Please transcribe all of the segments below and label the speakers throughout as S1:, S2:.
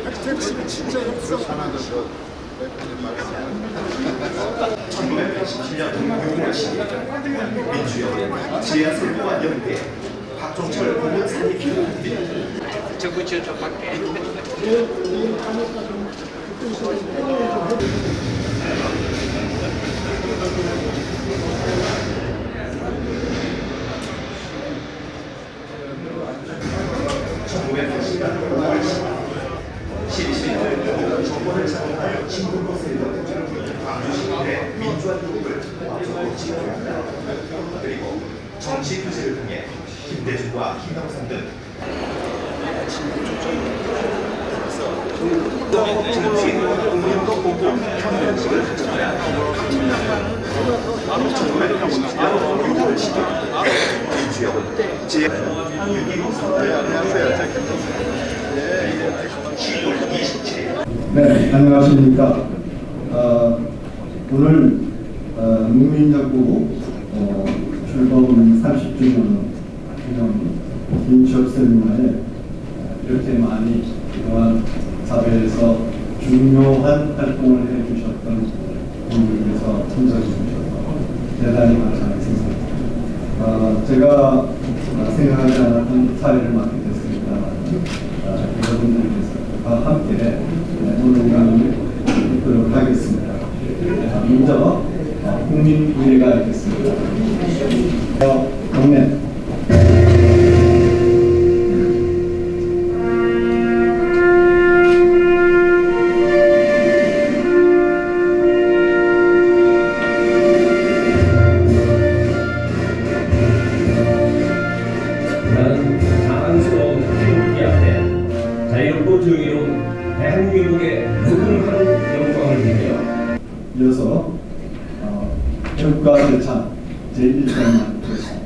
S1: 핵택시는 진짜 역사.
S2: 1987년 6월 10일 민주역 지하철보안 연대 박종철 부문 산입
S3: 정부 지원 밖에.
S2: 정권을 장악하여 친북으로 세우던 광주시민의 민주화 기록을 앞서고 지켜합니다. 그리고 정치 규제를 통해 김대중과 김영삼 등 국민도 보고 평등식을 가져야 1997년 6월 10일 민주역은 제6.25 선거에
S4: 네, 안녕하십니까. 오늘 국민정부 출범 30주년 기념 민주역 세미나에 이렇게 많이 그동안 사회에서 중요한 활동을 해주셨던 분들께서 참석해 주셔서 대단히 감사했습니다. 제가 생각하지 않았던 사회를 맡게 됐습니다. 여러분들께서 함께 오늘 강의를 듣도록 하겠습니다. 먼저 국민의회가 있겠습니다. 경례.
S5: 나는 자랑스러운 태극기 앞에 자유롭고 정의로운 대한민국의 무궁한 영광을 빌며
S4: 이어서 국가대찬 제1장만 드렸습니다.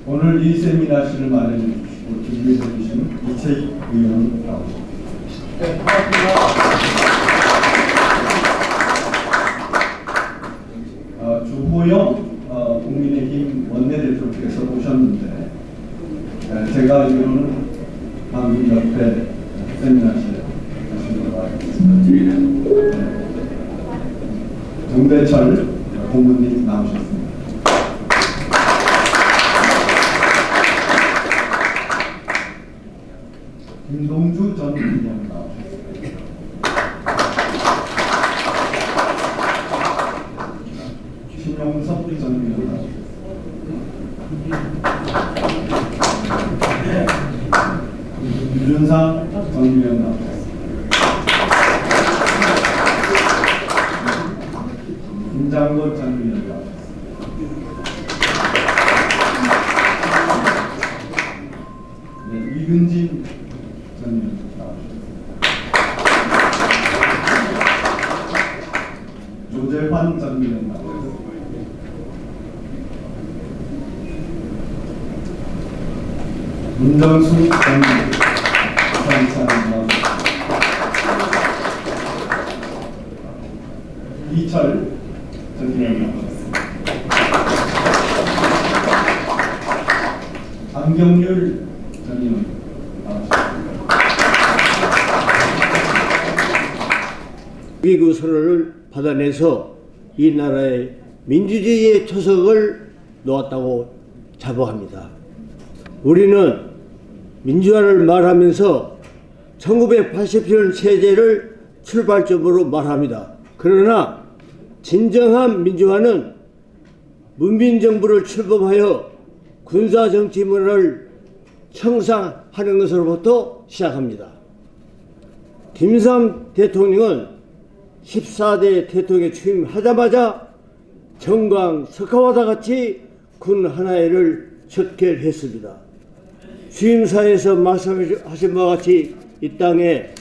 S4: 오늘 이 세미나실을 마련해 주시고 준비해 주신 이채익 의원 나오십니다. 네, 반갑습니다. 주호영 국민의힘 원내대표께서 오셨는데 제가 알기로는 방금 옆에 세미나실에 하신 걸로 알고 있습니다. 정대철 고문님 나오셨습니다. 김동주 전 의원 나오셨습니다. 신용섭 전 의원 나오셨습니다. 유준상 전 의원 나오셨습니다. 김장건 전 의원 나오셨습니다. 이근진 전 의원 나오셨습니다. 조재환 전 의원 나오셨습니다. 문정수 전 의원 나오셨습니다. 이철 전 의원 나오셨습니다. 안경률 전 의원 나오셨습니다.
S6: 위구 선언을 받아내서 이 나라의 민주주의의 초석을 놓았다고 자부합니다. 우리는 민주화를 말하면서 1980년 체제를 출발점으로 말합니다. 그러나 진정한 민주화는 문민정부를 출범하여 군사정치 문화를 청산하는 것으로부터 시작합니다. 김일성 대통령은 14대 대통령에 취임하자마자 정광 석화와다 같이 군 하나회를 석결했습니다. 취임사에서 말씀하신 바와 같이 이 땅에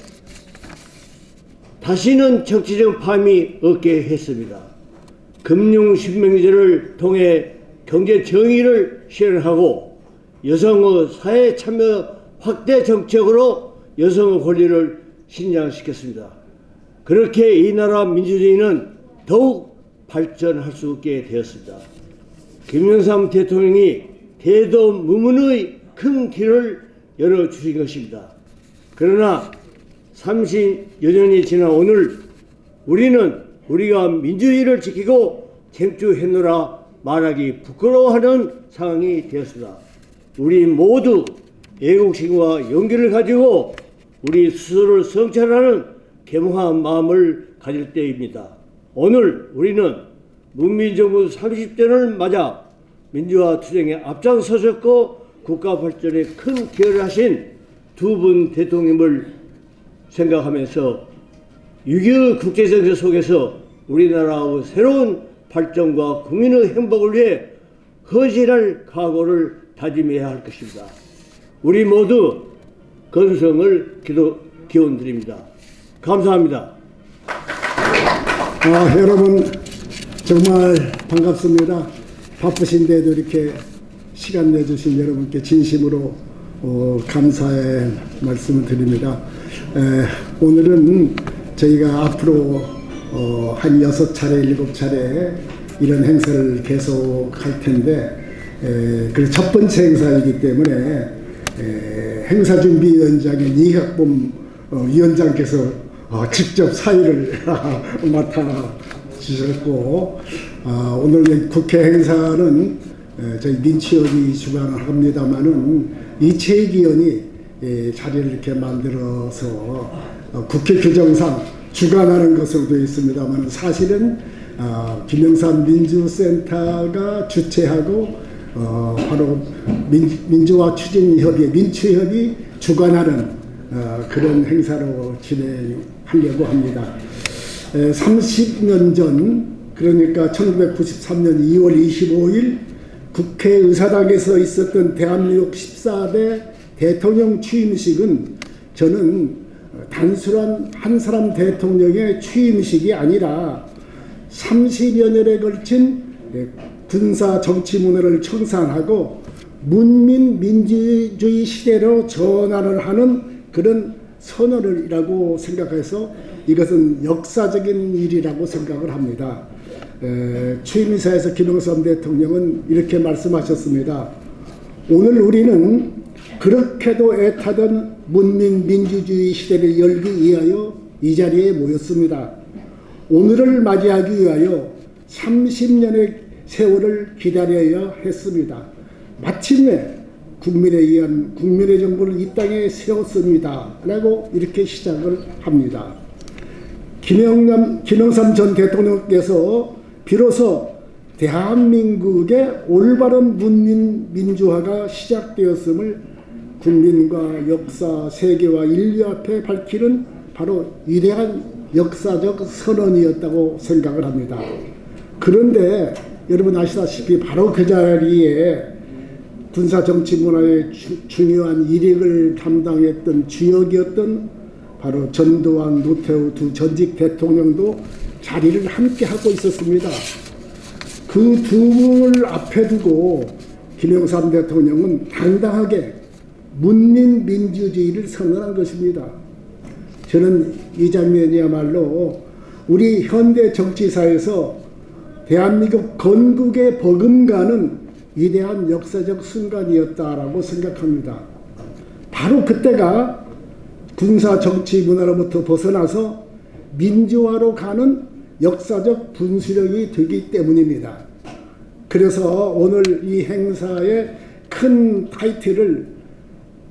S6: 다시는 정치적 파임이 없게 했습니다. 금융신명제를 통해 경제 정의를 실현하고 여성의 사회 참여 확대 정책으로 여성의 권리를 신장시켰습니다. 그렇게 이 나라 민주주의는 더욱 발전할 수 있게 되었습니다. 김영삼 대통령이 대도무문의 큰 길을 열어주신 것입니다. 그러나 30여 년이 지난 오늘 우리는 우리가 민주주의를 지키고 쟁취했노라 말하기 부끄러워하는 상황이 되었습니다. 우리 모두 애국심과 용기를 가지고 우리 스스로를 성찰하는 겸허한 마음을 가질 때입니다. 오늘 우리는 문민정부 30주년을 맞아 민주화 투쟁에 앞장서셨고 국가 발전에 큰 기여를 하신 두 분 대통령을 생각하면서 6.25 국제정세 속에서 우리나라의 새로운 발전과 국민의 행복을 위해 헌신할 각오를 다짐해야 할 것입니다. 우리 모두 건성을 기원드립니다. 감사합니다.
S1: 여러분 정말 반갑습니다. 바쁘신데도 이렇게 시간 내주신 여러분께 진심으로 감사의 말씀을 드립니다. 오늘은 저희가 앞으로 한 6차례, 7차례 이런 행사를 계속 할 텐데 그 첫 번째 행사이기 때문에 행사준비위원장인 이학범 위원장께서 직접 사회를 맡아주셨고 오늘 국회 행사는 저희 민치위원이 주관을 합니다만은 이채익 의원이 자리를 이렇게 만들어서 국회 규정상 주관하는 것으로 되어 있습니다만 사실은 김영삼 민주센터가 주최하고 바로 민주화 추진협의 민추협이 주관하는 그런 행사로 진행하려고 합니다. 30년 전 그러니까 1993년 2월 25일 국회의사당에서 있었던 대한민국 14대 대통령 취임식은 저는 단순한 한 사람 대통령의 취임식이 아니라 30여 년에 걸친 군사 정치 문화를 청산하고 문민 민주주의 시대로 전환을 하는 그런 선언이라고 생각해서 이것은 역사적인 일이라고 생각을 합니다. 취임사에서 김영삼 대통령은 이렇게 말씀하셨습니다. 오늘 우리는 그렇게도 애타던 문민 민주주의 시대를 열기 위하여 이 자리에 모였습니다. 오늘을 맞이하기 위하여 30년의 세월을 기다려야 했습니다. 마침내 국민에 의한 국민의 정부를 이 땅에 세웠습니다. 라고 이렇게 시작을 합니다. 김영삼 전 대통령께서 비로소 대한민국의 올바른 문민 민주화가 시작되었음을 국민과 역사, 세계와 인류 앞에 밝히는 바로 위대한 역사적 선언이었다고 생각을 합니다. 그런데 여러분 아시다시피 바로 그 자리에 군사정치문화의 중요한 일익을 담당했던 주역이었던 바로 전두환, 노태우 두 전직 대통령도 자리를 함께 하고 있었습니다. 그 두 분을 앞에 두고 김영삼 대통령은 당당하게 문민 민주주의를 선언한 것입니다. 저는 이 장면이야말로 우리 현대 정치사에서 대한민국 건국에 버금가는 위대한 역사적 순간이었다라고 생각합니다. 바로 그때가 군사 정치 문화로부터 벗어나서 민주화로 가는 역사적 분수령이 되기 때문입니다. 그래서 오늘 이 행사의 큰 타이틀을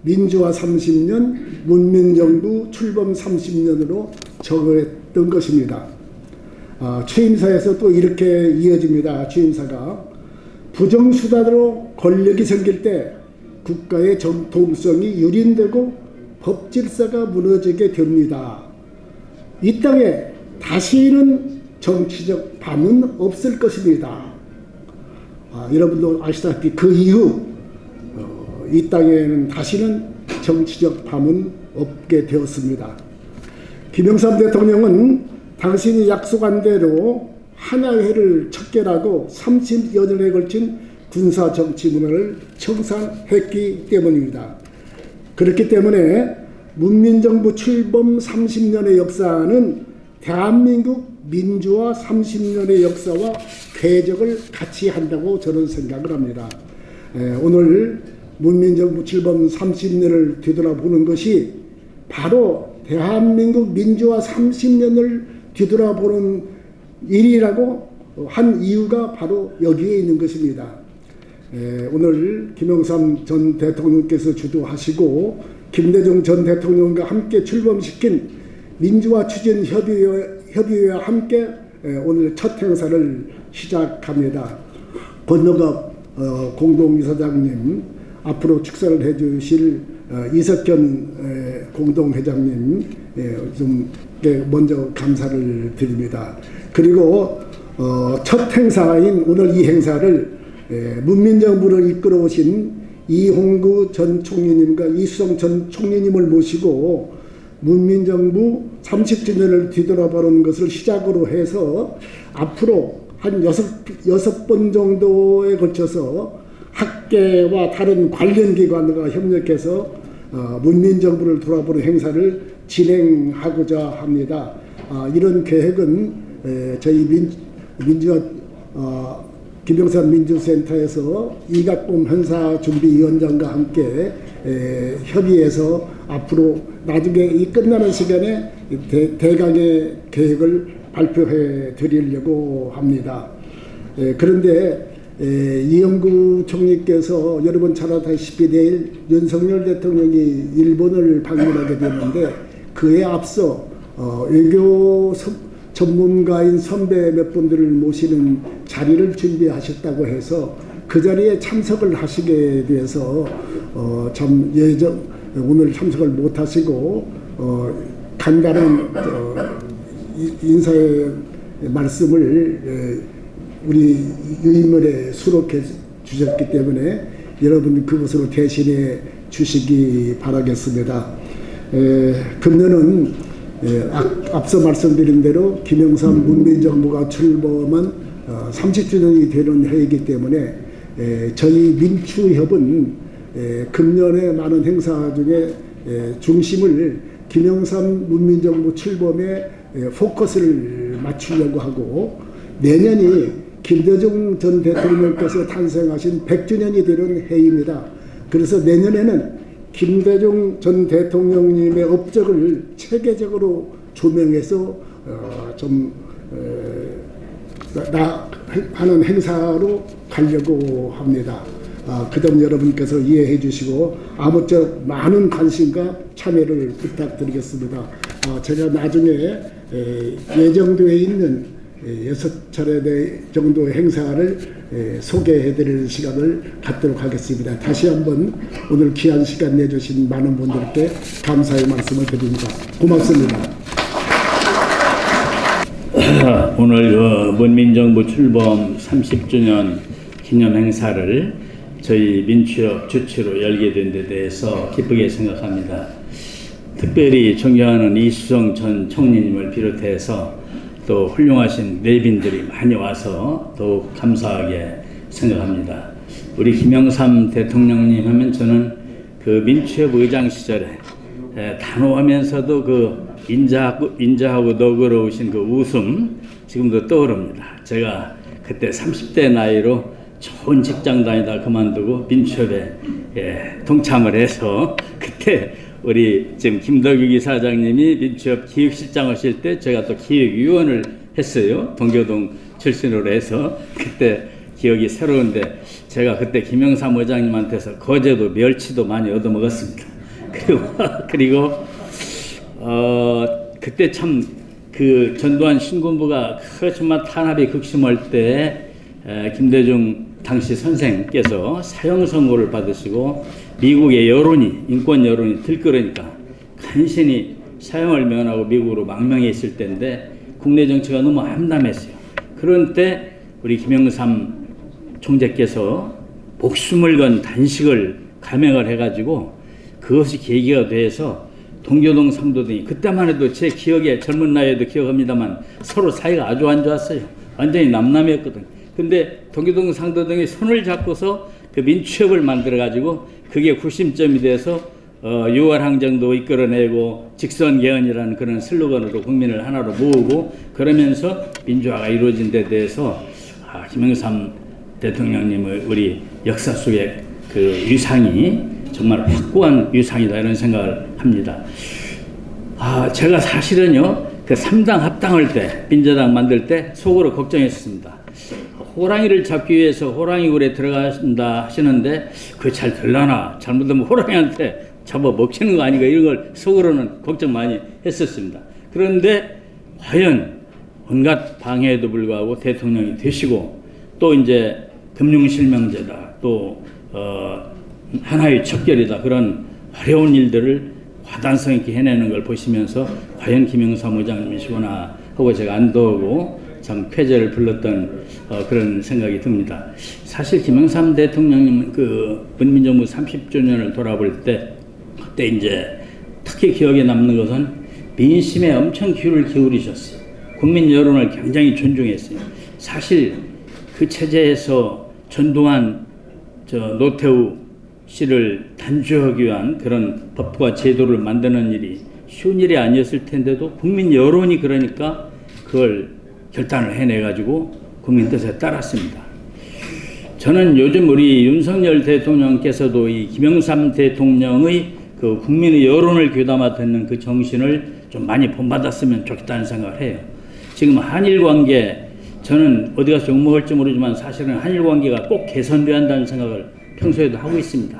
S1: 민주화 30년, 문민정부 출범 30년으로 적었던 것입니다. 취임사에서 또 이렇게 이어집니다. 취임사가 부정수단으로 권력이 생길 때 국가의 정통성이 유린되고 법질서가 무너지게 됩니다. 이 땅에 다시는 정치적 밤은 없을 것입니다. 여러분도 아시다시피 그 이후 이 땅에는 다시는 정치적 밤은 없게 되었습니다. 김영삼 대통령은 당신이 약속한 대로 한야회를 척결하고 30여 년에 걸친 군사 정치 문화를 청산했기 때문입니다. 그렇기 때문에 문민정부 출범 30년의 역사는 대한민국 민주화 30년의 역사와 궤적을 같이 한다고 저는 생각을 합니다. 오늘 문민정부 출범 30년을 뒤돌아보는 것이 바로 대한민국 민주화 30년을 뒤돌아보는 일이라고 한 이유가 바로 여기에 있는 것입니다. 오늘 김영삼 전 대통령께서 주도하시고 김대중 전 대통령과 함께 출범시킨 민주화 추진 협의회와 함께 오늘 첫 행사를 시작합니다. 권노갑 공동이사장님, 앞으로 축사를 해주실 이석현 공동회장님 좀 먼저 감사를 드립니다. 그리고 첫 행사인 오늘 이 행사를 문민정부를 이끌어 오신 이홍구 전 총리님과 이수성 전 총리님을 모시고 문민정부 30주년을 뒤돌아보는 것을 시작으로 해서 앞으로 한 6번 정도에 걸쳐서 학계와 다른 관련 기관과 협력해서 문민정부를 돌아보는 행사를 진행하고자 합니다. 이런 계획은 저희 민주화 김영삼 민주센터에서 이각범 행사준비위원장과 함께 협의해서 앞으로 나중에 이 끝나는 시간에 대강의 계획을 발표해 드리려고 합니다. 그런데 이영구 총리께서 여러분 잘 아다시피 내일 윤석열 대통령이 일본을 방문하게 되는데 그에 앞서 외교 전문가인 선배 몇 분들을 모시는 자리를 준비하셨다고 해서 그 자리에 참석을 하시게 돼서 참 오늘 참석을 못 하시고 간단한 인사의 말씀을 우리 유인물에 수록해 주셨기 때문에 여러분 그것으로 대신해 주시기 바라겠습니다. 금년은 앞서 말씀드린 대로 김영삼 문민정부가 출범한 30주년이 되는 해이기 때문에 저희 민추협은 금년의 많은 행사 중에 중심을 김영삼 문민정부 출범에 포커스를 맞추려고 하고 내년이 김대중 전 대통령께서 탄생하신 100주년이 되는 해입니다. 그래서 내년에는 김대중 전 대통령님의 업적을 체계적으로 조명해서 하는 행사로 가려고 합니다. 그 점 여러분께서 이해해 주시고 아무쪼록 많은 관심과 참여를 부탁드리겠습니다. 제가 나중에 예정되어 있는 6차례 정도의 행사를 소개해 드릴 시간을 갖도록 하겠습니다. 다시 한번 오늘 귀한 시간 내주신 많은 분들께 감사의 말씀을 드립니다. 고맙습니다.
S3: 오늘 문민정부 출범 30주년 기념 행사를 저희 민추협 주최로 열게 된 데 대해서 기쁘게 생각합니다. 특별히 존경하는 이수성 전 총리님을 비롯해서 또 훌륭하신 내빈들이 많이 와서 더욱 감사하게 생각합니다. 우리 김영삼 대통령님 하면 저는 그 민추협 의장 시절에 단호하면서도 그 인자하고 너그러우신 그 웃음 지금도 떠오릅니다. 제가 그때 30대 나이로 좋은 직장 다니다 그만두고 민추협에 동참을 해서 그때 우리 지금 김덕육 이사장님이 민추협 기획실장 하실 때 제가 또 기획위원을 했어요. 동교동 출신으로 해서 그때 기억이 새로운데 제가 그때 김영삼 의장님한테서 거제도 멸치도 많이 얻어먹었습니다. 그리고 그때 참 그 전두환 신군부가 정말 탄압이 극심할 때 김대중 당시 선생께서 사형 선고를 받으시고 미국의 여론이 인권 여론이 들끓으니까 간신히 사형을 면하고 미국으로 망명해 있을 때인데 국내 정치가 너무 암담했어요. 그런 때 우리 김영삼 총재께서 목숨을 건 단식을 감행을 해가지고 그것이 계기가 돼서 동교동 상도동이 그때만 해도 제 기억에 젊은 나이에도 기억합니다만 서로 사이가 아주 안 좋았어요. 완전히 남남이었거든요. 근데 동교동 상도동이 손을 잡고서 그 민취협을 만들어가지고 그게 구심점이 돼서 6월 항쟁도 이끌어내고 직선개헌이라는 그런 슬로건으로 국민을 하나로 모으고 그러면서 민주화가 이루어진 데 대해서 김영삼 대통령님의 우리 역사 속의 그 위상이 정말 확고한 위상이다 이런 생각을 합니다. 제가 사실은요 그 3당 합당할 때 민주당 만들 때 속으로 걱정했습니다. 호랑이를 잡기 위해서 호랑이 굴에 들어간다 하시는데 그게 잘 되려나 잘못하면 호랑이한테 잡아 먹히는 거 아닌가 이런 걸 속으로는 걱정 많이 했었습니다. 그런데 과연 온갖 방해에도 불구하고 대통령이 되시고 또 이제 금융실명제다 또 하나의 척결이다 그런 어려운 일들을 화단성 있게 해내는 걸 보시면서 과연 김영삼 의장님이시구나 하고 제가 안도하고 참 쾌재를 불렀던 그런 생각이 듭니다. 사실 김영삼 대통령님 그 문민정부 30주년을 돌아볼 때 그때 이제 특히 기억에 남는 것은 민심에 엄청 귀를 기울이셨어요. 국민 여론을 굉장히 존중했어요. 사실 그 체제에서 전두환 노태우 씨를 단죄하기 위한 그런 법과 제도를 만드는 일이 쉬운 일이 아니었을 텐데도 국민 여론이 그러니까 그걸 결단을 해내가지고 국민 뜻에 따랐습니다. 저는 요즘 우리 윤석열 대통령께서도 이 김영삼 대통령의 그 국민의 여론을 귀담아 듣는 그 정신을 좀 많이 본받았으면 좋겠다는 생각을 해요. 지금 한일 관계 저는 어디 가서 욕먹을지 모르지만 사실은 한일 관계가 꼭 개선돼야 한다는 생각을 평소에도 하고 있습니다.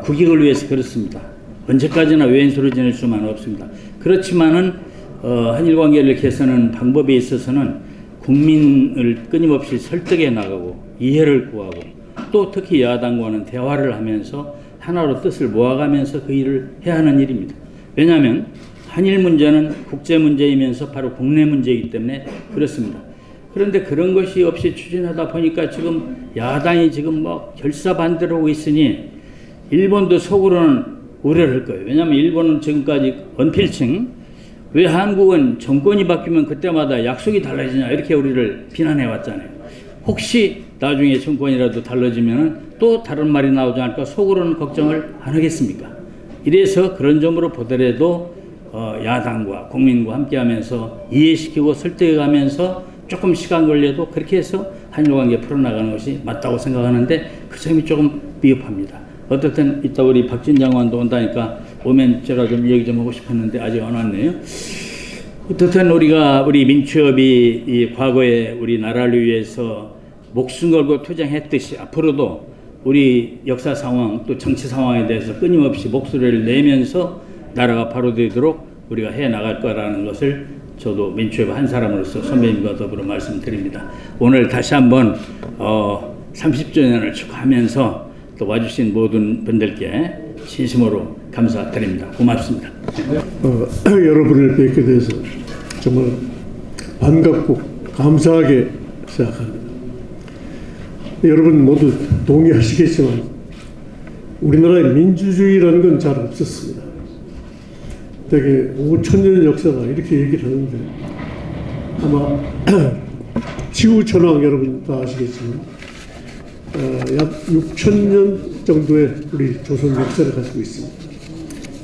S3: 국익을 위해서 그렇습니다. 언제까지나 외인수로 지낼 수만은 없습니다. 그렇지만은 한일 관계를 개선하는 방법에 있어서는 국민을 끊임없이 설득해 나가고 이해를 구하고 또 특히 야당과는 대화를 하면서 하나로 뜻을 모아가면서 그 일을 해야 하는 일입니다. 왜냐하면 한일 문제는 국제 문제이면서 바로 국내 문제이기 때문에 그렇습니다. 그런데 그런 것이 없이 추진하다 보니까 지금 야당이 지금 뭐 결사반대로 하고 있으니 일본도 속으로는 우려를 할 거예요. 왜냐하면 일본은 지금까지 언필칭 왜 한국은 정권이 바뀌면 그때마다 약속이 달라지냐 이렇게 우리를 비난해 왔잖아요. 혹시 나중에 정권이라도 달라지면 또 다른 말이 나오지 않을까 속으로는 걱정을 안 하겠습니까? 이래서 그런 점으로 보더라도 야당과 국민과 함께하면서 이해시키고 설득해가면서 조금 시간 걸려도 그렇게 해서 한일관계 풀어나가는 것이 맞다고 생각하는데 그 점이 조금 미흡합니다. 어떻든 이따 우리 박진 장관도 온다니까 오면 제가 좀 얘기 좀 하고 싶었는데 아직 안 왔네요. 어떻든 우리 민취협이 이 과거에 우리 나라를 위해서 목숨 걸고 투쟁했듯이 앞으로도 우리 역사 상황 또 정치 상황에 대해서 끊임없이 목소리를 내면서 나라가 바로 되도록 우리가 해 나갈 거라는 것을 저도 민취협 한 사람으로서 선배님과 더불어 말씀드립니다. 오늘 다시 한번 30주년을 축하하면서 또 와주신 모든 분들께 진심으로 감사드립니다. 고맙습니다.
S7: 여러분을 뵙게 돼서 정말 반갑고 감사하게 생각합니다. 여러분 모두 동의하시겠지만 우리나라에 민주주의라는 건 잘 없었습니다. 되게 5,000년 역사가 이렇게 얘기를 하는데 아마 지구촌왕 여러분 다 아시겠지만 약 6,000년 정도의 우리 조선 역사를 가지고 있습니다.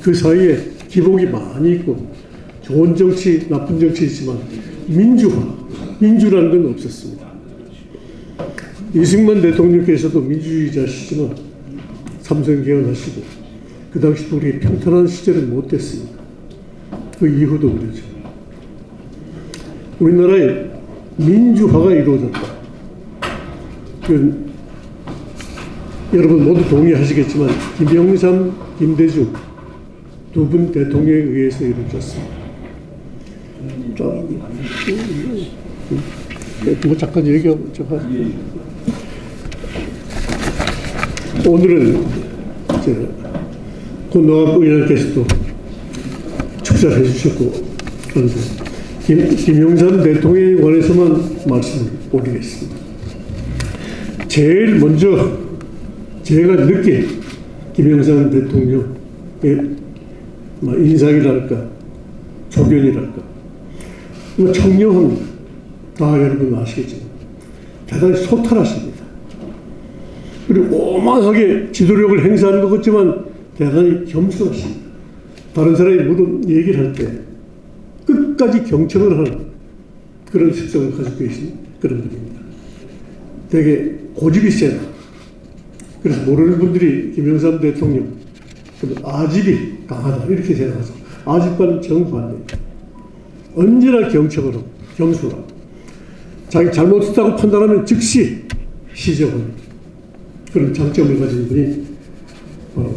S7: 그 사이에 기복이 많이 있고 좋은 정치, 나쁜 정치 있지만 민주라는 건 없었습니다. 이승만 대통령께서도 민주주의자시지만 삼선 개헌하시고 그 당시 우리 평탄한 시절은 못 됐습니다. 그 이후도 그러죠. 우리나라에 민주화가 이루어졌다. 여러분 모두 동의하시겠지만 김영삼, 김대중 두 분 대통령에 의해서 이루어졌습니다. 뭐 잠깐 얘기하고 오늘은 고노아 의원께서도 축사를 해주셨고 그런데 김영삼 대통령에 관해서만 말씀을 올리겠습니다. 제일 먼저 제가 느낀 김영삼 대통령의 인상이랄까, 조견이랄까, 청렴합니다. 다 여러분 아시겠지만 대단히 소탈하십니다. 그리고 오만하게 지도력을 행사하는 것 같지만 대단히 겸손하십니다. 다른 사람이 모든 얘기를 할 때 끝까지 경청을 하는 그런 특성을 가지고 계신 그런 분입니다. 되게 고집이 세다. 그래서 모르는 분들이 김영삼 대통령 아집이 강하다 이렇게 생각하죠. 아집과는 정반대입니다. 언제나 경청을 하고 겸손하고 자기 잘못했다고 판단하면 즉시 시정하는 그런 장점을 가진 분이 바로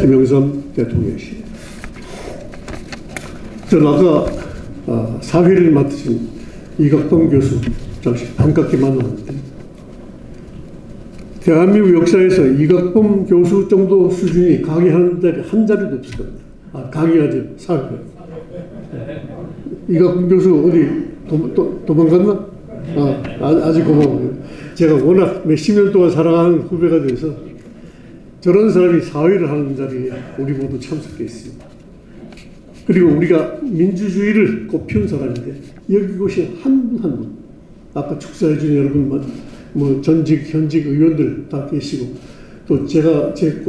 S7: 김영삼 대통령이십니다. 저는 아까 사회를 맡으신 이각범 교수 잠시 반갑게 만났는데 대한민국 역사에서 이각범 교수 정도 수준이 강의하는 자리 한 자리도 없을 겁니다. 강의하죠. 사회. 이각범 교수 어디 도망갔나? 아주 고마워요. 제가 워낙 몇십 년 동안 사랑하는 후배가 돼서 저런 사람이 사회를 하는 자리에 우리 모두 참석해 있습니다. 그리고 우리가 민주주의를 꽃피운 사람인데 여기 오신 한 분 한 분 아까 축사해 준 여러분 전직 현직 의원들 다 계시고 또 제가 제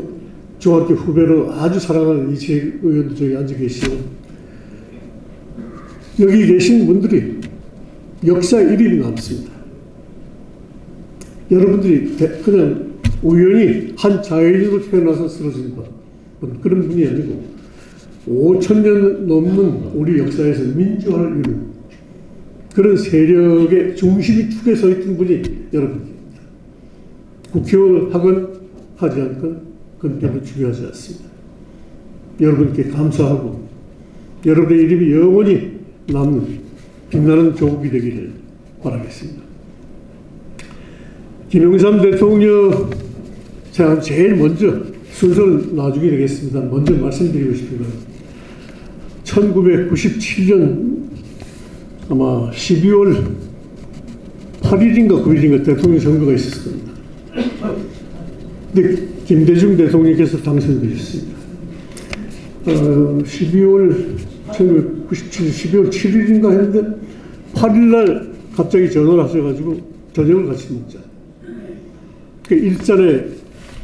S7: 중학교 후배로 아주 사랑하는 이채 의원도 저기 앉아 계시고 여기 계신 분들이 역사 이름이 남습니다. 여러분들이 그냥 우연히 한 자연인으로 태어나서 쓰러진 그런 분이 아니고 5,000년 넘는 우리 역사에서 민주화를 이룬 그런 세력의 중심이 축에 서 있던 분이 여러분입니다. 국회의원 하건 하지 않건 그건 별로 중요하지 않습니다. 여러분께 감사하고 여러분의 이름이 영원히 남는 빛나는 조국이 되기를 바라겠습니다. 김영삼 대통령 제가 제일 먼저 순서는 나중에 되겠습니다. 먼저 말씀드리고 싶은 건 1997년 아마 12월 8일인가 9일인가 대통령 선거가 있었을 겁니다. 근데 김대중 대통령께서 당선되셨습니다. 1997년 12월 7일인가 했는데 8일날 갑자기 전화를 하셔가지고 저녁을 같이 먹자. 그 일전에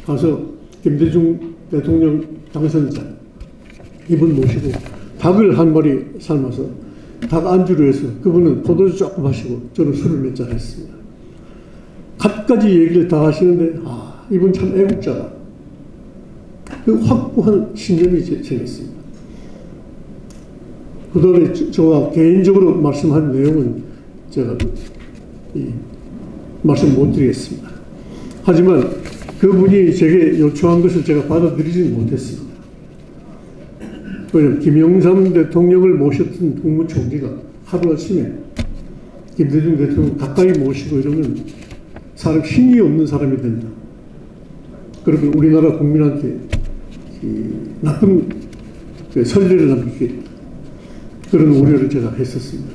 S7: 가서 김대중 대통령 당선자 이분 모시고 닭을 한 마리 삶아서 닭 안주로 해서 그분은 포도주 조금 하시고 저는 술을 몇 잔 했습니다. 갖가지 얘기를 다 하시는데 이분 참 애국자다. 그 확고한 신념이 생겼습니다. 그다음에 저와 개인적으로 말씀한 내용은 제가 말씀 못 드리겠습니다. 하지만 그분이 제게 요청한 것을 제가 받아들이지는 못했습니다. 왜냐하면 김영삼 대통령을 모셨던 국무총리가 하루아침에 김대중 대통령 가까이 모시고 이러면 사람 힘이 없는 사람이 된다. 그러면 우리나라 국민한테 나쁜 선례를 남기겠다. 그런 우려를 제가 했었습니다.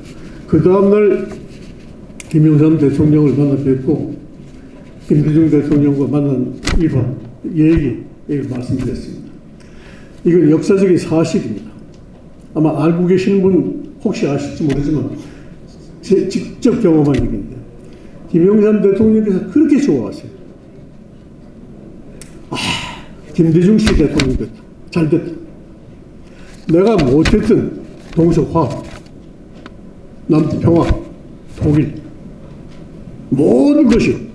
S7: 그 다음날 김영삼 대통령을 만나 뵙고 김대중 대통령과 만난 일화 얘기를 말씀드렸습니다. 이건 역사적인 사실입니다. 아마 알고 계시는 분 혹시 아실지 모르지만 제 직접 경험한 얘기인데 김영삼 대통령께서 그렇게 좋아하세요. 김대중 씨 대통령 됐다. 잘 됐다. 내가 못했던 동서화, 남평화, 통일 모든 것이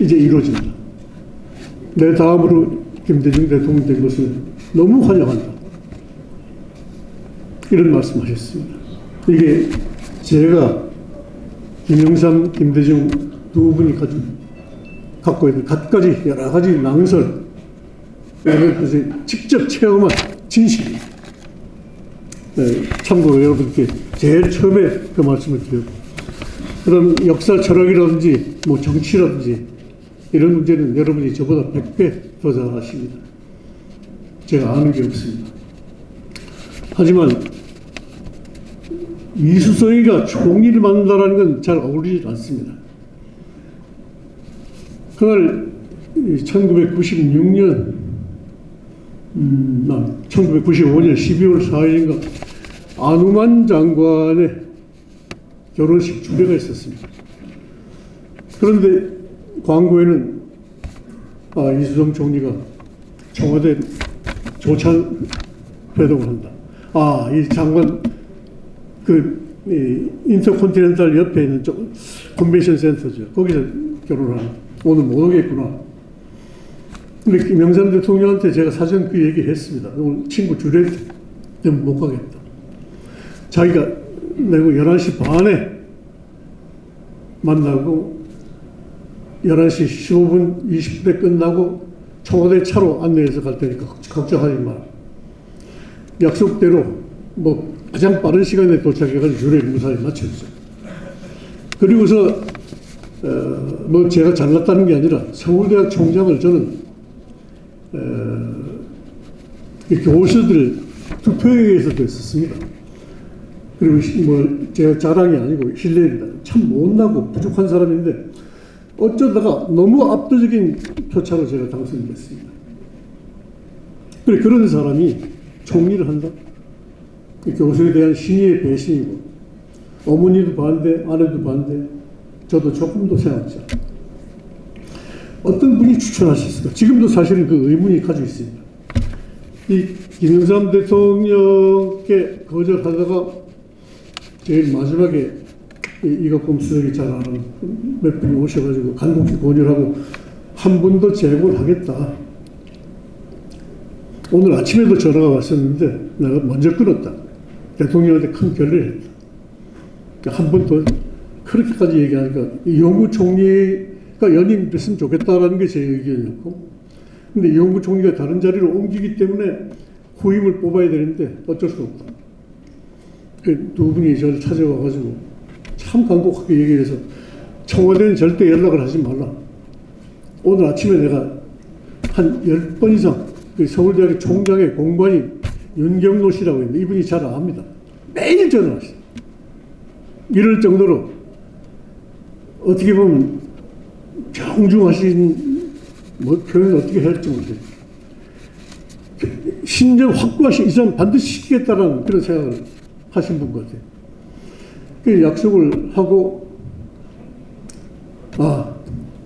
S7: 이제 이루어진다. 내 다음으로 김대중 대통령 된 것을 너무 환영한다. 이런 말씀하셨습니다. 이게 제가 김영삼, 김대중 두 분이 갖고 있는 갖가지 여러 가지 낭설, 여러 가지 직접 체험한 진실입니다. 네, 참고로 여러분께 제일 처음에 그 말씀을 드렸고, 그런 역사 철학이라든지 정치라든지 이런 문제는 여러분이 저보다 100배 더 잘 아십니다. 제가 아는 게 없습니다. 하지만 이수성이가 총리를 만든다는 건 잘 어울리지 않습니다. 그날 1996년 1995년 12월 4일인가 안우만 장관의 결혼식 주례가 있었습니다. 그런데 광고에는 이수정 총리가 청와대 조찬 회동을 한다. 이 장관 인터컨티넨탈 옆에 있는 컨벤션 센터죠. 거기서 결혼을 한다. 오늘 못 오겠구나. 근데 김영삼 대통령한테 제가 사전 그 얘기를 했습니다. 오늘 친구 주례 때문에 못 가겠다. 자기가 내고 11시 반에 만나고 11시 15분 20분에 끝나고 청와대 차로 안내해서 갈 테니까 걱정하지 마라. 약속대로 가장 빠른 시간에 도착해가지고 주례를 무사히 마쳤죠. 그리고서 제가 잘났다는 게 아니라 서울대학 총장을 저는 교수들 투표에 의해서도 했었습니다. 그리고 제가 자랑이 아니고 실례입니다. 참 못나고 부족한 사람인데 어쩌다가 너무 압도적인 표차로 제가 당선됐습니다. 그런 사람이 총리를 한다? 교수에 대한 신의의 배신이고 어머니도 반대, 아내도 반대, 저도 조금도 생각지 않아요. 어떤 분이 추천하셨을까? 지금도 사실은 그 의문이 가지고 있습니다. 이 김영삼 대통령께 거절하다가 제일 마지막에 이것금 수석이 잘 아는 몇 분이 오셔가지고 간곡히 권유하고 한 번 더 재고를 하겠다. 오늘 아침에도 전화가 왔었는데 내가 먼저 끊었다. 대통령한테 큰 결례를 했다. 한 번 더 그렇게까지 얘기하니까 이용구 총리가 연임됐으면 좋겠다라는 게 제 의견이었고, 근데 이용구 총리가 다른 자리로 옮기기 때문에 후임을 뽑아야 되는데 어쩔 수 없다. 두 분이 저를 찾아와가지고 참 간곡하게 얘기해서 청와대는 절대 연락을 하지 말라. 오늘 아침에 내가 한 10번 이상 서울대학교 총장의 공관인 윤경로 씨라고 있는데 이분이 잘 압니다. 매일 전화하시죠. 이럴 정도로 어떻게 보면 정중하신 표현 어떻게 해야 할지 모르겠어요. 신정 확고하신 이 사람 반드시 시키겠다라는 그런 생각을 하신 분 같아요. 그 약속을 하고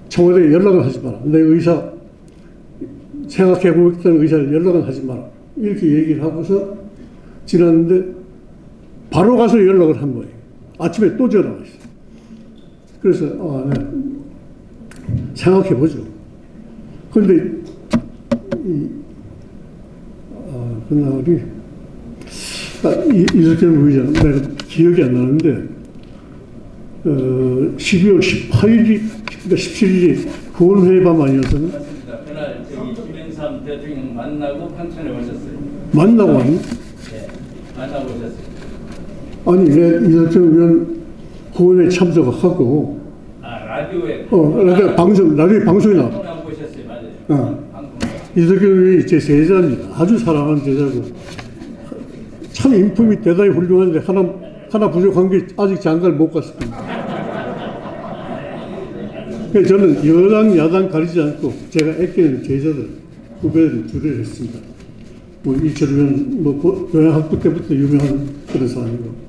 S7: 청와대에 연락을 하지 마라. 내 의사 생각해보겠다는 의사를 연락을 하지 마라. 이렇게 얘기를 하고서 지났는데 바로 가서 연락을 한 거예요. 아침에 또 전화가 있어요. 그래서 네. 생각해보죠. 그런데 그날이 이석현 부의장 내가 기억이 안 나는데 12월 18일이 그러니까 17일이 구원회 밤 아니었었나?
S3: 맞습니다. 그날 김영삼 대통령 만나고 평촌에 오셨어요.
S7: 만나고 왔나?
S3: 네, 만나고 오셨어요.
S7: 아니 왜 이석현 의원 구원에 참석하고
S3: 라디오에
S7: 라디오 방송에 나와.
S3: 방송 보셨어요, 맞아요.
S7: 이석현 의원이 제 제자입니다. 아주 사랑하는 제자고 참 인품이 대단히 훌륭한데 하나 부족한 게 아직 장가를 못 갔습니다. 그래서 저는 여당 야당 가리지 않고 제가 아끼는 제자들 후배들 주례를 했습니다. 이철 의원 교양학부 때부터 유명한 그런 사람이고.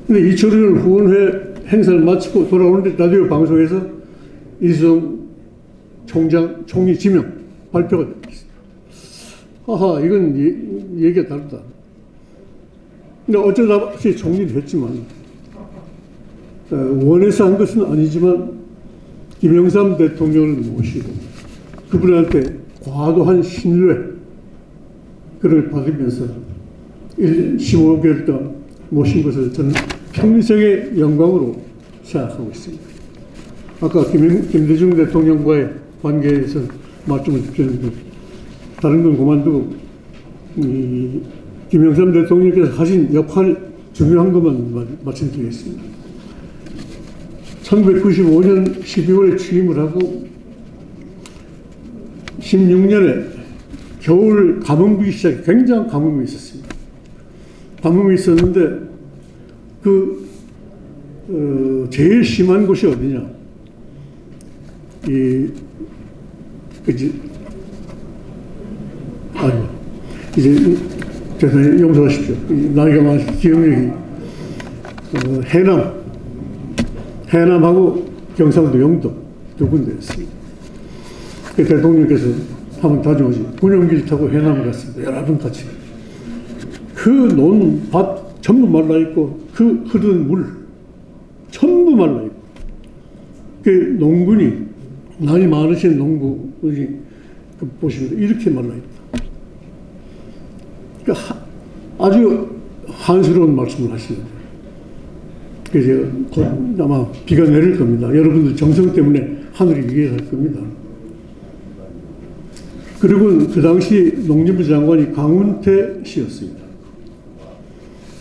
S7: 근데 이철 의원 후원회 행사를 마치고 돌아오는데 라디오 방송에서 이수정 총리 지명 발표가 됐습니다. 이건 얘기가 다르다. 근데 어쩌다 다시 총리를 했지만 원해서 한 것은 아니지만 김영삼 대통령을 모시고 그분한테 과도한 신뢰를 받으면서 15개월 동안 모신 것을 저는 평생의 영광으로 생각하고 있습니다. 아까 김대중 대통령과의 관계에서 말씀을 드렸는데 다른 건 그만두고 김영삼 대통령께서 하신 역할 중요한 것만 말씀드리겠습니다. 1995년 12월에 취임을 하고 16년에 겨울 가뭄기 시작에 굉장한 가뭄이 있었습니다. 가뭄이 있었는데 제일 심한 곳이 어디냐? 이제 죄송해요. 용서하십시오. 나이가 많아서 기억력이 해남하고 경상도 영도 두 군데였습니다. 대통령께서 한번 다녀오지 군용기를 타고 해남을 갔습니다. 여러분 같이 그 논밭 전부 말라 있고 그 흐르는 물 전부 말라 있고 그 농군이 나이 많으신 농군이 보시면 이렇게 말라 있다. 그러니까 아주 한스러운 말씀을 하시는데 그래서 제가 곧 아마 비가 내릴 겁니다. 여러분들 정성 때문에 하늘이 위에 갈 겁니다. 그리고 그 당시 농림부 장관이 강훈태 씨였습니다.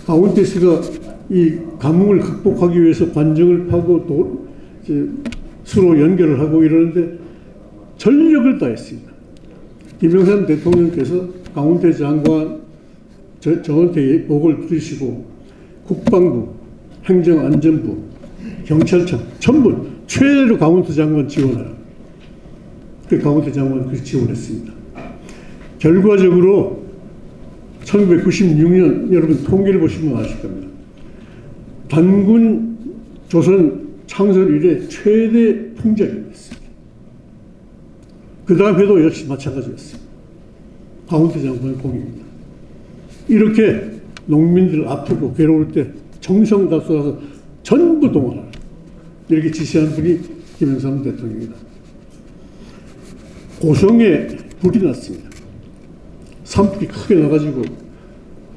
S7: 강훈태 씨가 이 가뭄을 극복하기 위해서 관정을 파고 수로 연결을 하고 이러는데 전력을 다했습니다. 김영삼 대통령께서 강훈태 장관 저한테 보고를 들으시고 국방부, 행정안전부, 경찰청 전부 최대로 강훈태 장관 지원하라. 그 강훈태 장관 그 지원했습니다. 결과적으로 1996년 여러분 통계를 보시면 아실 겁니다. 단군 조선 창설 이래 최대 풍작이 됐습니다. 그 다음 해도 역시 마찬가지였습니다. 강훈태 장관의 공입니다. 이렇게 농민들 아프고 괴로울 때 정성 다 쏟아서 전부 동원하라. 이렇게 지시한 분이 김영삼 대통령입니다. 고성에 불이 났습니다. 산불이 크게 나가지고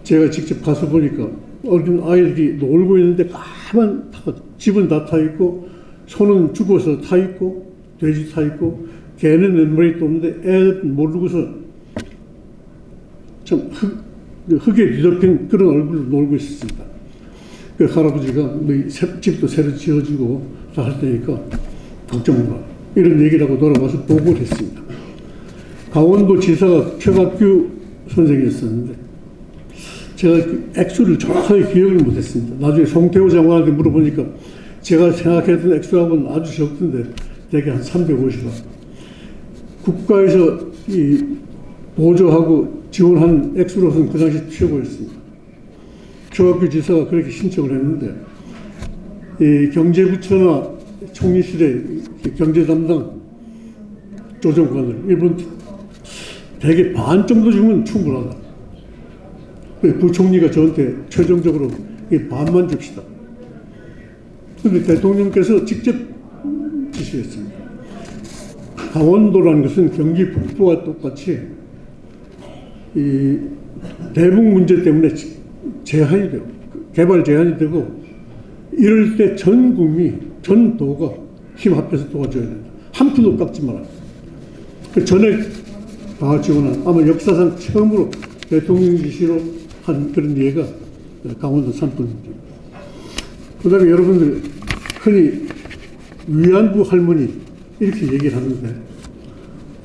S7: 제가 직접 가서 보니까 어린 아이들이 놀고 있는데 까만 집은 다 타 있고 소는 죽어서 타 있고 돼지 타 있고 개는 몇 마리 또 없는데 애들 모르고서 참 흙에 뒤덮인 그런 얼굴로 놀고 있었습니다. 그 할아버지가 너희 집도 새로 지어주고 다 할 테니까 걱정 마. 이런 얘기를 하고 돌아와서 보고를 했습니다. 강원도 지사가 최박규 선생이었었는데 제가 그 액수를 정확하게 기억을 못했습니다. 나중에 송태호 장관한테 물어보니까 제가 생각했던 액수하고는 아주 적던데 대개 한 350억. 국가에서 이 보조하고 지원한 액수로서는 그 당시 최고였습니다. 최박규 지사가 그렇게 신청을 했는데 이 경제부처나 총리실의 경제 담당 조정관을 일본 대개 반 정도 주면 충분하다. 부총리가 저한테 최종적으로 반만 줍시다. 그런데 대통령께서 직접 지시했습니다. 강원도라는 것은 경기 북부와 똑같이 이 대북 문제 때문에 제한이 되고 개발 제한이 되고 이럴 때 전 국민, 전 도가 힘 합해서 도와줘야 된다. 한 푼도 깎지 마라. 그 전액 다 지원한 아마 역사상 처음으로 대통령 지시로 한 그런 예가 강원도 산불입니다. 그 다음에 여러분들 흔히 위안부 할머니 이렇게 얘기를 하는데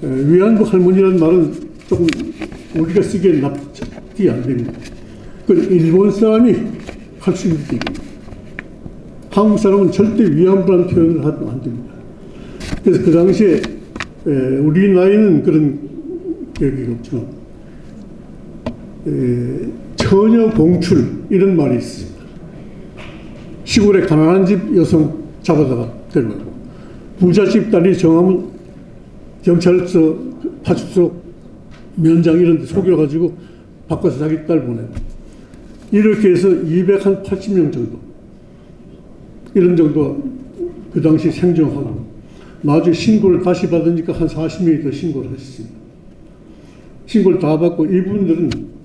S7: 위안부 할머니라는 말은 조금 우리가 쓰기에 납득이 안 됩니다. 그 일본 사람이 할 수 있는 얘기입니다. 한국 사람은 절대 위안부라는 표현을 하면 안 됩니다. 그래서 그 당시에 우리 나이는 그런 기억이 없지만 처녀 봉출 이런 말이 있습니다. 시골에 가난한 집 여성 잡아다가 데려가고 부잣집 딸이 정하면 경찰서, 파출소, 면장 이런 데 속여가지고 바꿔서 자기 딸 보내고 이렇게 해서 280명 정도 이런 정도 그 당시 생존하고 나중에 신고를 다시 받으니까 한 40명이 더 신고를 했습니다. 신고를 다 받고 이분들은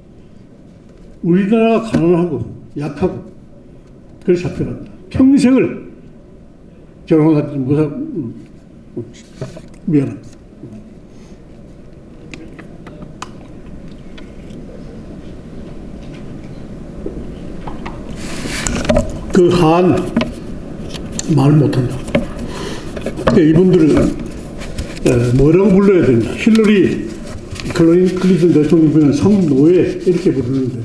S7: 우리나라가 가난하고 약하고 그래서 잡혀간다. 평생을 결혼하지 못하고 미안합니다. 그 한 말 못한다. 이분들은 뭐라고 불러야 된다. 힐러리 클린턴 대통령 보면 성노예 이렇게 부르는데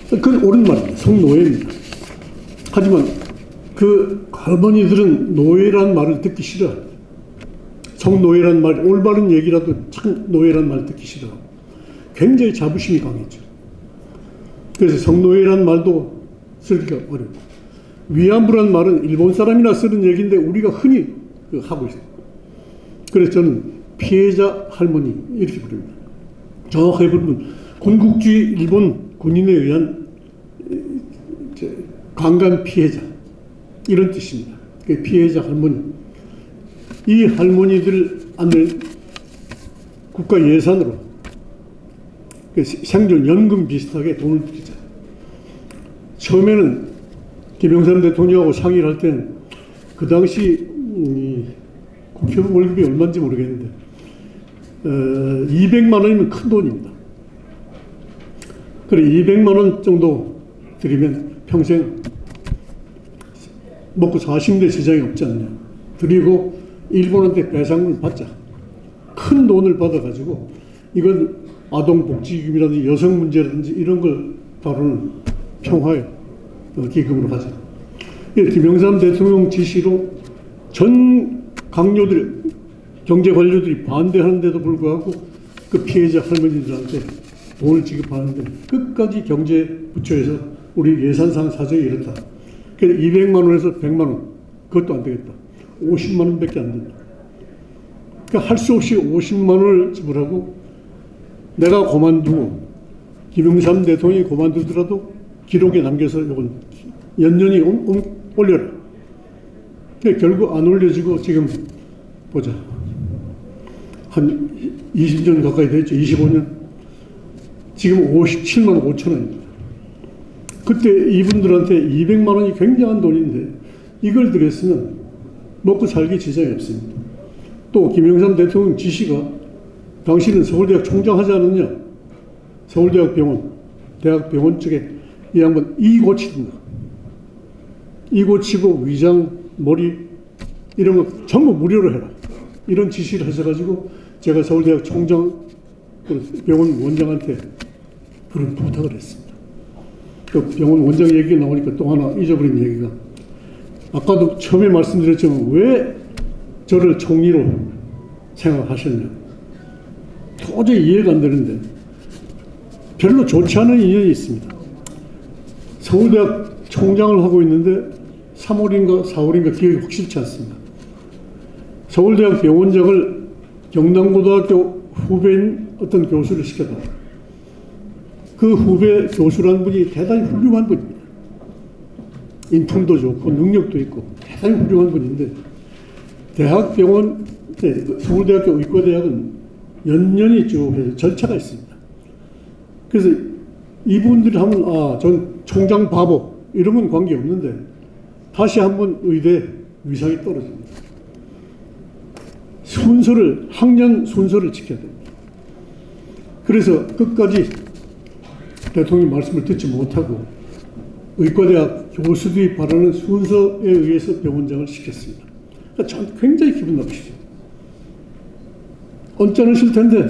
S7: 그건 옳은 말입니다. 성노예입니다. 하지만 그 할머니들은 노예라는 말을 듣기 싫어합니다. 성노예란 말, 올바른 얘기라도 참 노예란 말 듣기 싫어하고 굉장히 자부심이 강했죠. 그래서 성노예란 말도 쓰기가 어렵고 위안부란 말은 일본 사람이나 쓰는 얘기인데 우리가 흔히 하고 있어요. 그래서 저는 피해자 할머니 이렇게 부릅니다. 정확하게 부르면 군국주의 일본 군인에 의한 강간 피해자 이런 뜻입니다. 피해자 할머니. 이 할머니들 안을 국가 예산으로 생존 연금 비슷하게 돈을 드리자. 처음에는 김영삼 대통령하고 상의를 할 때는 그 당시 국회의원 월급이 얼마인지 모르겠는데 200만 원이면 큰 돈입니다. 그래 200만 원 정도 드리면 평생 먹고 사시는데 지장이 없지 않냐. 그리고 일본한테 배상을 받자. 큰 돈을 받아가지고 이건 아동복지기금이라든지 여성 문제라든지 이런 걸 다루는 평화의 기금으로 하자. 김영삼 대통령 지시로 전 강요들, 경제 관료들이 반대하는데도 불구하고 그 피해자 할머니들한테 돈을 지급하는데 끝까지 경제부처에서 우리 예산상 사정이 이렇다. 그래서 200만 원에서 100만 원, 그것도 안 되겠다. 50만 원밖에 안 된다. 그러니까 할 수 없이 50만 원을 지불하고 내가 그만두고 김영삼 대통령이 그만두더라도 기록에 남겨서 이건 연년히 올려라. 그러니까 결국 안 올려지고 지금 보자. 한 20년 가까이 됐죠. 25년. 지금 57만 5천 원입니다. 그때 이분들한테 200만 원이 굉장한 돈인데 이걸 드렸으면 먹고 살기 지장이 없습니다. 또 김영삼 대통령 지시가 당신은 서울대학 총장 하지 않았냐? 서울대학 병원, 대학병원 쪽에 이 양반 이 고치든가. 이 고치고 위장, 머리 이런 거 전부 무료로 해라. 이런 지시를 하셔가지고 제가 서울대학 총장 병원 원장한테 그런 부탁을 했습니다. 그 병원 원장 얘기가 나오니까 또 하나 잊어버린 얘기가 아까도 처음에 말씀드렸지만 왜 저를 총리로 생각하셨냐. 도저히 이해가 안 되는데 별로 좋지 않은 인연이 있습니다. 서울대학 총장을 하고 있는데 3월인가 4월인가 기억이 확실치 않습니다. 서울대학 병원장을 경남고등학교 후배인 어떤 교수를 시켜다. 그 후배 교수라는 분이 대단히 훌륭한 분입니다. 인품도 좋고 능력도 있고 대단히 훌륭한 분인데 대학병원, 서울대학교 의과대학은 연년이 쭉 해서 절차가 있습니다. 그래서 이분들이 하면 전 총장 바보 이런 건 관계없는데 다시 한번 의대 위상이 떨어집니다. 순서를 학년 순서를 지켜야 됩니다. 그래서 끝까지 대통령 말씀을 듣지 못하고 의과대학 교수들이 바라는 순서에 의해서 병원장을 시켰습니다. 그러니까 전 굉장히 기분 나쁘시죠. 언짢으실 텐데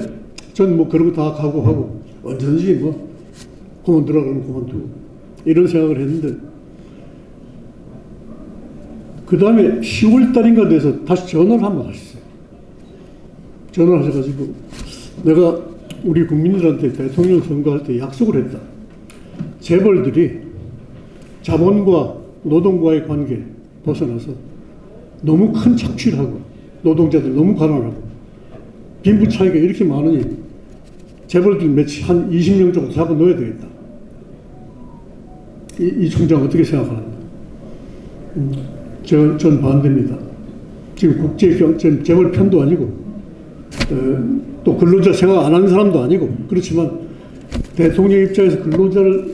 S7: 전 뭐 그런 거 다 각오하고 언제든지 뭐 그만두라 그러면 그만두고 이런 생각을 했는데 그 다음에 10월 달인가 돼서 다시 전화를 한번 하셨어요. 전화를 하셔가지고 내가 우리 국민들한테 대통령 선거할 때 약속을 했다. 재벌들이 자본과 노동과의 관계 벗어나서 너무 큰 착취를 하고 노동자들 너무 가난하고 빈부 차이가 이렇게 많으니 재벌들 한 20명 정도 잡아 넣어야 되겠다. 이 총장 어떻게 생각하는가? 전 반대입니다. 지금 재벌 편도 아니고 또 근로자 생각 안 하는 사람도 아니고 그렇지만 대통령 입장에서 근로자를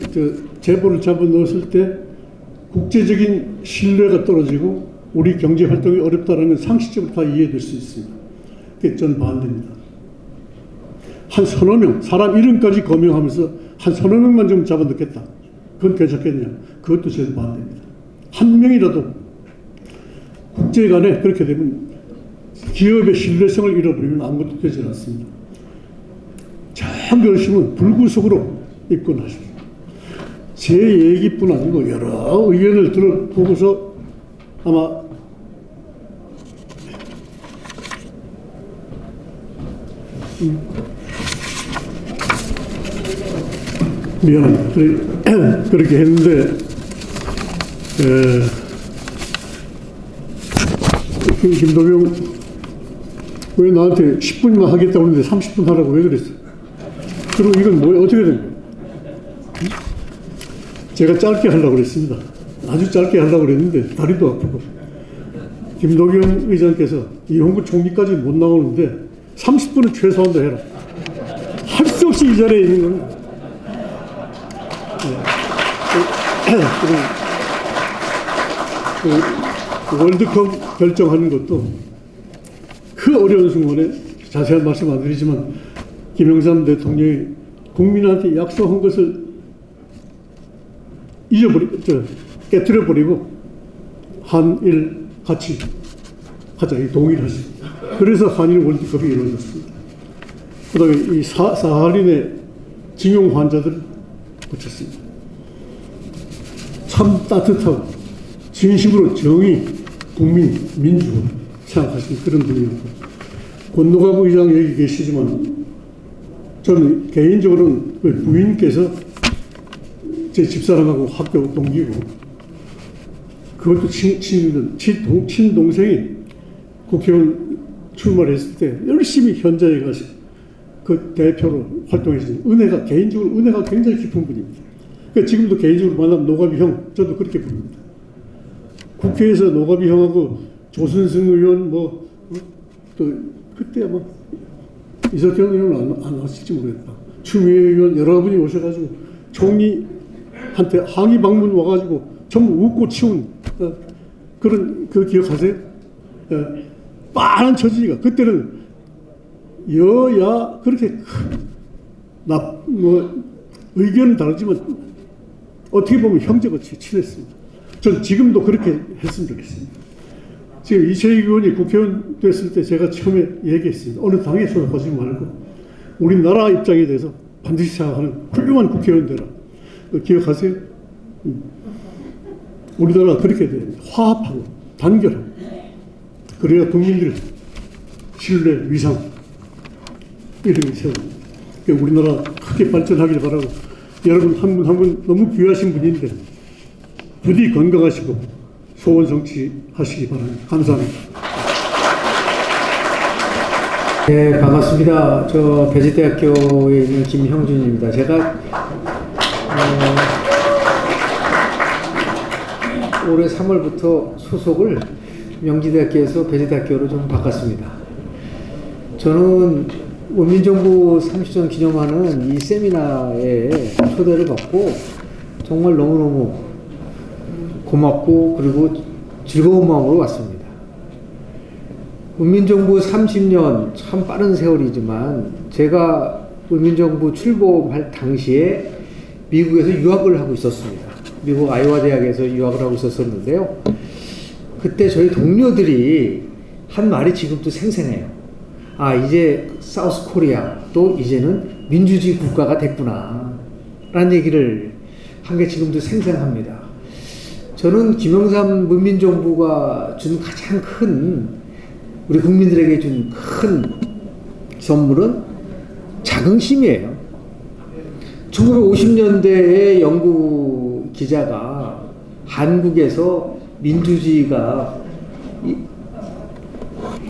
S7: 재벌을 잡아 넣었을 때 국제적인 신뢰가 떨어지고 우리 경제 활동이 어렵다는 건 상식적으로 다 이해될 수 있습니다. 그게 전 반대입니다. 한 서너 명, 사람 이름까지 거명하면서 한 서너 명만 좀 잡아 넣겠다. 그건 괜찮겠냐? 그것도 전 반대입니다. 한 명이라도 국제 간에 그렇게 되면 기업의 신뢰성을 잃어버리면 아무것도 되지 않습니다. 참 열심은 불구속으로 입건하십시오. 제 얘기뿐 아니고 여러 의견을 들어보고서 아마 미안합니다. 그렇게 했는데, 김동영 왜 나한테 10분만 하겠다고 했는데 30분 하라고 왜 그랬어? 그리고 이건 뭐 어떻게 된 거예요? 제가 짧게 하려고 그랬습니다. 아주 짧게 하려고 그랬는데 다리도 아프고 김동영 의장께서 이홍구 총리까지 못 나오는데 30분은 최소한도 해라. 할 수 없이 이 자리에 있는 겁니다. 그 월드컵 결정하는 것도 그 어려운 순간에 자세한 말씀 안 드리지만 김영삼 대통령이 국민한테 약속한 것을 깨뜨려버리고 한일 같이 하자 이 동의를 했습니다. 그래서 한일 월드컵이 이루어졌습니다. 그 다음에 이 사할린의 징용 환자들을 고쳤습니다. 참 따뜻하고 진심으로 정의, 국민, 민주를 생각하시는 그런 분이었고 권노갑 의장 여기 계시지만 저는 개인적으로는 그 부인께서 제 집사람하고 학교 동기고 그것도 친동생이 국회의원 출마했을 때 열심히 현장에 가서 그 대표로 활동했습니다. 개인적으로 은혜가 굉장히 깊은 분입니다. 그러니까 지금도 개인적으로 만나면 노갑이 형, 저도 그렇게 부릅니다. 국회에서 노갑이 형하고 조순승 의원 또 그때 아마 이석현 의원은 안 왔을지 모르겠다. 추미애 의원 여러분이 오셔가지고 총리한테 항의 방문 와가지고 전부 웃고 치운 그런 그 기억하세요? 빠른 처지가 그때는 여야 그렇게 의견은 다르지만 어떻게 보면 형제같이 친했습니다. 전 지금도 그렇게 했으면 좋겠습니다. 지금 이채익 의원이 국회의원 됐을 때 제가 처음에 얘기했습니다. 어느 당에 소속하지 말고 우리나라 입장에 대해서 반드시 생각하는 훌륭한 국회의원 되라. 기억하세요? 우리나라가 그렇게 돼야 됩니다. 화합하고 단결하고 그래야 국민들 신뢰, 위상 이런 게 세웁니다. 그러니까 우리나라 크게 발전하길 바라고 여러분 한 분 한 분 너무 귀하신 분인데 부디 건강하시고 소원 성취하시기 바랍니다. 감사합니다.
S8: 네, 반갑습니다. 저 배지대학교에 있는 김형준입니다. 제가 올해 3월부터 소속을 명지대학교에서 배지대학교로 좀 바꿨습니다. 저는 원민정부 30주년 기념하는 이 세미나에 초대를 받고 정말 너무너무 고맙고 그리고 즐거운 마음으로 왔습니다. 원민정부 30년 참 빠른 세월이지만 제가 원민정부 출범할 당시에 미국에서 유학을 하고 있었습니다. 미국 아이오와 대학에서 유학을 하고 있었는데요. 그때 저희 동료들이 한 말이 지금도 생생해요. 아, 이제 사우스 코리아도 이제는 민주주의 국가가 됐구나 라는 얘기를 한 게 지금도 생생합니다. 저는 김영삼 문민정부가 준 가장 큰 우리 국민들에게 준 큰 선물은 자긍심이에요. 1950년대에 영국 기자가 한국에서 민주주의가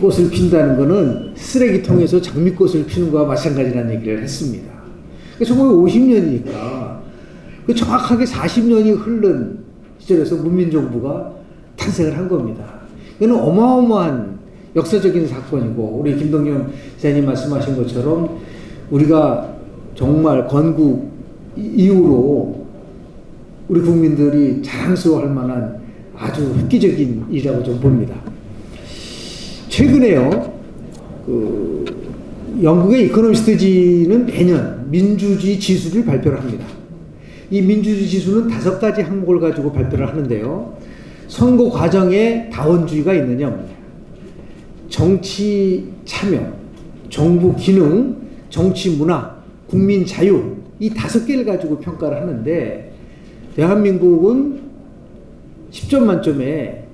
S8: 꽃을 핀다는 것은 쓰레기통에서 장미꽃을 피는 것과 마찬가지라는 얘기를 했습니다. 1950년이니까 정확하게 40년이 흐른 시절에서 문민정부가 탄생을 한 겁니다. 이거는 어마어마한 역사적인 사건이고 우리 김동영 기자님 말씀하신 것처럼 우리가 정말 건국 이후로 우리 국민들이 자랑스러워할 만한 아주 획기적인 일이라고 좀 봅니다. 최근에요, 영국의 이코노미스트지는 매년 민주주의 지수를 발표를 합니다. 이 민주주의 지수는 5가지 항목을 가지고 발표를 하는데요. 선거 과정에 다원주의가 있느냐 없느냐, 정치 참여, 정부 기능, 정치 문화, 국민 자유, 이 5개를 가지고 평가를 하는데 대한민국은 10점 만점에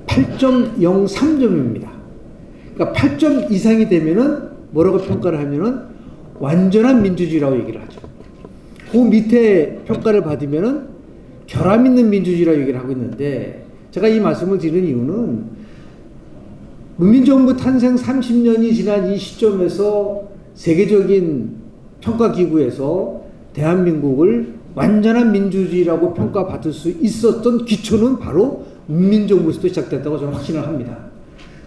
S8: 8.03점입니다. 그러니까 8점 이상이 되면은 뭐라고 평가를 하면은 완전한 민주주의라고 얘기를 하죠. 그 밑에 평가를 받으면은 결함 있는 민주주의라고 얘기를 하고 있는데, 제가 이 말씀을 드리는 이유는 문민정부 탄생 30년이 지난 이 시점에서 세계적인 평가기구에서 대한민국을 완전한 민주주의라고 평가받을 수 있었던 기초는 바로 문민정부에서도 시작됐다고 저는 확신을 합니다.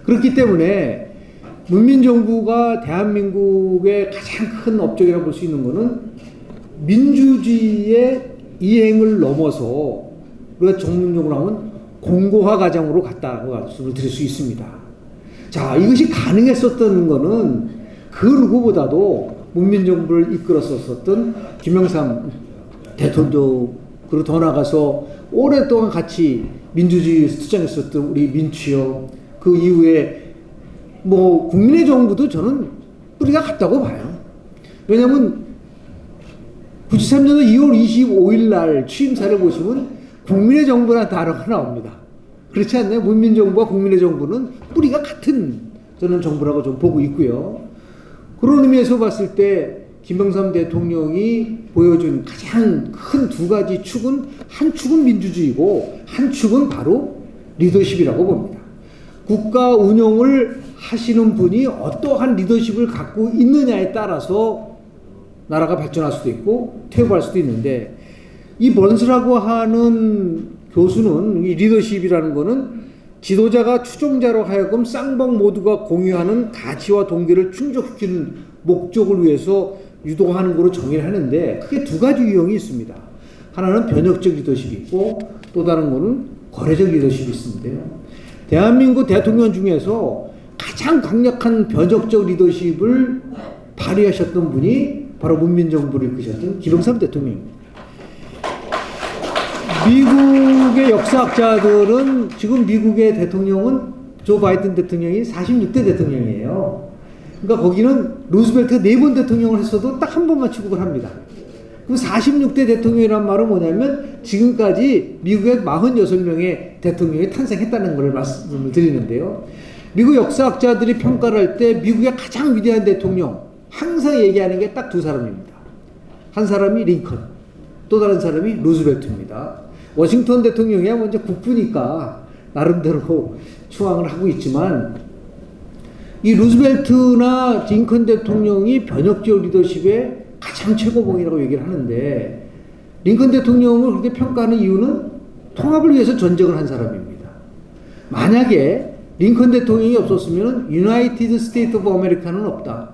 S8: 그렇기 때문에 문민정부가 대한민국의 가장 큰 업적이라고 볼 수 있는 것은 민주주의의 이행을 넘어서 우리가 전문용어로 하면 공고화 과정으로 갔다고 말씀을 드릴 수 있습니다. 자, 이것이 가능했었던 것은 그 누구보다도 문민정부를 이끌었었던 김영삼 대통령, 그리고 더 나가서 오랫동안 같이 민주주의에서 투쟁했었던 우리 민추혁, 그 이후에 뭐 국민의 정부도 저는 뿌리가 같다고 봐요. 왜냐하면 93년도 2월 25일 날 취임사를 보시면 국민의 정부라는 단어가 나옵니다. 그렇지 않나요? 문민정부와 국민의 정부는 뿌리가 같은 저는 정부라고 좀 보고 있고요. 그런 의미에서 봤을 때 김영삼 대통령이 보여준 가장 큰 두 가지 축은, 한 축은 민주주의고 한 축은 바로 리더십이라고 봅니다. 국가 운영을 하시는 분이 어떠한 리더십을 갖고 있느냐에 따라서 나라가 발전할 수도 있고 퇴보할 수도 있는데, 이 번스라고 하는 교수는 이 리더십이라는 거는 지도자가 추종자로 하여금 쌍방 모두가 공유하는 가치와 동기를 충족시키는 목적을 위해서 유도하는 거로 정의를 하는데, 크게 두 가지 유형이 있습니다. 하나는 변혁적 리더십이 있고 또 다른 거는 거래적 리더십이 있는데요. 대한민국 대통령 중에서 가장 강력한 변혁적 리더십을 발휘하셨던 분이 바로 문민정부를 이끄셨던 김영삼 대통령입니다. 미국의 역사학자들은 지금 미국의 대통령은 조 바이든 대통령이 46대 대통령이에요. 그러니까 거기는 루즈벨트가 4번 대통령을 했어도 딱 한 번만 취급을 합니다. 그럼 46대 대통령이란 말은 뭐냐면 지금까지 미국의 46명의 대통령이 탄생했다는 걸 말씀을 드리는데요. 미국 역사학자들이 평가를 할 때 미국의 가장 위대한 대통령 항상 얘기하는 게 딱 두 사람입니다. 한 사람이 링컨, 또 다른 사람이 루즈벨트입니다. 워싱턴 대통령이야 먼저 국부니까 나름대로 추앙을 하고 있지만, 이 루즈벨트나 링컨 대통령이 변혁적 리더십의 가장 최고봉이라고 얘기를 하는데, 링컨 대통령을 그렇게 평가하는 이유는 통합을 위해서 전쟁을 한 사람입니다. 만약에 링컨 대통령이 없었으면 유나이티드 스테이트 오브 아메리카는 없다.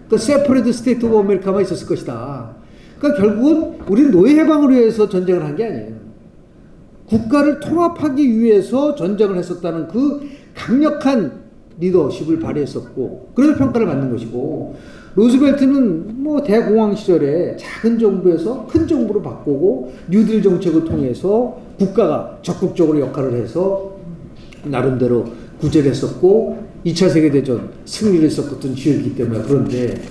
S8: 그 세퍼레이트 스테이트 오브 아메리카만 있었을 것이다. 그러니까 결국은 우리는 노예 해방을 위해서 전쟁을 한 게 아니에요. 국가를 통합하기 위해서 전쟁을 했었다는 그 강력한 리더십을 발휘했었고, 그래서 평가를 받는 것이고, 루즈벨트는 뭐 대공황 시절에 작은 정부에서 큰 정부로 바꾸고 뉴딜 정책을 통해서 국가가 적극적으로 역할을 해서 나름대로 구제를 했었고 2차 세계대전 승리를 했었던 지역이기 때문에. 그런데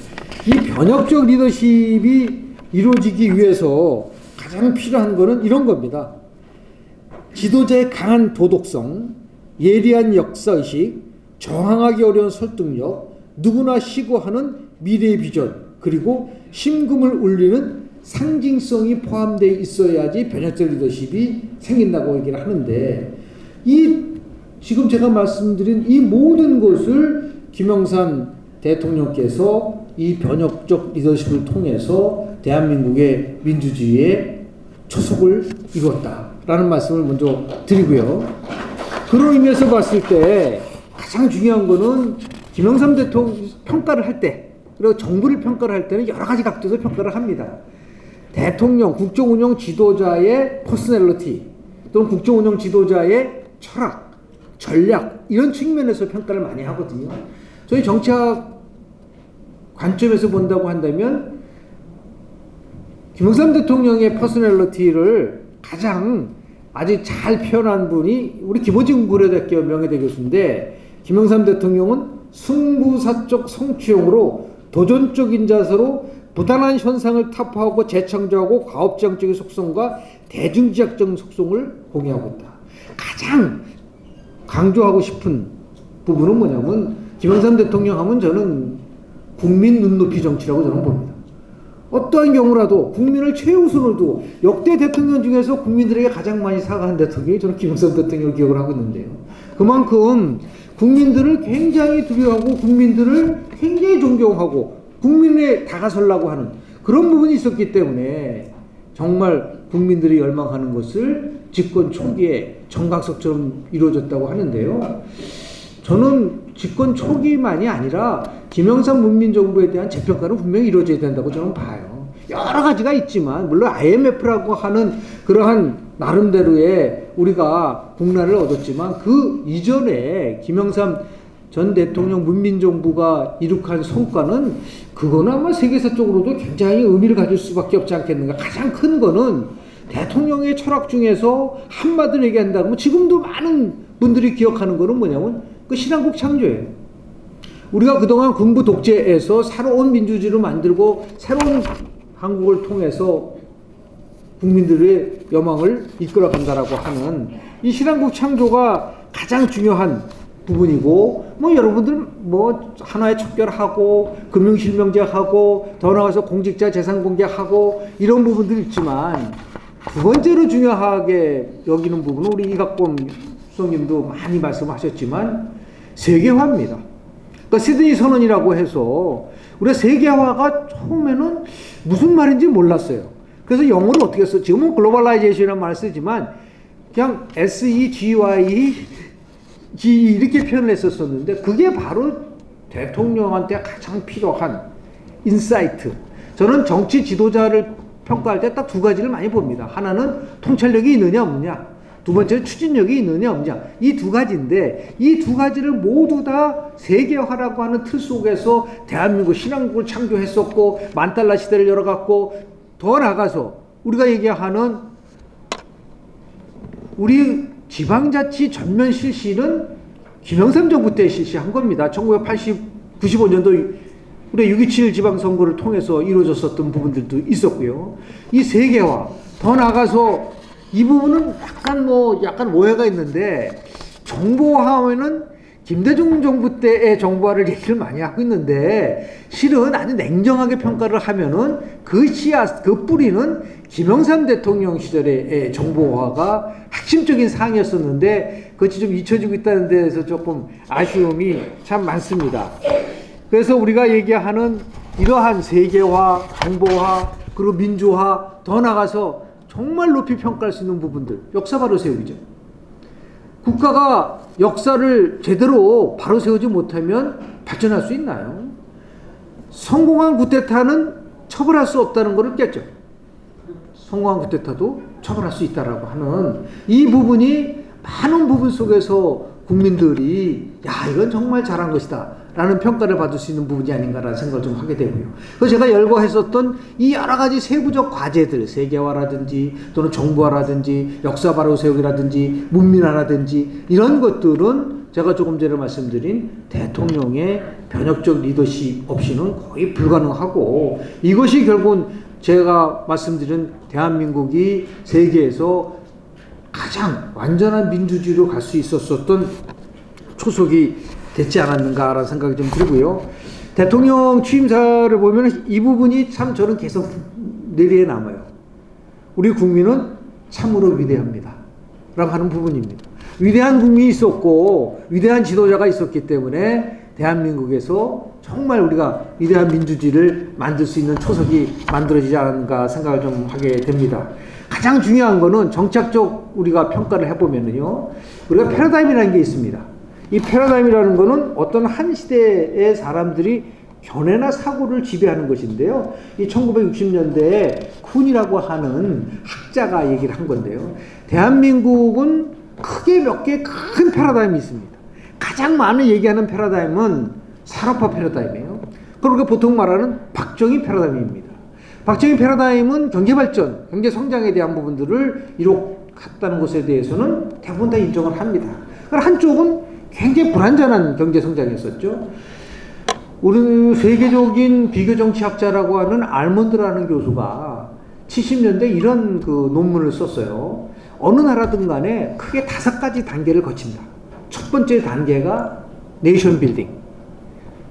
S8: 이 변혁적 리더십이 이루어지기 위해서 가장 필요한 거는 이런 겁니다. 지도자의 강한 도덕성, 예리한 역사의식, 저항하기 어려운 설득력, 누구나 시구하는 미래의 비전, 그리고 심금을 울리는 상징성이 포함되어 있어야지 변혁적 리더십이 생긴다고 얘기를 하는데, 이 지금 제가 말씀드린 이 모든 것을 김영삼 대통령께서 이 변혁적 리더십을 통해서 대한민국의 민주주의의 초석을 이뤘다라는 말씀을 먼저 드리고요. 그런 의미에서 봤을 때 가장 중요한 거는 김영삼 대통령 평가를 할 때, 그리고 정부를 평가를 할 때는 여러 가지 각도에서 평가를 합니다. 대통령, 국정운영 지도자의 퍼스널리티 또는 국정운영 지도자의 철학, 전략, 이런 측면에서 평가를 많이 하거든요. 저희 정치학 관점에서 본다고 한다면 김영삼 대통령의 퍼스널리티를 가장 아주 잘 표현한 분이 우리 김호진 고려대학교 명예대 교수인데, 김영삼 대통령은 승부사적 성취형으로 도전적인 자세로 부단한 현상을 타파하고 재창조하고 가업지향적인 속성과 대중지향적 속성을 공유하고 있다. 가장 강조하고 싶은 부분은 뭐냐면, 김영삼 대통령 하면 저는 국민 눈높이 정치라고 저는 봅니다. 어떠한 경우라도 국민을 최우선으로 두고 역대 대통령 중에서 국민들에게 가장 많이 사과한 대통령이 저는 김영삼 대통령을 기억을 하고 있는데요. 그만큼 국민들을 굉장히 두려워하고 국민들을 굉장히 존경하고 국민에 다가서려고 하는 그런 부분이 있었기 때문에 정말 국민들이 열망하는 것을 집권 초기에 정각석처럼 이루어졌다고 하는데요. 저는 집권 초기만이 아니라 김영삼 문민정부에 대한 재평가는 분명히 이루어져야 된다고 저는 봐요. 여러 가지가 있지만 물론 IMF라고 하는 그러한 나름대로의 우리가 국난을 얻었지만 그 이전에 김영삼 전 대통령 문민정부가 이룩한 성과는 그거는 아마 세계사적으로도 굉장히 의미를 가질 수밖에 없지 않겠는가. 가장 큰 거는 대통령의 철학 중에서 한마디로 얘기한다면 지금도 많은 분들이 기억하는 거는 뭐냐면 그 신한국 창조예요. 우리가 그동안 군부 독재에서 새로운 민주주의를 만들고 새로운 한국을 통해서 국민들의 여망을 이끌어 간다라고 하는 이 신한국 창조가 가장 중요한 부분이고, 뭐 여러분들 뭐 하나의 척결하고 금융실명제하고 더 나아가서 공직자 재산 공개하고 이런 부분들이 있지만 두 번째로 중요하게 여기는 부분은 우리 이각범 수석님도 많이 말씀하셨지만 세계화입니다. 그러니까 시드니 선언이라고 해서 우리가 세계화가 처음에는 무슨 말인지 몰랐어요. 그래서 영어로 어떻게 써? 지금은 글로벌라이제이션이라는 말을 쓰지만 그냥 SEGY 이렇게 표현을 했었는데 그게 바로 대통령한테 가장 필요한 인사이트. 저는 정치 지도자를 평가할 때 딱 두 가지를 많이 봅니다. 하나는 통찰력이 있느냐 없느냐, 두 번째는 추진력이 있느냐 없느냐. 이 두 가지인데 이 두 가지를 모두 다 세계화라고 하는 틀 속에서 대한민국 신한국을 창조했었고 만달러 시대를 열어갔고 더 나아가서 우리가 얘기하는 우리 지방자치 전면 실시는 김영삼 정부 때 실시한 겁니다. 1995년도 우리 6.27 지방선거를 통해서 이루어졌었던 부분들도 있었고요. 이 세계화, 더 나아가서 이 부분은 약간 오해가 있는데 정보화하면은 김대중 정부 때의 정보화를 얘기를 많이 하고 있는데 실은 아주 냉정하게 평가를 하면은 그 씨앗, 그 뿌리는 김영삼 대통령 시절의 정보화가 핵심적인 사항이었었는데 그것이 좀 잊혀지고 있다는 데에서 조금 아쉬움이 참 많습니다. 그래서 우리가 얘기하는 이러한 세계화, 정보화, 그리고 민주화, 더 나가서 정말 높이 평가할 수 있는 부분들, 역사 바로 세우기죠. 국가가 역사를 제대로 바로 세우지 못하면 발전할 수 있나요? 성공한 쿠데타는 처벌할 수 없다는 것을 깼죠. 성공한 쿠데타도 처벌할 수 있다라고 하는 이 부분이 많은 부분 속에서 국민들이 야 이건 정말 잘한 것이다 라는 평가를 받을 수 있는 부분이 아닌가라는 생각을 좀 하게 되고요. 그래서 제가 열거했었던 이 여러 가지 세부적 과제들, 세계화라든지 또는 정부화라든지 역사 바로 세우기라든지 문민화라든지 이런 것들은 제가 조금 전에 말씀드린 대통령의 변혁적 리더십 없이는 거의 불가능하고 이것이 결국은 제가 말씀드린 대한민국이 세계에서 가장 완전한 민주주의로 갈 수 있었던 초석이 됐지 않았는가라는 생각이 좀 들고요. 대통령 취임사를 보면 이 부분이 참 저는 계속 뇌리에 남아요. 우리 국민은 참으로 위대합니다. 라고 하는 부분입니다. 위대한 국민이 있었고 위대한 지도자가 있었기 때문에 대한민국에서 정말 우리가 위대한 민주주의를 만들 수 있는 초석이 만들어지지 않았는가 생각을 좀 하게 됩니다. 가장 중요한 거는 정착적 우리가 평가를 해보면요. 우리가 패러다임이라는 게 있습니다. 이 패러다임이라는 거는 어떤 한 시대의 사람들이 견해나 사고를 지배하는 것인데요. 이 1960년대에 쿤이라고 하는 학자가 얘기를 한 건데요. 대한민국은 크게 몇 개 큰 패러다임이 있습니다. 가장 많이 얘기하는 패러다임은 산업화 패러다임이에요. 그리고 보통 말하는 박정희 패러다임입니다. 박정희 패러다임은 경제발전, 경제성장에 대한 부분들을 이룩했다는 것에 대해서는 대부분 다 인정을 합니다. 그러나 한쪽은 굉장히 불안전한 경제성장이었었죠. 우리 세계적인 비교정치학자라고 하는 알몬드라는 교수가 70년대 이런 그 논문을 썼어요. 어느 나라든 간에 크게 5가지 단계를 거친다. 첫 번째 단계가 네이션 빌딩.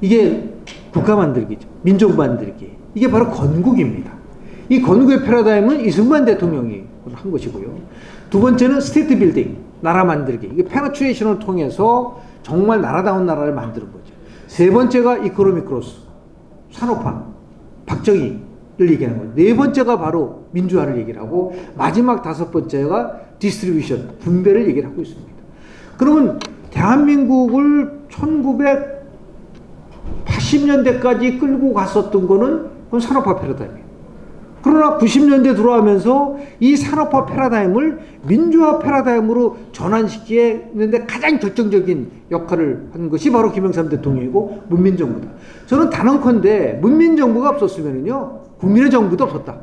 S8: 이게 국가 만들기죠. 민족 만들기. 이게 바로 건국입니다. 이 건국의 패러다임은 이승만 대통령이 한 것이고요. 두 번째는 스테이트 빌딩, 나라 만들기. 이게 페너트레이션을 통해서 정말 나라다운 나라를 만드는 거죠. 세 번째가 이코노믹 크로스, 산업화, 박정희를 얘기하는 거죠. 네 번째가 바로 민주화를 얘기를 하고 마지막 다섯 번째가 디스트리뷰션, 분배를 얘기를 하고 있습니다. 그러면 대한민국을 1980년대까지 끌고 갔었던 거는 그건 산업화 패러다임이에요. 그러나 90년대 들어가면서 이 산업화 패러다임을 민주화 패러다임으로 전환시키는데 가장 결정적인 역할을 한 것이 바로 김영삼 대통령이고 문민정부다. 저는 단언컨대 문민정부가 없었으면요 국민의 정부도 없었다,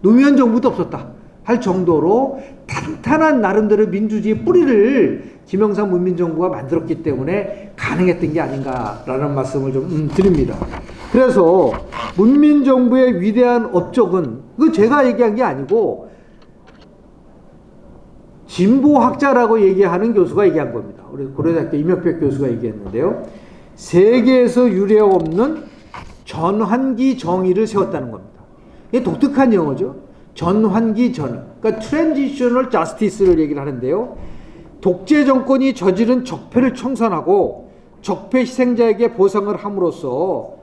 S8: 노무현 정부도 없었다 할 정도로 탄탄한 나름대로 민주주의 뿌리를 김영삼 문민정부가 만들었기 때문에 가능했던 게 아닌가라는 말씀을 좀 드립니다. 그래서 문민정부의 위대한 업적은 그 제가 얘기한 게 아니고 진보학자라고 얘기하는 교수가 얘기한 겁니다. 우리 고려대학교 임혁백 교수가 얘기했는데요. 세계에서 유례 없는 전환기 정의를 세웠다는 겁니다. 이게 독특한 영어죠. 전환기 정의. 그러니까 트랜지셔널 저스티스를 얘기를 하는데요. 독재 정권이 저지른 적폐를 청산하고 적폐 희생자에게 보상을 함으로써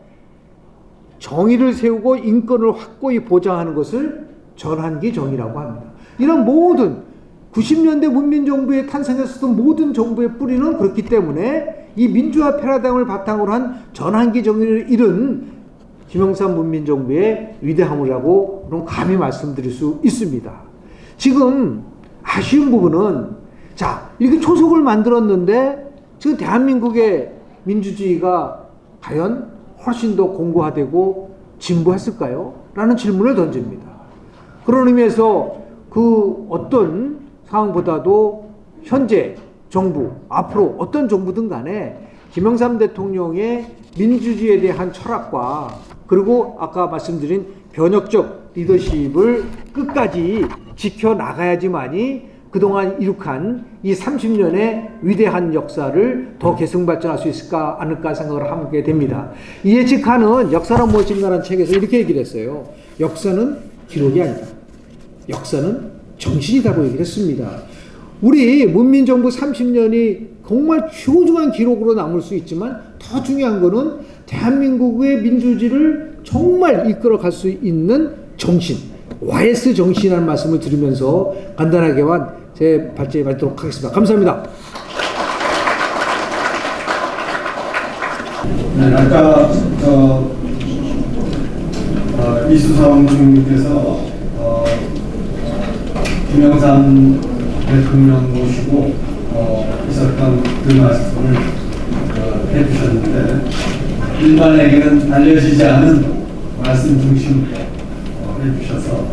S8: 정의를 세우고 인권을 확고히 보장하는 것을 전환기 정의라고 합니다. 이런 모든 90년대 문민정부에 탄생했었던 모든 정부의 뿌리는 그렇기 때문에 이 민주화 패러다임을 바탕으로 한 전환기 정의를 이룬 김영삼 문민정부의 위대함이라고 그럼 감히 말씀드릴 수 있습니다. 지금 아쉬운 부분은 자 이렇게 초석을 만들었는데 지금 대한민국의 민주주의가 과연 훨씬 더 공고화되고 진보했을까요? 라는 질문을 던집니다. 그런 의미에서 그 어떤 상황보다도 현재 정부, 앞으로 어떤 정부든 간에 김영삼 대통령의 민주주의에 대한 철학과 그리고 아까 말씀드린 변혁적 리더십을 끝까지 지켜나가야지만이 그동안 이룩한 이 30년의 위대한 역사를 더 계승발전할 수 있을까 않을까 생각을 하게 됩니다. 이해직하는 역사란 무엇인가라는 책에서 이렇게 얘기를 했어요. 역사는 기록이 아니다. 역사는 정신이라고 얘기를 했습니다. 우리 문민정부 30년이 정말 소중한 기록으로 남을 수 있지만 더 중요한 거는 대한민국의 민주주의를 정말 이끌어갈 수 있는 정신, YS 정신이라는 말씀을 드리면서 간단하게만 제 발제에 마치도록 하겠습니다. 감사합니다.
S4: 네, 아까 이수성 중님께서 김영삼 대통령 모시고 있었던 그 말씀을 해주셨는데 일반에게는 알려지지 않은 말씀 중심으로 해주셔서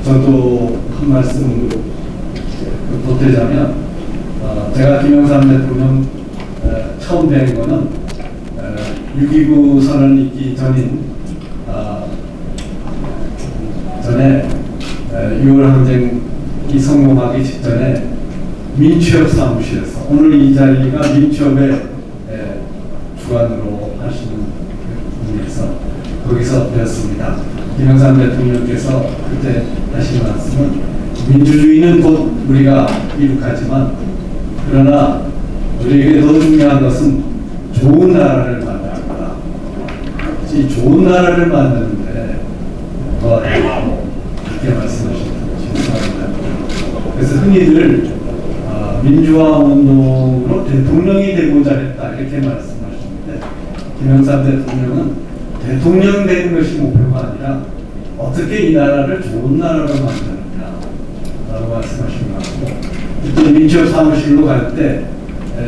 S4: 저도 한 말씀 보태자면 제가 김영삼 대통령 처음 뵌 거는 6.29 선언 있기 전에 6월 항쟁이 성공하기 직전에 민취업 사무실에서 오늘 이 자리가 민취업의 주관으로 하시는 분에서 거기서 배웠습니다. 김영삼 대통령께서 그때 하신 말씀은 민주주의는 곧 우리가 이룩하지만 그러나 우리에게 더 중요한 것은 좋은 나라를 만드는 거다. 이 좋은 나라를 만드는데 도와달라고 그렇게 말씀하셨습니다. 그래서 흔히들 민주화 운동으로 대통령이 되고자 했다 이렇게 말씀하시는데 김영삼 대통령은 대통령 되는 것이 목표가 아니라 어떻게 이 나라를 좋은 나라로 만드느냐라고 말씀하신 것 같고 그때 민취업 사무실로 갈 때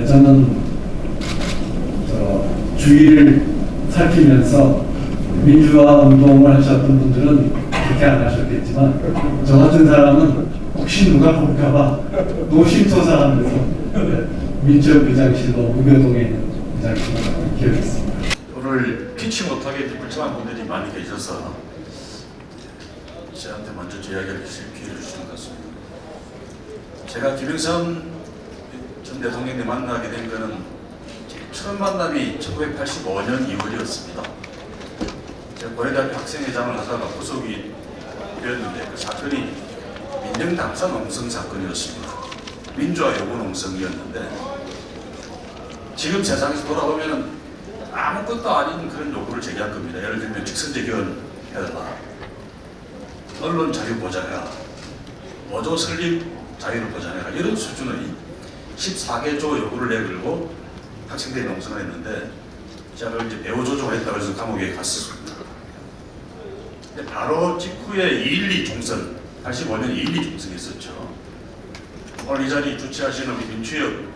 S4: 저는 주위를 살피면서 민주화 운동을 하셨던 분들은 그렇게 안 하셨겠지만 저 같은 사람은 혹시 누가 볼까봐 노심초사하면서 민취업 비장실로 무교동에 있는 비장실로 기억했습니다.
S9: 오늘 피치 못하게 불쌍한 분들이 많이 계셔서 저한테 먼저 이야기할 기회를 주신 것 같습니다. 제가 김영삼 전 대통령님 만나게 된 것은 처음 만남이 1985년 2월이었습니다. 제가 고려대학교 학생회장을 하다가 구속이 되었는데 그 사건이 민정당사 농성 사건이었습니다. 민주화 요구 농성이었는데 지금 세상에서 돌아보면 아무것도 아닌 그런 요구를 제기한 겁니다. 예를 들면 직선제 개헌 해달라, 언론 자유 보장해라, 노조 설립 자유를 보장해라, 이런 수준의 14개조 요구를 내걸고 학생들이 농성을 했는데 제가 이제 배후 조종을 했다고 해서 감옥에 갔었습니다. 근데 바로 직후에 2.12 총선, 85년 2.12 총선이 있었죠. 오늘 이 자리 주최하시는 우리 민주협의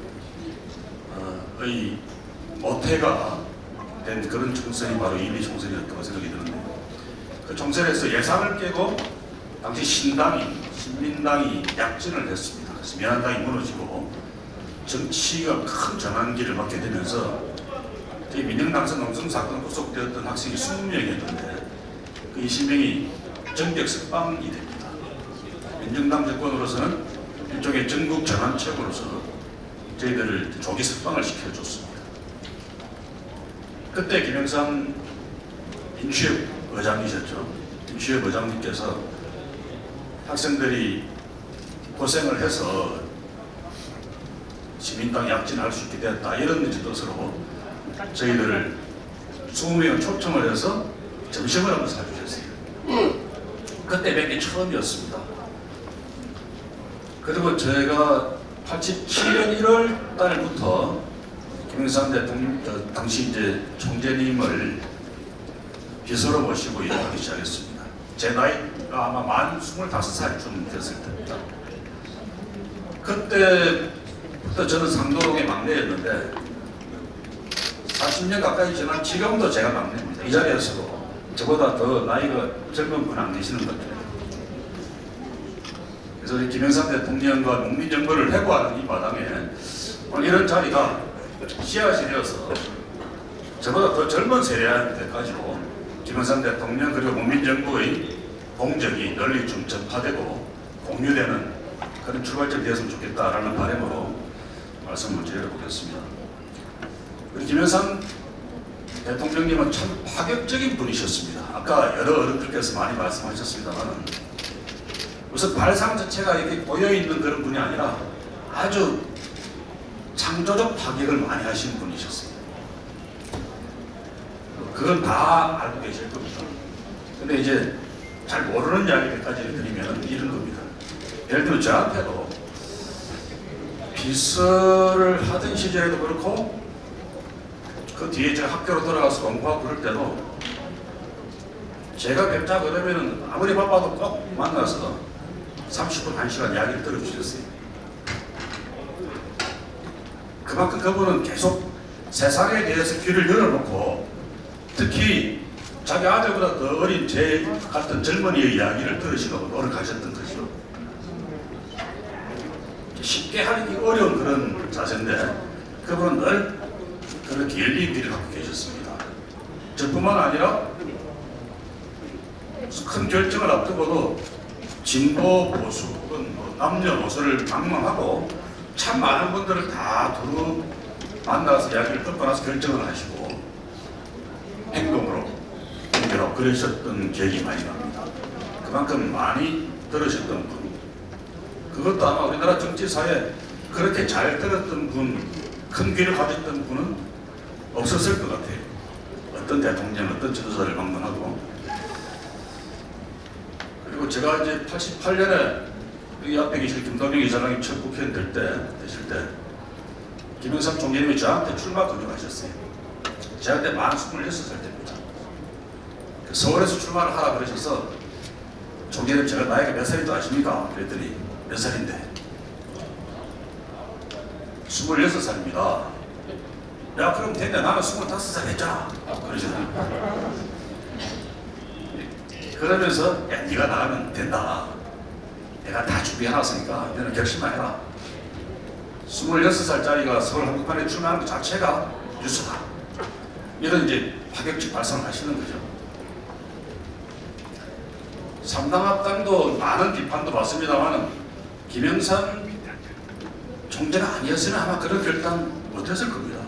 S9: 모태가 된 그런 총선이 바로 2.12 총선이었다고 생각이 드는데요. 그 총선에서 예상을 깨고 당시 신민당이 약진을 했습니다. 그래서 민한당이 무너지고 정치가 큰 전환기를 맞게 되면서 저희 민정당선 농성 사건 구속되었던 학생이 20명이었는데 그 20명이 정격 석방이 됩니다. 민정당 정권으로서는 일종의 전국 전환책으로서 저희들을 조기 석방을 시켜줬습니다. 그때 김영삼 민주협 의장이셨죠. 민주협 의장님께서 학생들이 고생을 해서 시민당 약진할 수 있게 되었다, 이런 뜻으로 저희들을 20명을 초청을 해서 점심을 한번 사주셨어요. 그때 뵙기 처음이었습니다. 그리고 제가 87년 1월 달부터 김영삼 대통령, 당시 이제 총재님을 비서로 모시고 일을 하기 시작했습니다. 제 나이가 아마 만 25살쯤 됐을 때입니다. 그때부터 저는 상도동의 막내였는데 40년 가까이 지난 지금도 제가 막내입니다. 이 자리에서도 저보다 더 나이가 젊은 분 안 계시는 것 같아요. 그래서 우리 김영삼 대통령과 농민정부를 회고하는 이 마당에 오늘 이런 자리가 씨앗이 되어서 저보다 더 젊은 세대한테까지도 김영삼 대통령 그리고 농민정부의 공적이 널리 좀 전파되고 공유되는 그런 출발점이 되었으면 좋겠다라는 바람으로 말씀을 드려보겠습니다. 우리 김영삼 대통령님은 참 파격적인 분이셨습니다. 아까 여러 어른들께서 많이 말씀하셨습니다만 우선 발상 자체가 이렇게 고여있는 그런 분이 아니라 아주 창조적 파격을 많이 하시는 분이셨어요. 그건 다 알고 계실 겁니다. 근데 이제 잘 모르는 이야기까지 드리면 이런 겁니다. 예를 들면 저한테도 비서를 하던 시절에도 그렇고 그 뒤에 제가 학교로 돌아가서 공부하고 그럴 때도 제가 뵙자 그러면은 아무리 바빠도 꼭 만나서 30분, 1시간 이야기를 들어주셨어요. 그만큼 그분은 계속 세상에 대해서 귀를 열어놓고 특히 자기 아들보다 더 어린 제 같은 젊은이의 이야기를 들으시려고 노력하셨던 거죠. 쉽게 하기 어려운 그런 자세인데 그분은 늘 그렇게 열린 귀를 갖고 계셨습니다. 저뿐만 아니라 큰 결정을 앞두고도 진보 보수 혹은 남녀노소를 망망하고 참 많은 분들을 다 두루 만나서 이야기를 듣고 나서 결정을 하시고 행동으로 행동으로 그러셨던 기억이 많이 납니다. 그만큼 많이 들으셨던 분, 그것도 아마 우리나라 정치사에 그렇게 잘 들었던 분, 큰 귀를 가졌던 분은 없었을 것 같아요. 어떤 대통령, 어떤 지도자를 방문하고. 그리고 제가 이제 88년에 여기 앞에 계실 김동영 이사장이 첫 국회의원 되실 때 김영삼 총재님이 저한테 출마 권유하셨어요. 제가 그때 만 26살 때입니다. 서울에서 출마를 하라 그러셔서 총재님 제가 나이가 몇 살인지 아십니까? 그랬더니 몇 살인데? 26살입니다. 야 그럼 됐네, 나는 25살 했잖아. 그러시더라고요. 그러면서 야 네가 나가면 된다. 내가 다 준비해놨으니까 너는 결심만 해라. 26살짜리가 서울 한복판에 출마하는 것 자체가 뉴스다. 이런 이제 파격적 발상을 하시는 거죠. 삼당합당도 많은 비판도 받습니다만 김영삼 총재가 아니었으면 아마 그런 결단 못했을 겁니다.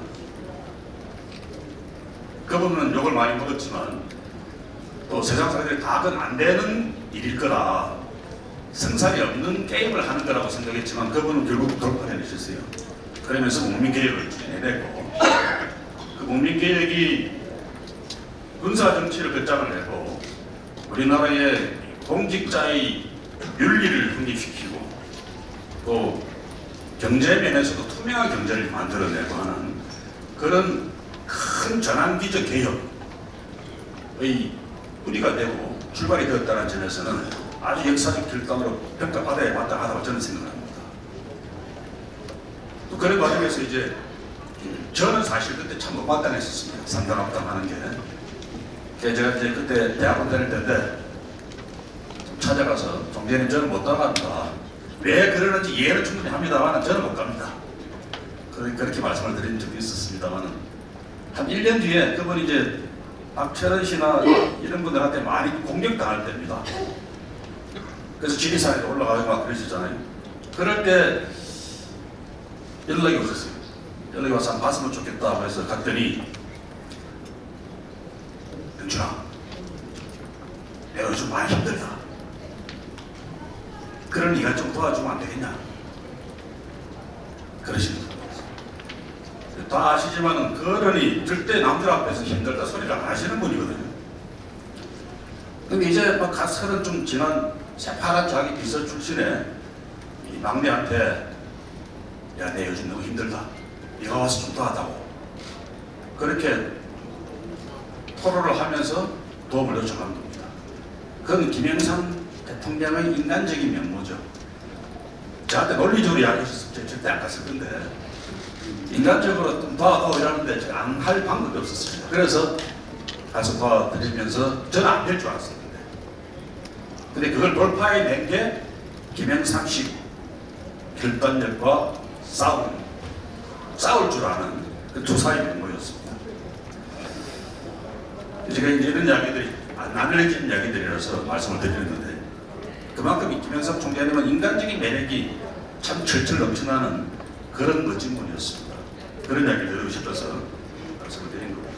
S9: 그분은 욕을 많이 먹었지만 또 세상 사람들이 다 그건 안 되는 일일 거라 성살이 없는 게임을 하는 거라고 생각했지만 그분은 결국 돌파해 내셨어요. 그러면서 국민개혁을 내내고 그 국민개혁이 군사정치를 끝장을 내고 우리나라의 공직자의 윤리를 확립시키고 또 경제 면에서도 투명한 경제를 만들어내고 하는 그런 큰 전환기적 개혁의 뿌리가 되고 출발이 되었다는 점에서는 아주 역사적 결단으로 평가받아야 마땅하다고 저는 생각합니다. 또 그런 과정에서 이제 저는 사실 그때 참 못 마땅했었습니다. 상담합담 하는 게. 제가 이제 그때 대학원 다닐 때인데 좀 찾아가서 총재님 저는 못 따라간다. 왜 그러는지 이해는 충분히 합니다만 저는 못 갑니다. 그렇게 말씀을 드린 적이 있었습니다만 한 1년 뒤에 그분이 이제 박철원 씨나 이런 분들한테 많이 공격당할 때입니다. 그래서 지리산에 올라가고 막 그러시잖아요. 그럴 때 연락이 오셨어요. 연락이 와서 한번 봤으면 좋겠다 해서 갔더니 영준아, 내가 요즘 많이 힘들다. 그럼 네가 좀 도와주면 안 되겠냐? 그러십니다. 다 아시지만은 그러니 절대 남들 앞에서 힘들다 소리를 안 하시는 분이거든요. 근데 이제 막 가서는 좀 지난 새파란 자기 비서 출신의 이 막내한테 야, 내 요즘 너무 힘들다. 네가 와서 좀 도와다고. 그렇게 토론을 하면서 도움을 요청한 겁니다. 그건 김영삼 대통령의 인간적인 면모죠. 저한테 논리적으로 이야기하셨으면 절대 안 갔을 건데 인간적으로 좀 도와다오 이러는데 제가 안 할 방법이 없었습니다. 그래서 가서 도와드리면서 저는 안 될 줄 알았었는데 근데 그걸 돌파해낸 게 김영삼식 결단력과 싸울 줄 아는 그 투사의 면모였습니다. 제가 이제 이런 이야기들이 안 알려진 이야기들이라서 말씀을 드리는데 그만큼 김영삼 총재님은 인간적인 매력이 참 철철 넘쳐나는 그런 멋진 분이었습니다. 그런 이야기를 드리고 싶어서 말씀을 드린 겁니다.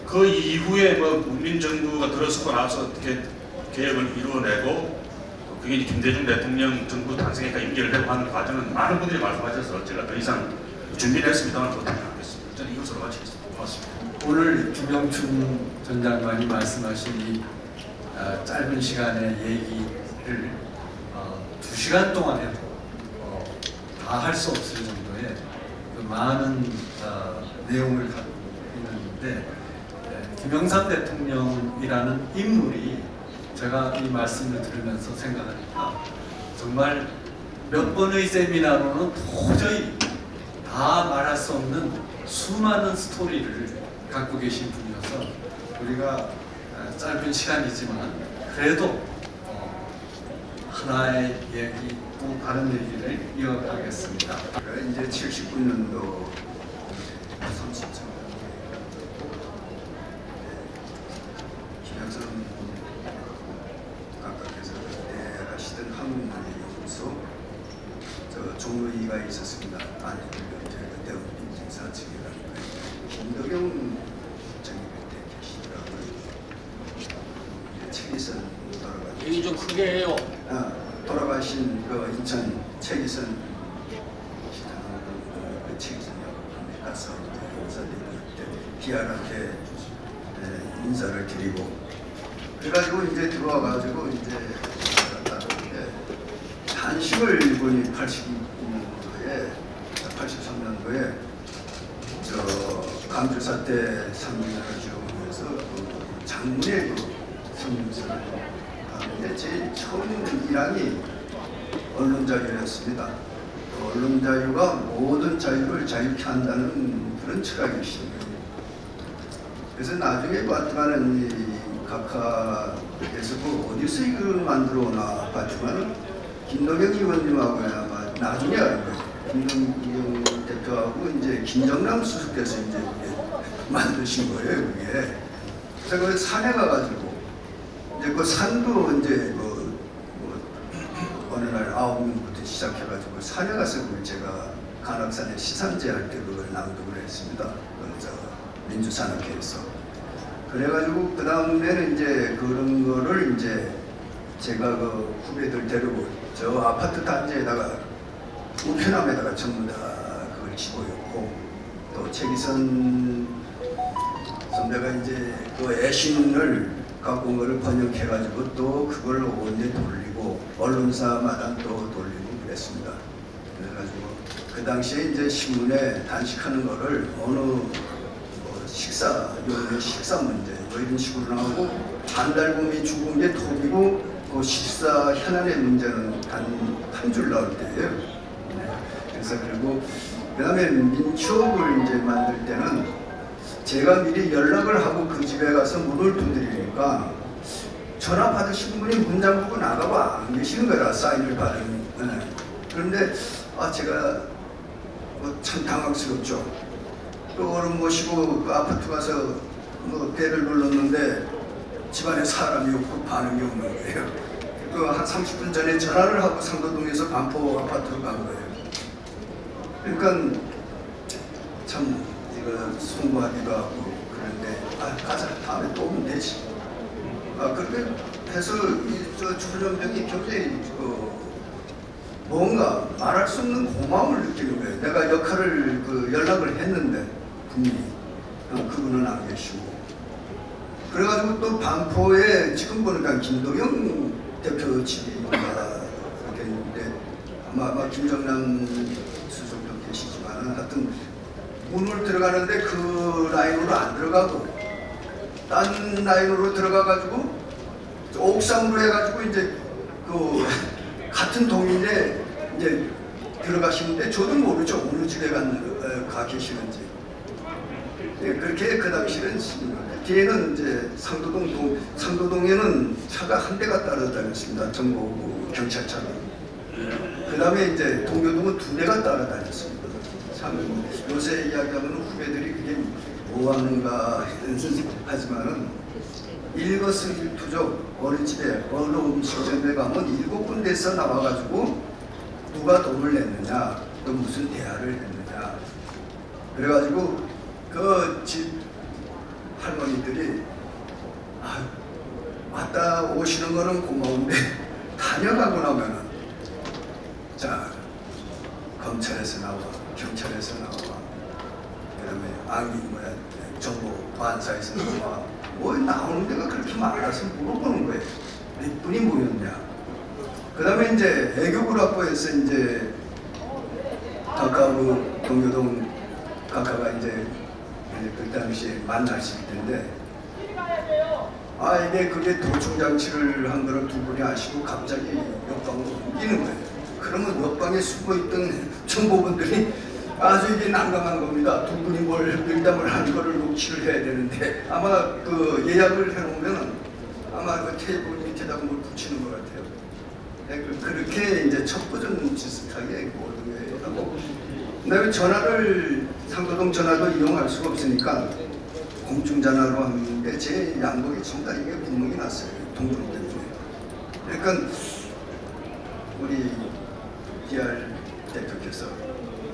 S9: 그 이후에 뭐 국민정부가 들어서고 나서 어떻게 개혁을 이루어내고 그게 이제 김대중 대통령 정부 탄생에까지 연결되고 하는 과정은 많은 분들이 말씀하셔서 제가 더 이상 준비를 했습니다만 못하지 않겠습니다. 저는 이것으로 마치겠습니다. 고맙습니다.
S4: 오늘 김영춘 전 장관이 말씀하신 이 짧은 시간의 얘기를 2시간 동안 해도 다 할 수 없을 정도의 그 많은 내용을 갖고 있는데 김영삼 대통령이라는 인물이 제가 이 말씀을 들으면서 생각하니까 정말 몇 번의 세미나로는 도저히 다 말할 수 없는 수많은 스토리를 갖고 계신 분이어서 우리가 짧은 시간이지만 그래도 하나의 얘기 또 다른 얘기를 이어가겠습니다.
S2: 이제 79년도 30점 김영삼 각각께서 그때 하시던 한국문화의 연구소 종의가 있었습니다. 아니 그때 민진사 측이라는 거예요. 김덕영 정이 그때 계시더라고요. 최기선 돌아가신
S5: 얘기 좀 크게 해요.
S2: 돌아가신 그 인천 최기선 시장 그 최기선이하고 가서 인사드리고 그때 비아한테 인사를 드리고 그래가지고 이제 들어와가지고 이제 따르는데 한식을 이분이 83년도에 저 강주사 때 상민을 지원해서 그 장문의 그 성명서를 하는데 제일 처음 일항이 언론자유였습니다. 그 언론자유가 모든 자유를 자유케 한다는 그런 철학이십니다. 그래서 나중에 봤지만은 이 각하에서 그 어디서 이걸 만들어 오나 봤지만은 김동영 의원님하고 아마 나중에 알고 김동영 대표하고 이제 김정남 수석께서 이제 만드신 거예요, 그게. 그래서 그 산에 가가지고 이제 그 산도 이제 어느 날 9명부터 시작해가지고 산에 가서 그걸 제가 간악산의 시산제 할 때 그걸 낭독을 했습니다. 저 민주산업회에서. 그래가지고 그 다음에는 이제 그런 거를 이제 제가 그 후배들 데리고 저 아파트 단지에다가 우편함에다가 전부 다 그걸 집어였고, 또 최기선 선배가 이제 그 애신을 갖고 온 거를 번역해가지고 또 그걸 온데 돌리고 언론사마다 또 돌리고 그랬습니다. 그래가지고 그 당시에 이제 신문에 단식하는 거를 어느 요새 식사 문제 뭐 이런 식으로 나오고, 한달곰이 죽은 게 톱이고 그 식사 현안의 문제는 한 줄 나올 때예요. 그래서 그리고 그다음에 민추업을 이제 만들 때는 제가 미리 연락을 하고 그 집에 가서 문을 두드리니까 전화 받으신 분이 문장 보고 나가고 안 계시는 거라, 사인을 받은. 그런데 제가 참 당황스럽죠. 또 어른 모시고 그 아파트 가서 배를 눌렀는데 집안에 사람이 없고 반응이 없는 거예요. 그 한 30분 전에 전화를 하고 상도동에서 반포 아파트로 간 거예요. 그러니까 참 이거 송구하기도 하고 그런데 가자, 다음에 또 오면 되지. 그렇게 해서 저 조정병이 굉장히 뭔가 말할 수 없는 고마움을 느끼는 거예요. 내가 역할을 연락을 했는데 분명히 그분은 안 계시고. 그래가지고 또 반포에 지금 보니까 김도영 대표 집인가 그렇게 있는데 아마 김정남 수석도 계시지만 하여튼 문을 들어가는데 그 라인으로 안 들어가고 딴 라인으로 들어가가지고 옥상으로 해가지고 이제 그 같은 동인데 이제 들어가시는데 저도 모르죠. 어느 집에 가 계시는지. 그렇게 그 당시에는 뒤에는 이제 상도동에는 차가 한 대가 따라다녔습니다. 정보 경찰차가. 그 다음에 이제 동교동은 2대가 따라다녔습니다. 참 요새 이야기하면 후배들이 그게 뭐 하는가 하지만은 일거수일투족 어느 집에 어느 음식점에 가면 7군데서 나와가지고 누가 돈을 냈느냐 또 무슨 대화를 했느냐. 그래가지고 그 집 할머니들이 왔다 오시는 거는 고마운데 다녀가고 나면은 자 검찰에서 나와 경찰에서 나와 그다음에 정보 반사에서 나와 뭐 나오는 데가 그렇게 많아서 물어보는 거예요. 몇 분이 모였냐. 그다음에 이제 애교구락부에서 이제 각하고 동교동 각하가 이제 그 당시에 만나실 텐데 그게 도청장치를 한 거를 두 분이 아시고 갑자기 옆방으로 옮기는 거예요. 그러면 옆방에 숨어있던 정보분들이 아주 이게 난감한 겁니다. 두 분이 밀담을 한 거를 녹취를 해야 되는데 아마 그 예약을 해놓으면 아마 그 테이블 밑에다가 뭘 붙이는 것 같아요. 그렇게 이제 첩보전 비슷하게 모든 게 하고 그다음에 전화를 상도동 전화도 이용할 수가 없으니까 공중전화로 하는데 제 양복이 정다리게 구멍이 났어요. 동전 때문에. 그러니까 우리 DR 대표께서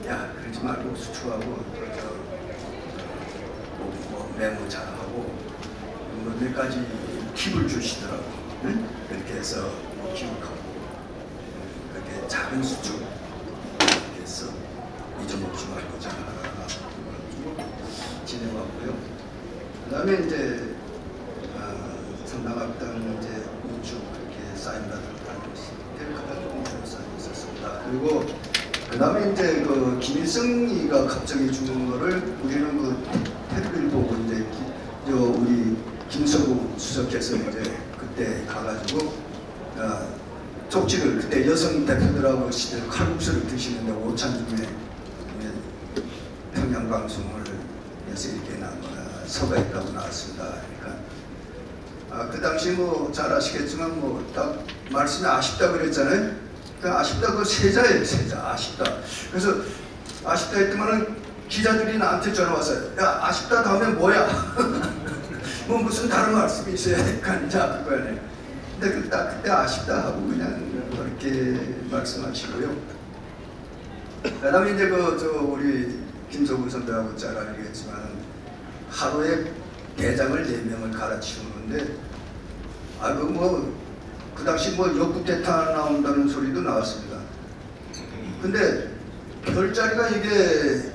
S2: 야 그러지 말고 수추하고 메모 잘하고 몇 가지 팁을 주시더라고. 응? 그렇게 해서 기록하고 그렇게 작은 수추 이렇게 해서 잊어먹지 말고 잘하라 진행하고요. 그 다음에 이제 상당학당 이제 우측 그렇게 사인받을 받고 있었습니다. 그리고 그 다음에 이제 그 김일성이가 갑자기 죽은 거를 우리는 그 텔레비를 보고 이제 우리 김서구 수석께서 이제 그때 가가지고 쪽지를 그때 여성 대표들하고 칼국수를 드시는데 오찬중에 평양방송을 해서 이렇게 서가있다고 나왔습니다. 그러니까 그 당시 뭐 잘 아시겠지만 뭐 딱 말씀이 아쉽다 그랬잖아요. 그 아쉽다 그 세자예요. 세자 아쉽다. 그래서 아쉽다 했더만은 기자들이 나한테 전화 왔어요. 야 아쉽다 다음에 뭐야? 뭐 무슨 다른 말씀이 있어야 될까 이제 그거 아니에요. 근데 딱 그때 아쉽다 하고 그냥 그렇게 말씀하시고요. 그다음에 이제 우리 김석우 선배하고 잘 알겠지만 하루에 대장을 4명을 갈아치우는데 그 당시 역국대타 나온다는 소리도 나왔습니다. 근데 별자리가 이게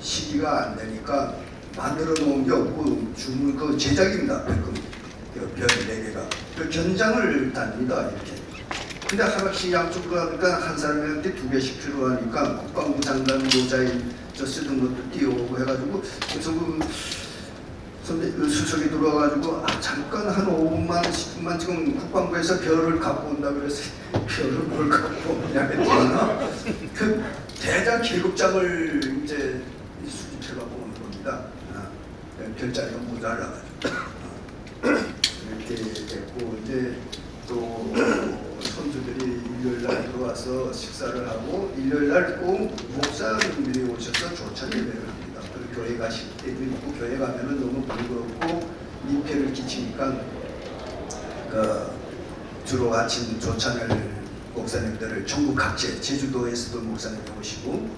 S2: 시기가 안 되니까 만들어 놓은 게 없고 주문 제작입니다. 별 4개가 그 견장을 답니다 이렇게. 근데 하나씩 양쪽으로 하니까 한 사람한테 2개씩 필요하니까 국방부 장관 모자인 쓰던 것도 띄워오고 해가지고 그래서 수석이 들어와가지고 잠깐 한 5분만 10분만 지금 국방부에서 별을 갖고 온다 그래서 별을 뭘 갖고 오냐 했더나 그 대장 계급장을 이제 수집해갖고 오는 겁니다. 별자리가 모자라가지고 이렇게 됐고 이제 또 선수들이 일요일날 들어와서 식사를 하고 일요일날 꼭 목사님들이 오셔서 조찬 예배를 합니다. 그리고 교회 가실 때도 있고 교회 가면은 너무 번거롭고 민폐를 끼치니까 주로 아침 조찬을 목사님들을 전국 각지 제주도에서도 목사님이 오시고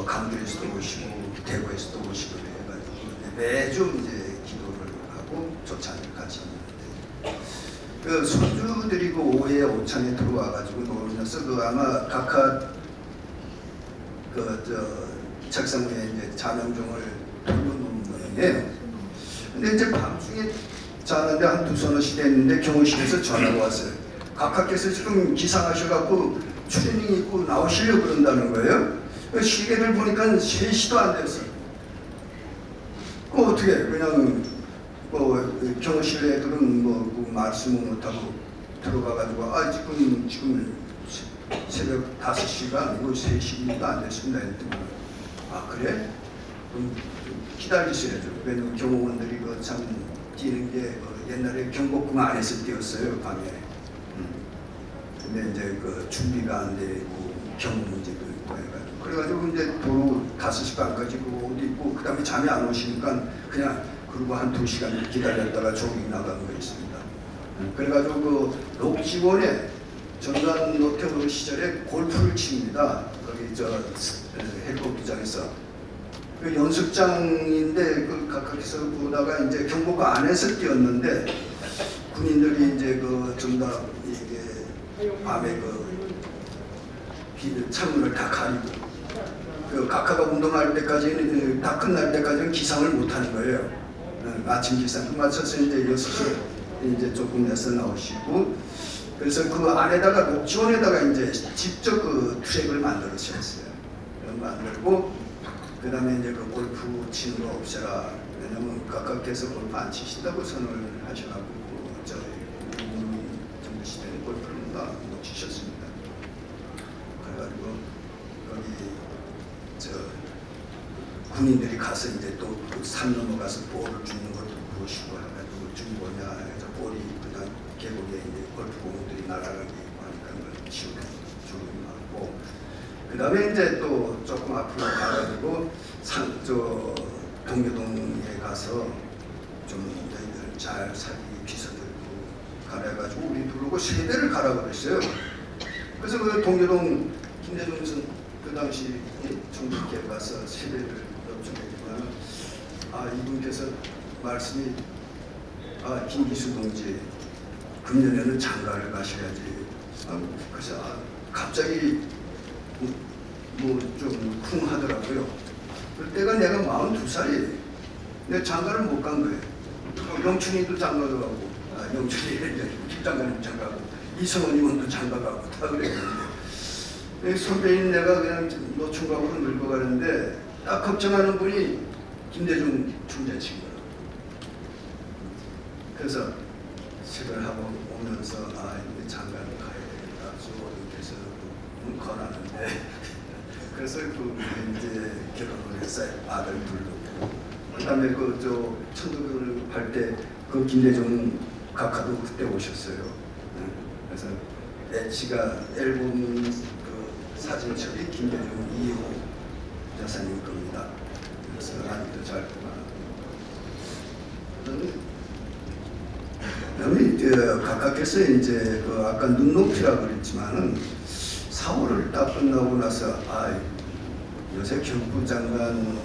S2: 강주에서도 오시고 대구에서도 오시고 해가지고 매주 이제 기도를 하고 조찬을 같이 하는데 손주들이 오후에 오찬에 들어와가지고 놀면서 아마 각하 책상 위에 이제 자명종을 돌려놓은 모양이에요. 근데 이제 밤중에 자는데 한 2-3시이 됐는데 경호실에서 전화가 왔어요. 각하께서 지금 기상하셔갖고 추리닝 입고 나오시려고 그런다는 거예요. 시계를 보니까 3시도 안 됐어요. 어떻게 그냥 경호실 애들은 말씀을 못하고 들어가가지고 지금 새벽 5시가 아니고 3시도 안 됐습니다. 했더니 그래? 그럼 기다리셔야죠. 왜냐면 경호원들이 참 뛰는 게 옛날에 경복궁 안에서 뛰었어요 밤에. 근데 이제 준비가 안 되고 경호 문제도 있고 해가지고 그래가지고 이제 도로 5시 반까지 옷 입고 그 다음에 잠이 안 오시니까 그냥 그리고 한 2시간 기다렸다가 조깅 나간 거 있습니다. 그래가지고 녹지원에 전두환 노태우 시절에 골프를 칩니다. 거기 헬리콥터장에서 그 연습장인데 각각에서 보다가 이제 경복궁 안에서 뛰었는데 군인들이 이제 전다 이게 밤에 창문을 다 가리고 각하가 운동할 때까지는 다 끝날 때까지는 기상을 못 하는 거예요. 아침 기상 맞춰서 이제 6시 이제 조금 내서 나오시고 그래서 그 안에다가 녹지원에다가 이제 직접 트랙을 만들었어요. 만들고 그 다음에 이제 골프 치는 거 없애라. 왜냐면 각각께서 골프 안 치신다고 선언을 하셔가지고 저희 정부 시대는 골프를 못 치셨습니다. 그래가지고 거기 군인들이 가서 이제 또 산 넘어가서 볼을 주는 것도 보시고 해가지고 준 뭐냐 해서 볼이 그다음 계곡에 이제 골프공들이 날아가게 하니까 그걸 치우고 주고 그 다음에 이제 또 조금 앞으로 가가지고 동교동에 가서 좀 저희들 잘 살기 비서들고 가려가지고 우리 부르고 3대를 가라고 그랬어요. 그래서 그 동교동 김대중 선 그 당시 총리께 가서 3대를 여쭤보니까 이분께서 말씀이 김기수 동지 금년에는 장가를 가셔야지. 그래서 갑자기 좀 쿵하더라고요. 그때가 내가 42살이에요. 내가 장가를 못 간 거예요. 영춘이도 장가도 가고, 영춘이 김장관님 장가고, 이성원님도 장가가고 다 그랬는데 선배인 내가 그냥 노총각으로 늙어가는데 딱 걱정하는 분이 김대중 총재친 거예요. 그래서 식을 하고 오면서 이제 장가를 가야 되겠다. 수호님께서 권하는데 그래서 이제 결혼을 했어요. 아들 둘도. 그다음에 천도교를 할 때 김대중 각하도 그때 오셨어요. 그래서 엣지가 앨범 사진첩이 김대중 2호 여사님 겁니다. 그래서 아직도 잘 보면 각각께서 이제 아까 눈높이라고 그랬지만은 4월을 딱 끝나고 나서 요새 교육부 장관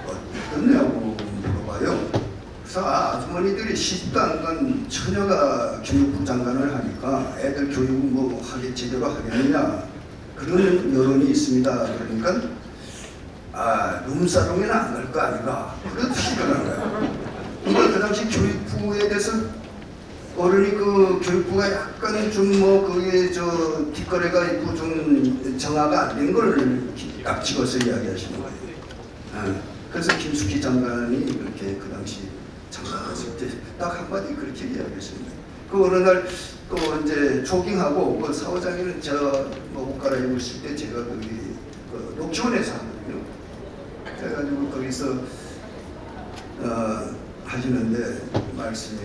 S2: 어떻냐고 물어봐요. 그래서 아주머니들이 시집도 안 간 처녀가 교육부 장관을 하니까 애들 교육 뭐 하게 제대로 하겠느냐 그런 여론이 있습니다. 그러니까 룸사롱에는 안 갈 거 아닌가 그런 시간한 거예요. 그러니까 그 당시 교육부에 대해서 어른이 그 교육부가 약간 좀 뭐 그게 저 뒷거래가 있고 좀 정화가 안 된 걸 딱 찍어서 이야기하시는 거예요. 그래서 김숙희 장관이 그렇게 그 당시 장관했을 때 딱 한마디 그렇게 이야기했습니다. 그 어느 날 또 이제 조깅하고 그 사후장에는 저뭐 옷 갈아입었을 때 제가 거기 그 녹지원에서 하거든요. 그래가지고 거기서 하시는데 말씀이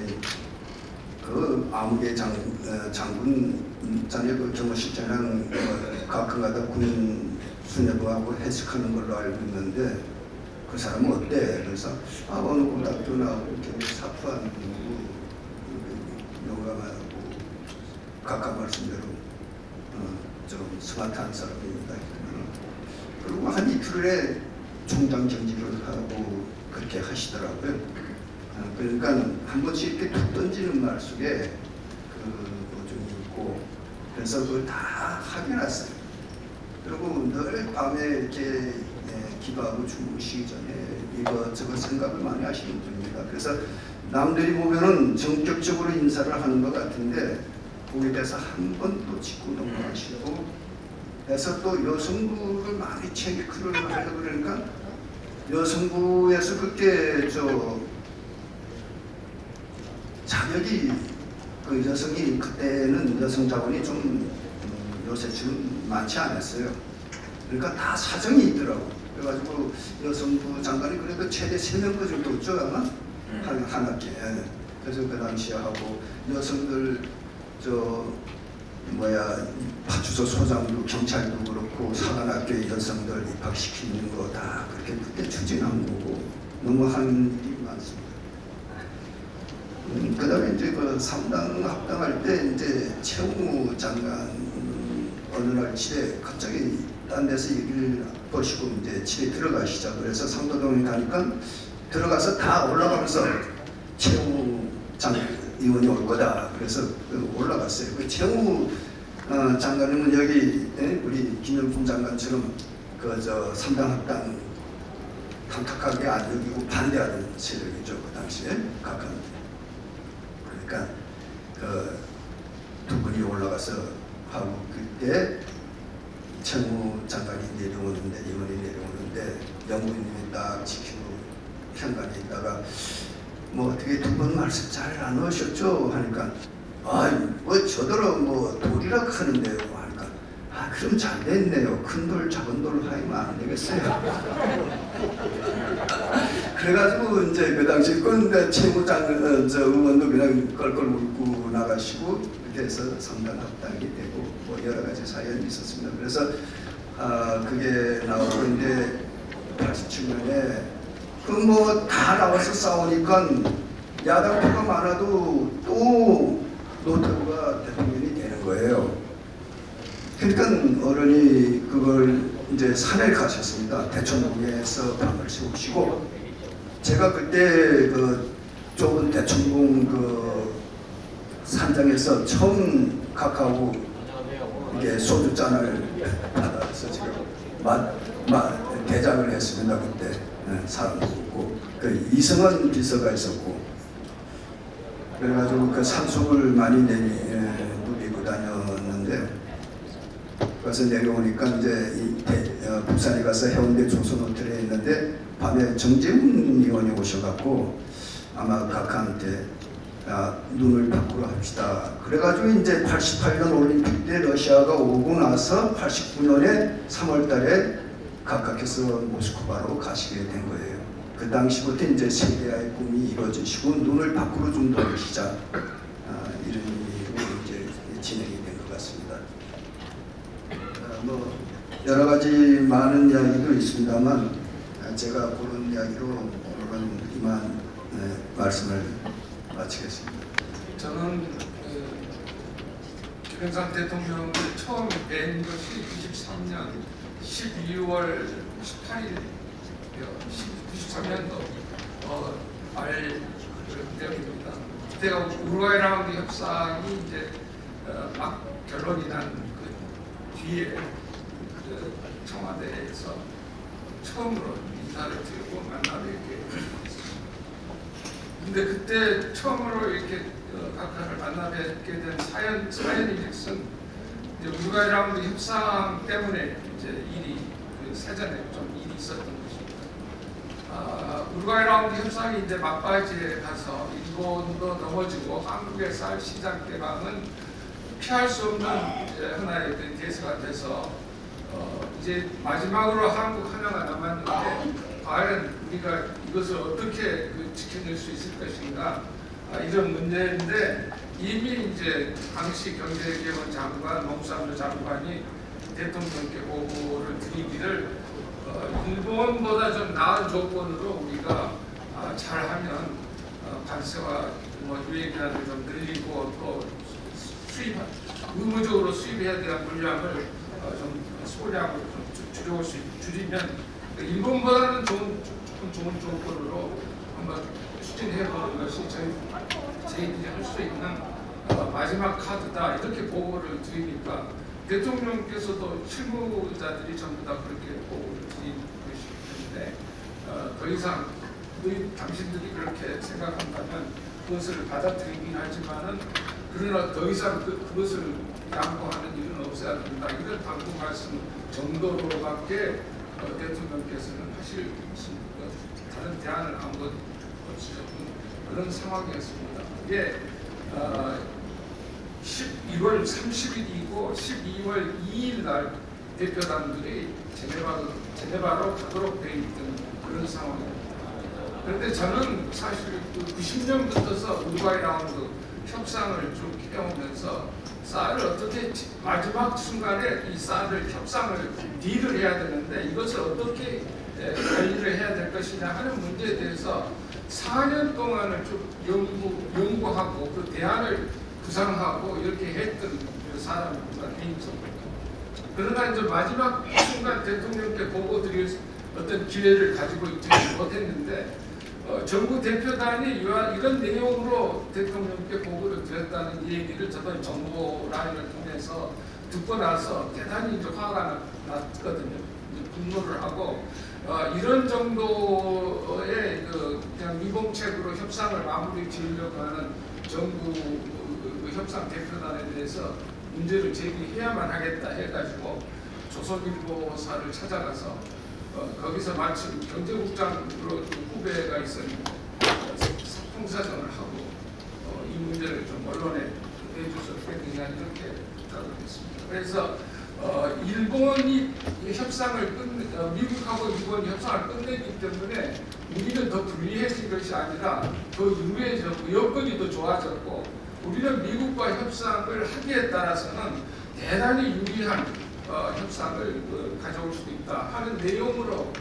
S2: 그 아무개 장군 자네 그 경호실장이랑 가끔가다 군 수뇌부하고 해석하는 걸로 알고 있는데 그 사람은 어때? 그래서 어느 고등학교 나오고 이렇게 사프한 용감하고 각각 말씀대로 좀 스마트한 사람입니다. 그리고 한 이틀에 총장 정지를 하고 그렇게 하시더라고요. 그러니까 한 번씩 이렇게 툭 던지는 말 속에 그 노중이 있고 그래서 그걸 다 확인했어요. 그리고 늘 밤에 이렇게 기도하고 주무시기 전에 이것저것 생각을 많이 하시는 분입니다. 그래서 남들이 보면은 전격적으로 인사를 하는 것 같은데 거기에 대해서 한 번도 짚고 넘어가시고 해서 또 여성부를 많이 체크를 하려고 그러니까 여성부에서 그렇게 자격이 그 여성이 그때는 여성 자본이 좀 요새처럼 많지 않았어요. 그러니까 다 사정이 있더라고. 그래가지고 여성부 장관이 그래도 최대 3명 정도 있죠 아마 한 학기에. 그래서 그 당시에 하고 여성들 파출소 소장도 경찰도 그렇고 사관학교에 여성들 입학시키는 거 다 그렇게 그때 추진한 거고 너무 하는 일이 많습니다. 그다음에 이제 그 3당 합당할 때 이제 최웅무 장관 어느 날 집에 갑자기 딴 데서 일을 보시고 이제 집에 들어가시자 그래서 상도동에 가니까 들어가서 다 올라가면서 최웅무 의원이 올 거다 그래서 올라갔어요. 그 최웅무 장관님은 여기 우리 김영품 장관처럼 그 3당 합당 탐탁하게 안 여기고 반대하는 세력이죠 그 당시에 각각. 그러니까 그 두 분이 올라가서 하고 그때 최무 장관이 내려오는데 의원이 내려오는데 영부인님이 딱 지키고 현관에 있다가 뭐 어떻게 두 분 말씀 잘 안 하셨죠? 하니까 뭐 저더러 뭐 돌이라 하는데요 하니까 그럼 잘 됐네요. 큰 돌 작은 돌 하면 안 되겠어요. 그래가지고 이제 그 당시 꼰대 최무장 의원도 그냥 껄껄 웃고 나가시고 이렇게 해서 3당 합당이 되고 뭐 여러 가지 사연이 있었습니다. 그래서 그게 나오고 이제 87년에 그 뭐 다 나와서 싸우니까 야당 표가 많아도 또 노태우가 대통령이 되는 거예요. 그러니까 어른이 그걸 이제 산에 가셨습니다. 대천동에서 밤을 새우시고 제가 그때 그 좁은 대천동 그 산장에서 처음 각하고 이게 소주잔을 받아서 제가 대장을 했습니다. 그때 사람도 있고 그 이승원 비서가 있었고 그래가지고 그 산속을 많이 누비고 다녔는데 그래서 내려오니까 이제 부산에 가서 해운대 조선호텔에 있는데 밤에 정재훈 의원이 오셔갖고 아마 각하한테 눈을 밖으로 합시다. 그래가지고 이제 88년 올림픽 때 러시아가 오고 나서 89년에 3월달에 각하께서 모스크바로 가시게 된 거예요. 그 당시부터 이제 세계화의 꿈이 이루어지시고 눈을 밖으로 좀 돌리시자 이런 의미로 이제 진행이 된 것 같습니다. 뭐 여러 가지 많은 이야기도 있습니다만 제가 그런 이야기로 이만 말씀을 마치겠습니다.
S10: 저는 김영삼 대통령을 처음 뵌 것이 93년 12월 18일 93년도 말때입니다. 그때가 우루과이 라운드 협상이 이제 막 결론이 난 그 뒤에 청와대에서 처음으로 인사를 드리고 만나 뵙게 됐습니다. 근데 그때 처음으로 이렇게 각하를 만나 뵙게 된 사연이즉슨 우루과이 라운드 협상 때문에 이제 일이 사전에 좀 일이 있었던 것입니다. 우루과이 라운드 협상이 이제 막바지에 가서 일본도 넘어지고 한국의 쌀 시장 개방은 피할 수 없는 하나의 대세가 돼서 이제 마지막으로 한국 하나가 남았는데 과연 우리가 이것을 어떻게 지켜낼 수 있을 것인가 이런 문제인데 이미 이제 당시 경제개발 장관, 농수산부 장관이 대통령께 보고를 드리기를 일본보다 좀 나은 조건으로 우리가 잘하면 관세와 유예기간을 좀 늘리고 또 의무적으로 수입해야 되는 물량을 좀 소량으로 좀 줄이면 일본보다는 조금 좋은 조건으로 한번 추진해보는 것이 저희들이 할 수 있는 마지막 카드다 이렇게 보고를 드리니까 대통령께서도 실무자들이 전부 다 그렇게 보고를 드린 것이기 때문에 더 이상 당신들이 그렇게 생각한다면 그것을 받아들이긴 하지만은 그러나 더 이상 그것을 양보하는 일은 없어야 된다. 이런 당부 말씀 정도로밖에 대통령께서는 하실 다른 대안을 아무것도 없이 그런 상황이었습니다. 이게 12월 30일이고 12월 2일 날 대표단들이 제네바로 가도록 돼 있던 그런 상황입니다. 그런데 저는 사실 90년부터서 우루과이 라운드 협상을 쭉 해오면서 쌀을 어떻게 마지막 순간에 이 쌀을 협상을 딜을 해야 되는데 이것을 어떻게 관리를 해야 될 것이냐 하는 문제에 대해서 4년 동안을 쭉 연구하고 그 대안을 구상하고 이렇게 했던 그 사람입니다. 개인적으로. 그러나 이제 마지막 순간 대통령께 보고 드릴 어떤 기회를 가지고 있지 못했는데 정부 대표단이 이런 내용으로 대통령께 보고를 드렸다는 얘기를 저도 정보 라인을 통해서 듣고 나서 대단히 이제 화가 났거든요. 분노를 하고 이런 정도의 그냥 미봉책으로 협상을 마무리 지으려고 하는 정부 협상 대표단에 대해서 문제를 제기해야만 하겠다 해가지고 조선일보사를 찾아가서 거기서 마침 경제국장으로 후배가 있었는데 통사정을 하고 이 문제를 좀 언론에 내줘서 그냥 이렇게 부탁을 했습니다. 그래서 일본이 협상을 미국하고 일본이 협상을 끝내기 때문에 우리는 더 불리해진 것이 아니라 더 유리해졌고 여건이 더 좋아졌고 우리는 미국과 협상을 하기에 따라서는 대단히 유리한 협상을 가져올 수도 있다 하는 내용으로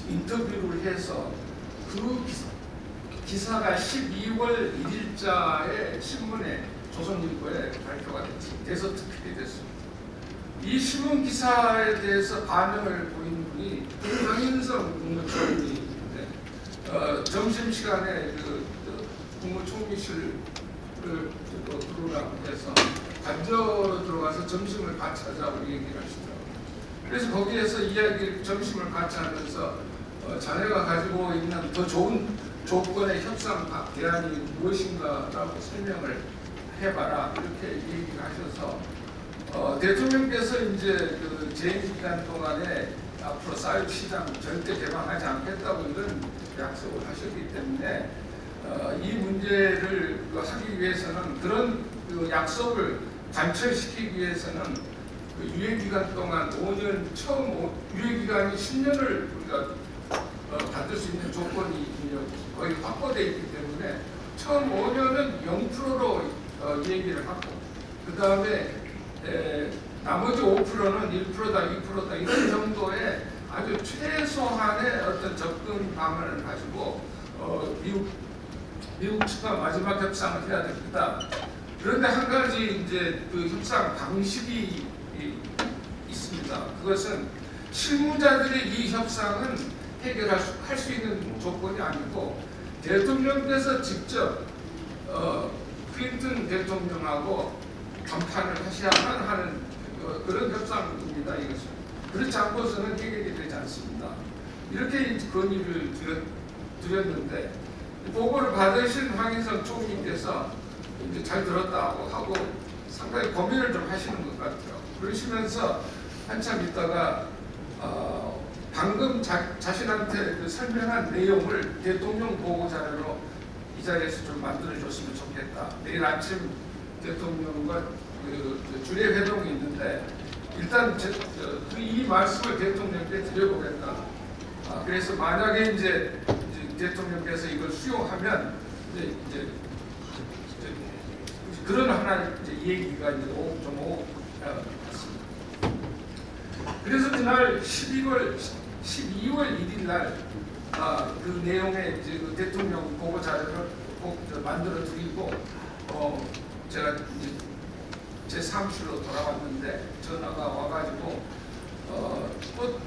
S10: 인터뷰를 해서 그 기사가 12월 1일자에 신문에 조선일보에 발표가 돼서 특필이 됐습니다. 이 신문 기사에 대해서 반응을 보인 분이 강인성 국무총리인데 점심시간에 국무총리실을 들어오라고 해서 간접으로 들어가서 점심을 같이 하자고 얘기를 하시더라고요. 그래서 거기에서 이야기를 점심을 같이 하면서 자네가 가지고 있는 더 좋은 조건의 협상 대안이 무엇인가라고 설명을 해봐라 이렇게 얘기를 하셔서 대통령께서 이제 그 재임 기간 동안에 앞으로 쌀 시장 절대 개방하지 않겠다고 이런 약속을 하셨기 때문에 이 문제를 하기 위해서는 그런 그 약속을 관철시키기 위해서는 그 유예기간 동안 5년 처음 유예기간이 10년을 우리가 받을 수 있는 조건이 거의 확보되어 있기 때문에 처음 5년은 0%로 얘기를 하고 그 다음에 나머지 5%는 1%다 2%다 이런 정도의 아주 최소한의 어떤 접근 방안을 가지고 미국 측과 마지막 협상을 해야 됩니다. 그런데 한 가지 이제 그 협상 방식이 있습니다. 그것은 실무자들의 이 협상은 해결할 수 있는 조건이 아니고 대통령께서 직접 클린턴 대통령하고 담판을 하셔야만 하는 그런 협상입니다. 이것은 그렇지 않고서는 해결이 되지 않습니다. 이렇게 건의를 드렸는데 보고를 받으신 황인성 총리께서 이제 잘 들었다고 하고 상당히 고민을 좀 하시는 것 같아요. 그러시면서 한참 있다가 방금 자신한테 그 설명한 내용을 대통령 보고 자료로 이 자리에서 좀 만들어줬으면 좋겠다. 내일 아침 대통령과 그 주례 회동이 있는데 일단 이 말씀을 대통령께 드려보겠다. 그래서 만약에 이제 대통령께서 이걸 수용하면 이제 그런 하나의 얘기가 이제 좀 오고 같습니다. 그래서 그날 12월 1일 날 그 내용의 이제 그 대통령 보고 자료를 꼭 만들어 드리고 제가 이제 제 사무실로 돌아왔는데 전화가 와가지고 또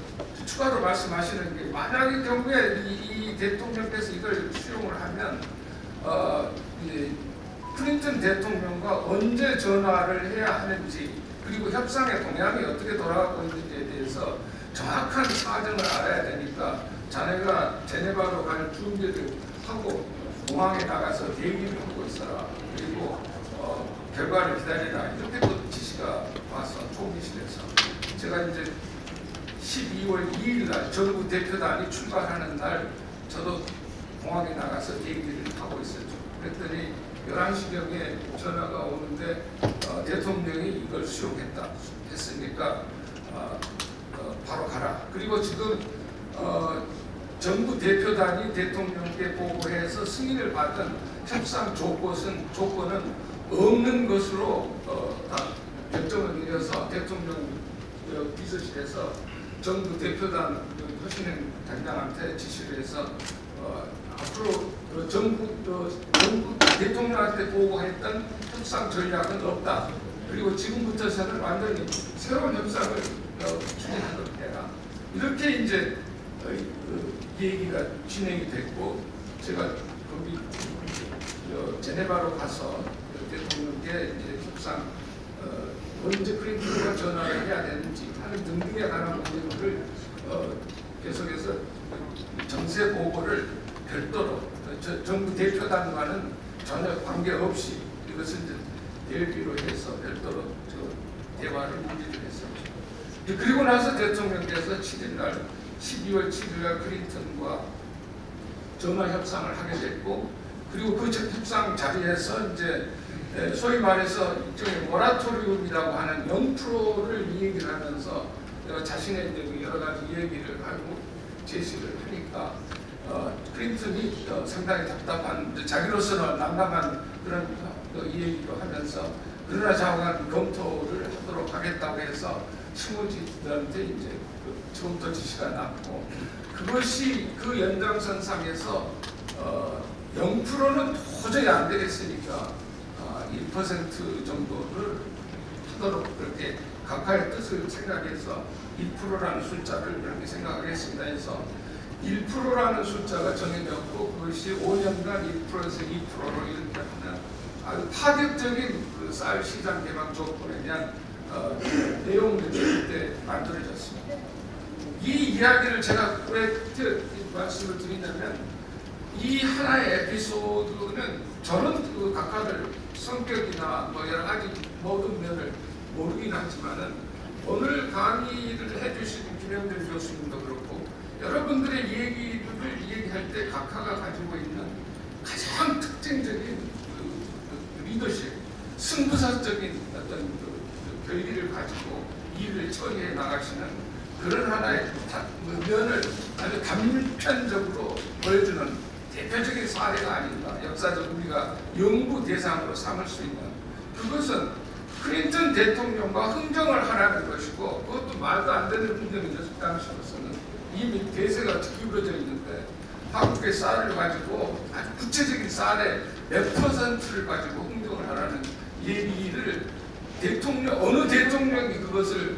S10: 추가로 말씀하시는 게 만약의 경우에 이 대통령께서 이걸 수용을 하면 이제 클린턴 대통령과 언제 전화를 해야 하는지 그리고 협상의 동향이 어떻게 돌아가고 있는지에 대해서 정확한 사정을 알아야 되니까 자네가 제네바로 갈 준비를 하고 공항에 나가서 대기를 하고 있어라. 그리고 결과를 기다리라. 이렇게 또 지시가 와서 총리실에서 제가 이제 12월 2일 날 정부 대표단이 출발하는 날 저도 공항에 나가서 대기를 하고 있었죠. 그랬더니 11시경에 전화가 오는데 대통령이 이걸 수용했다 했으니까 바로 가라. 그리고 지금 정부 대표단이 대통령께 보고해서 승인을 받은 협상 조건은 없는 것으로 다 결정을 내려서 대통령 비서실에서 정부 대표단 허신행 단장한테 지시를 해서 앞으로 정부 대통령한테 보고했던 협상 전략은 없다. 그리고 지금부터서는 완전히 새로운 협상을 진행하도록 해라. 이렇게 이제 얘기가 진행이 됐고 제가 거기 제네바로 가서 대통령께 이제 협상 언제 클린턴과 전화를 해야 되는지 하는 등등에 관한 문제를 계속해서 정세 보고를 별도로 정부 대표단과는 전혀 관계없이 이것을 이제 대비로 해서 별도로 대화를 문의를 했었죠. 그리고 나서 대통령께서 7일날 12월 7일날 클린턴과 전화 협상을 하게 됐고 그리고 그 협상 자리에서 이제 소위 말해서 일종의 모라토리움이라고 하는 0%를 얘기를 하면서 자신의 이제 여러 가지 얘기를 하고 제시를 하니까 클린턴이 상당히 답답한 자기로서는 난감한 그런 얘기도 하면서 그러나 자관 검토를 하도록 하겠다고 해서 실무진들한테 이제 처음부터 지시가 났고 그것이 그 연장선상에서 0%는 도저히 안 되겠으니까 1% 정도를 하도록 그렇게 각하의 뜻을 생각해서 1%라는 숫자를 그렇게 생각하겠습니다 해서 1%라는 숫자가 정해졌고 그것이 5년간 1%에서 2%로 이렇게 하는 아주 파격적인 그 쌀 시장 개방 조건에 대한 내용들이 그때 만들어졌습니다. 이 이야기를 제가 왜 말씀을 드리냐면 이 하나의 에피소드는 저는 그 각하들 성격이나 뭐 여러 가지 모든 면을 모르긴 하지만은 오늘 강의를 해주신 김영준 교수님도 그렇고 여러분들의 얘기를 얘기할 때 각하가 가지고 있는 가장 특징적인 그 리더십, 승부사적인 어떤 결의를 가지고 일을 처리해 나가시는 그런 하나의 면을 아주 단편적으로 보여주는 대표적인 사례가 아닌가. 역사적 우리가 연구 대상으로 삼을 수 있는 그것은 클린턴 대통령과 흥정을 하라는 것이고 그것도 말도 안 되는 흥정이죠. 그 당시로서는 이미 대세가 기울어져 있는데 한국의 쌀을 가지고 아주 구체적인 쌀의 몇 %를 가지고 흥정을 하라는 얘기를 어느 대통령이 그것을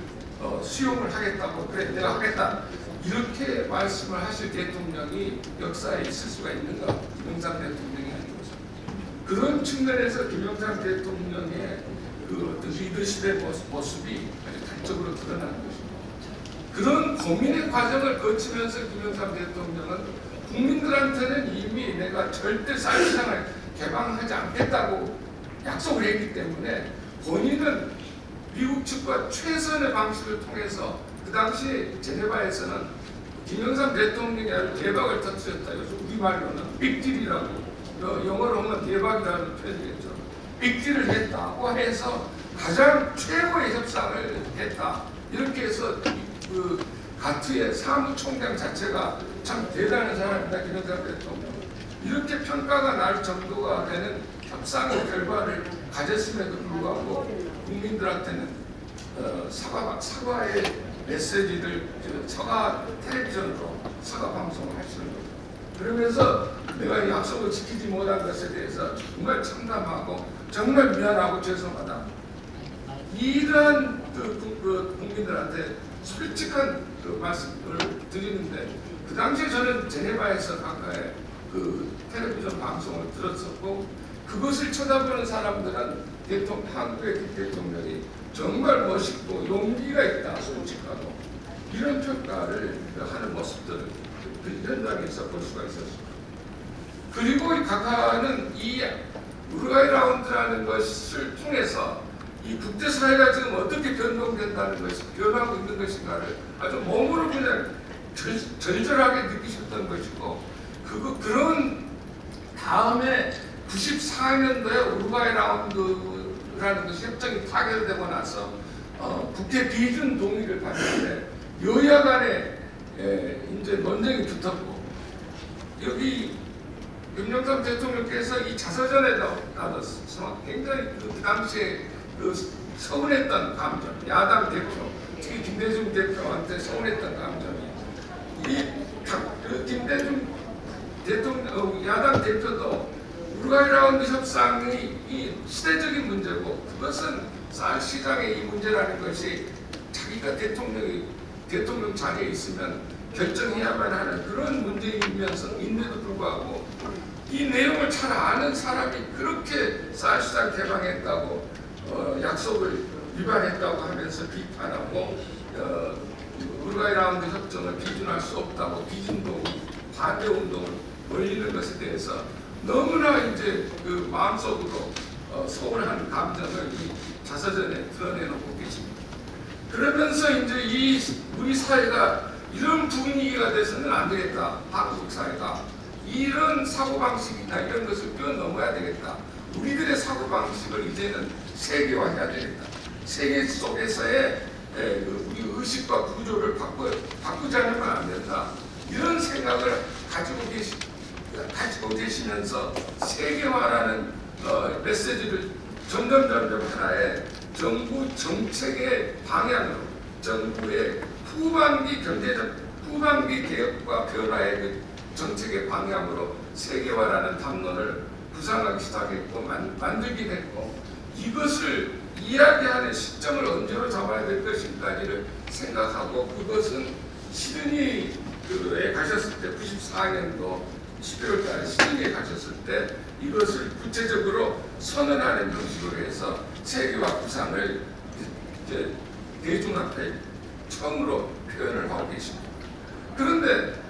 S10: 수용을 하겠다고 그래 내가 하겠다 이렇게 말씀을 하실 대통령이 역사에 있을 수가 있는가? 김영삼 대통령이 아닌 거죠. 그런 측면에서 김영삼 대통령의 그 어떤 리더십의 모습이 아주 단적으로 드러나는 것입니다. 그런 고민의 과정을 거치면서 김영삼 대통령은 국민들한테는 이미 내가 절대 쌀시장을 개방하지 않겠다고 약속을 했기 때문에 본인은 미국 측과 최선의 방식을 통해서 그 당시 제네바에서는 김영삼 대통령이 아주 대박을 터뜨렸다. 요즘 우리말로는 빅딜이라고 영어로 하면 대박이라는 표현이겠죠. 빅딜을 했다고 해서 가장 최고의 협상을 했다. 이렇게 해서 그 가트의 사무총장 자체가 참 대단한 사람이다. 김영삼 대통령. 이렇게 평가가 날 정도가 되는 협상의 결과를 가졌음에도 불구하고 국민들한테는 사과의 메시지를 사과 텔레비전으로 사과 방송을 하시는 거죠. 그러면서 내가 이 약속을 지키지 못한 것에 대해서 정말 참담하고 정말 미안하고 죄송하다. 이러한 국민들한테 솔직한 그 말씀을 드리는데 그 당시에 저는 제네바에서 가까이 그 텔레비전 방송을 들었었고 그것을 쳐다보는 사람들은 한국의 대통령이 정말 멋있고 용기가 있다, 솔직하고 이런 평가를 하는 모습들을 그 현장에서 볼 수가 있었습니다. 그리고 이 각하는 이 우루과이 라운드라는 것을 통해서 이 국제사회가 지금 어떻게 변동된다는 것이 변하고 있는 것인가를 아주 몸으로 그냥 절절하게 느끼셨던 것이고 그런 다음에 94년도에 우루과이 라운드라는 것이 협정이 타결되고 나서 국회 비준 동의를 받는데 여야 간에 이제 논쟁이 붙었고 여기 김영삼 대통령께서 이 자서전에 나눠서 굉장히 그 당시에 그 서운했던 감정, 야당 대표, 특히 김대중 대표한테 서운했던 감정이 김대중 대통령, 야당 대표도 우루과이 라운드 협상이 이 시대적인 문제고 그것은 쌀 시장의 이 문제라는 것이 자기가 대통령 자리에 있으면 결정해야만 하는 그런 문제임에도 불구하고 이 내용을 잘 아는 사람이 그렇게 쌀 시장 개방했다고 약속을 위반했다고 하면서 비판하고 우루과이 라운드 협정을 비준할 수 없다고 비준동 반대 운동을 벌이는 것에 대해서 너무나 이제 그 마음속으로 서운한 감정을 이 자서전에 드러내놓고 계십니다. 그러면서 이제 우리 사회가 이런 분위기가 돼서는 안 되겠다. 한국 사회가 이런 사고방식이나 이런 것을 뛰어넘어야 되겠다. 우리들의 사고방식을 이제는 세계화해야 되겠다. 세계 속에서의 우리 의식과 구조를 바꾸지 않으면 안 된다. 이런 생각을 가지고 계시면서 세계화라는 메시지를 점점 하나의 정부 정책의 방향으로 정부의 후반기 개혁과 변화의 그 정책의 방향으로 세계화라는 담론을 구상하기 시작했고 만들긴 했고 이것을 이야기하는 시점을 언제로 잡아야 될 것인가를 생각하고 그것은 시드니에 가셨을 때 94년도 12월 달에 시드니에 가셨을 때 이것을 구체적으로 선언하는 형식으로 해서 세계화 구상을 이제 대중 앞에 처음으로 표현을 하고 계십니다. 그런데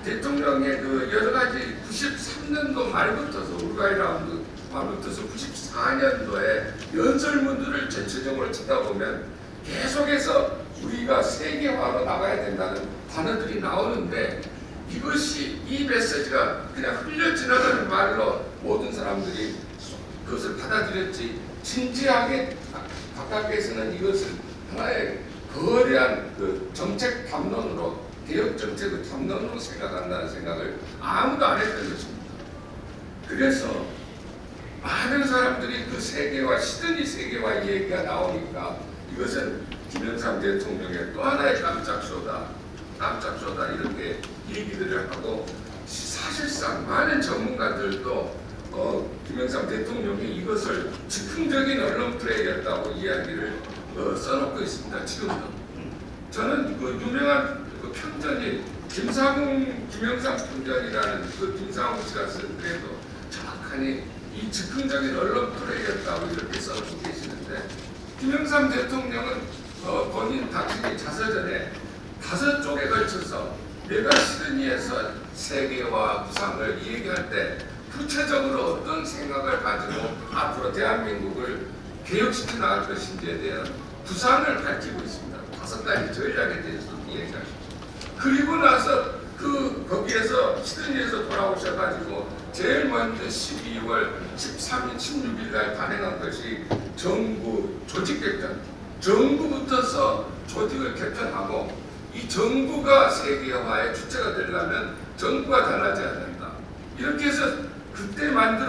S10: 대통령의 그 여러 가지 93년도 말부터서 우루과이 라운드 말부터서 94년도에 연설문들을 전체적으로 쳐다보면 계속해서 우리가 세계화로 나가야 된다는 단어들이 나오는데 이것이 이 메시지가 그냥 흘려 지나가는 말로 모든 사람들이 그것을 받아들였지 진지하게 바깥에서는 이것을 하나의 거대한 그 정책 담론으로 개혁 정책의 담론으로 생각한다는 생각을 아무도 안 했던 것입니다. 그래서 많은 사람들이 그 세계화 시드니 세계화 얘기가 나오니까 이것은 김영삼 대통령의 또 하나의 깜짝쇼다 이렇게 얘기들을 하고 사실상 많은 전문가들도 김영삼 대통령이 이것을 즉흥적인 언론 플레이였다고 이야기를 써놓고 있습니다. 지금도. 저는 그 유명한 그 편전이 김영삼 편전이라는 그 김상욱 씨가 쓴 글에도 정확하니 이 즉흥적인 언론 플레이였다고 이렇게 써놓고 계시는데, 김영삼 대통령은 본인 당신이 자서전에 5쪽에 걸쳐서 내가 시드니에서 세계화 구상을 얘기할 때 구체적으로 어떤 생각을 가지고 앞으로 대한민국을 개혁시켜 나갈 것인지에 대한 구상을 밝히고 있습니다. 5가지 전략에 대해서 얘기하십니다. 그리고 나서 거기에서 시드니에서 돌아오셔가지고 제일 먼저 12월 13일, 16일 날 단행한 것이 정부 조직 개편. 정부부터서 조직을 개편하고 이 정부가 세계화의 주체가 되려면 정부가 달라져야 된다. 이렇게 해서 그때 만든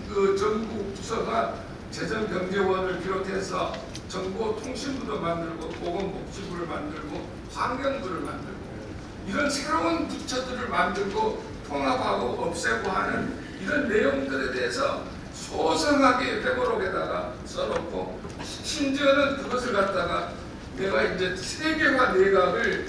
S10: 그 정부 부서가 재정경제원을 비롯해서 정보통신부도 만들고 보건복지부를 만들고 환경부를 만들고 이런 새로운 부처들을 만들고 통합하고 없애고 하는 이런 내용들에 대해서 소상하게 회고록에다가 써놓고, 심지어는 그것을 갖다가 내가 이제 세계화 내각을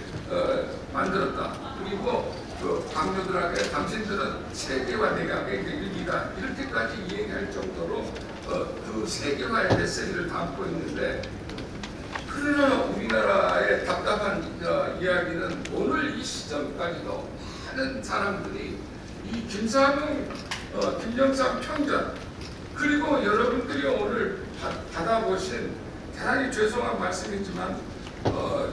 S10: 만들었다. 그리고 그 당뇨들에게 당신들은 세계화 내각의 일기다. 이렇게까지 얘기할 정도로 그 세계화의 메시지를 담고 있는데, 그러나 우리나라의 답답한 이야기는 오늘 이 시점까지도 많은 사람들이 이 김영삼 편전, 그리고 여러분들이 오늘 받아보신, 대단히 죄송한 말씀이지만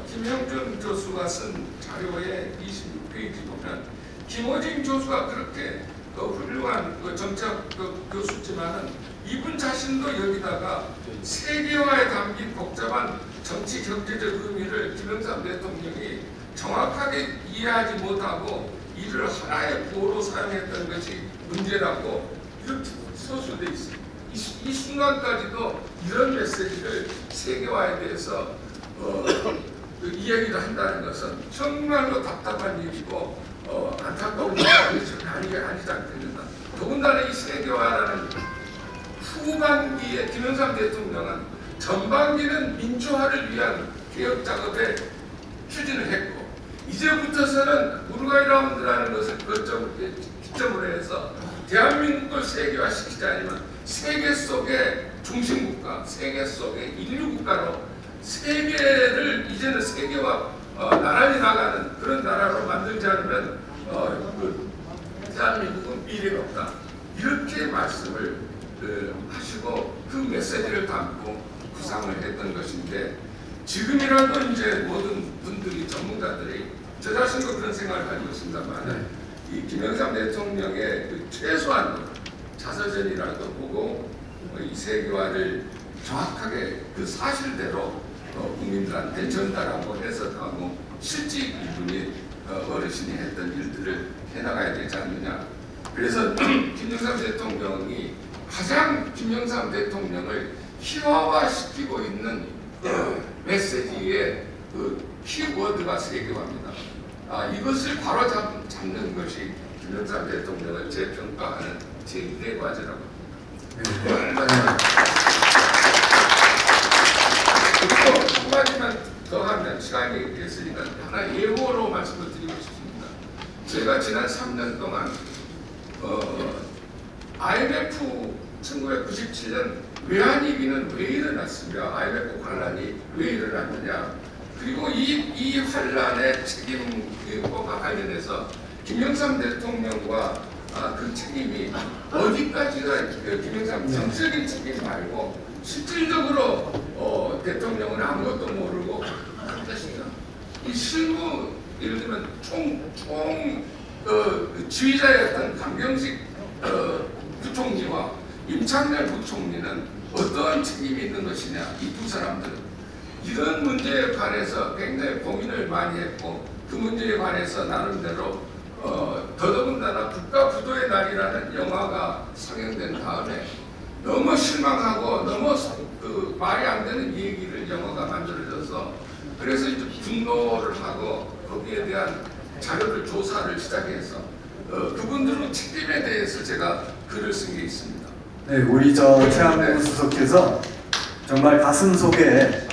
S10: 김형준 교수가 쓴 자료의 26페이지 보면 김호진 교수가 그렇게 훌륭한 정책 교수지만은 이분 자신도 여기다가 세계화에 담긴 복잡한 정치 경제적 의미를 김영삼 대통령이 정확하게 이해하지 못하고 이를 하나의 구호로 사용했던 것이 문제라고 이렇게 서술돼 있습니다. 이 순간까지도 이런 메시지를 세계화에 대해서 이야기를 한다는 것은 정말로 답답한 일이고 안타까운 일이 아니지 않겠는가. 더군다나 이 세계화라는 후반기에 김영삼 대통령은 전반기는 민주화를 위한 개혁 작업에 추진을 했고, 이제부터서는 우루과이 라운드라는 것을 기점으로 해서 대한민국을 세계화시키지 않으면 세계 속의 중심국가, 세계 속의 인류국가로 세계를 이제는 세계화 나란히 나가는 그런 나라로 만들지 않으면 대한민국은 미래가 없다. 이렇게 말씀을 하시고 그 메시지를 담고 구상을 했던 것인데, 지금이라도 이제 모든 분들이 전문가들이, 저 자신도 그런 생각을 가지고 있습니다만, 이 김영삼 대통령의 그 최소한 자서전이라도 보고 이 세계화를 정확하게 그 사실대로 국민들한테 전달하고 해석하고 실제 이분이 어르신이 했던 일들을 해나가야 되지 않느냐. 그래서 김영삼 대통령이 가장 김영삼 대통령을 희화화시키고 있는 메시지의 그 키워드가 세계화입니다. 이것을 바로 잡는 것이 김영삼 대통령을 재평가하는 제1의 과제라고 합니다. 그리고 한마디만 더 하면 시간이 됐으니까 하나 예고로 말씀을 드리고 싶습니다. 제가 지난 3년 동안 IMF 1997년 외환위기는 왜 일어났으며 IMF 환란이 왜 일어났느냐, 그리고 이 환란의 책임과 관련해서 김영삼 대통령과 그 책임이 어디까지가 김영삼 정책인 책임 말고 실질적으로 대통령은 아무것도 모르고 한 것이다. 이 실무, 예를 들면 지휘자였던 강경식 부총리와 임창렬 부총리는 어떠한 책임이 있는 것이냐. 이 두 사람들은 이런 문제에 관해서 굉장히 고민을 많이 했고, 그 문제에 관해서 나름대로 더더군다나 국가부도의 날이라는 영화가 상영된 다음에 너무 실망하고 너무 말이 안 되는 얘기를 영화가 만들어져서, 그래서 이제 분노를 하고 거기에 대한 자료를 조사를 시작해서 그분들의 책임에 대해서 제가 글을 쓴 게 있습니다.
S4: 네, 우리 최한국 수석께서 정말 가슴 속에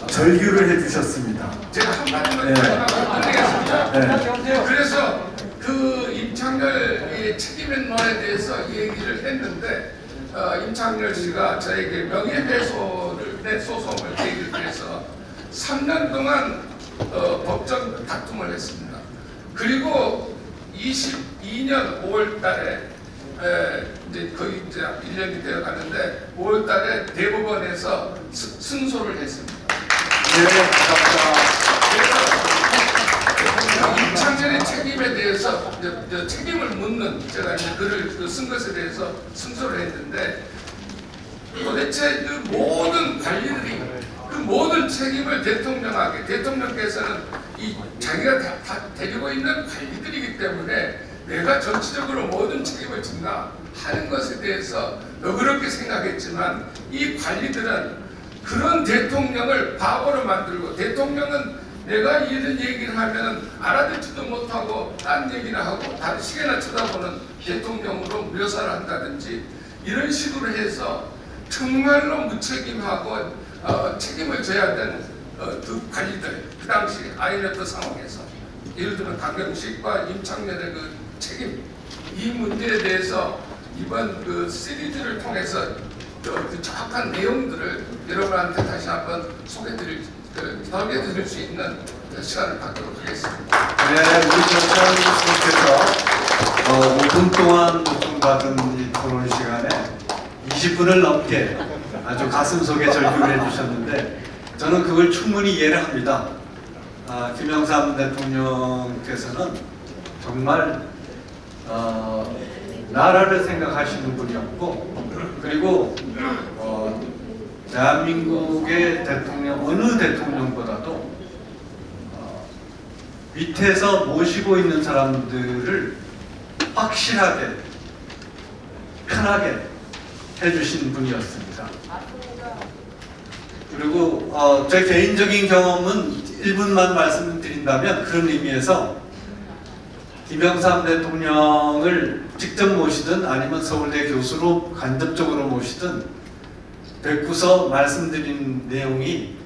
S4: 절규를 해주셨습니다.
S10: 제가 한마디만
S4: 네.
S10: 드리겠습니다.
S4: 네.
S10: 그래서 그 임창렬의 책임론에 대해서 얘기를 했는데 임창렬 씨가 저에게 명예훼손을 내 소송을 제기를 해서 3년 동안 법정 다툼을 했습니다. 그리고 22년 5월 달에 이제 거의 이제 1년이 되어 가는데 5월 달에 대법원에서 승소를 했습니다.
S4: 네, 감사합니다.
S10: 임창렬의 책임에 대해서 이제 책임을 묻는 제가 이제 글을 쓴 것에 대해서 승소를 했는데 도대체 그 모든 관리들이 그 모든 책임을 대통령께서는 이 자기가 다 데리고 있는 관리들이기 때문에 내가 정치적으로 모든 책임을 진다 하는 것에 대해서 너그럽게 생각했지만 이 관리들은 그런 대통령을 바보로 만들고 대통령은 내가 이런 얘기를 하면 알아듣지도 못하고 딴 얘기나 하고 다른 시계나 쳐다보는 대통령으로 묘사를 한다든지 이런 식으로 해서 정말로 무책임하고 책임을 져야 되는 그 관리들 그 당시 IMF 상황에서 예를 들면 강경식과 임창렬의 그 책임 이 문제에 대해서 이번 그 시리즈를 통해서 그 정확한 내용들을 여러분한테 다시 한번 소개드릴 수 있는 시간을 갖도록 하겠습니다.
S4: 네, 우리 전장님께서 5분 동안 요청받은 이 토론 시간에 20분을 넘게 아주 가슴 속에 절규를 해주셨는데 저는 그걸 충분히 이해를 합니다. 김영삼 대통령께서는 정말 나라를 생각하시는 분이었고 그리고 대한민국의 대통령 어느 대통령보다도 밑에서 모시고 있는 사람들을 확실하게 편하게 해주신 분이었습니다. 그리고 제 개인적인 경험은 1분만 말씀드린다면 그런 의미에서 김영삼 대통령을 직접 모시든 아니면 서울대 교수로 간접적으로 모시든 뵙고서 말씀드린 내용이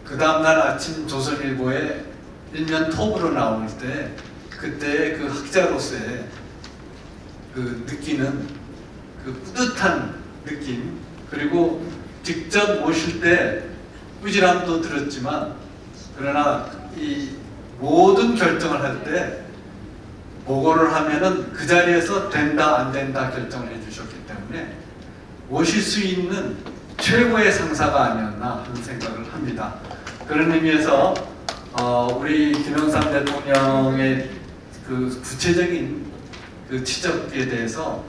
S4: 그 다음날 아침 조선일보에 일면 톱으로 나올 때 그때 그 학자로서의 그 느끼는 그 뿌듯한 느낌 그리고 직접 모실 때 꾸지람도 들었지만 그러나 이 모든 결정을 할 때 보고를 하면은 그 자리에서 된다 안 된다 결정을 해주셨기 때문에 모실 수 있는 최고의 상사가 아니었나 하는 생각을 합니다. 그런 의미에서 우리 김영삼 대통령의 그 구체적인 그 치적에 대해서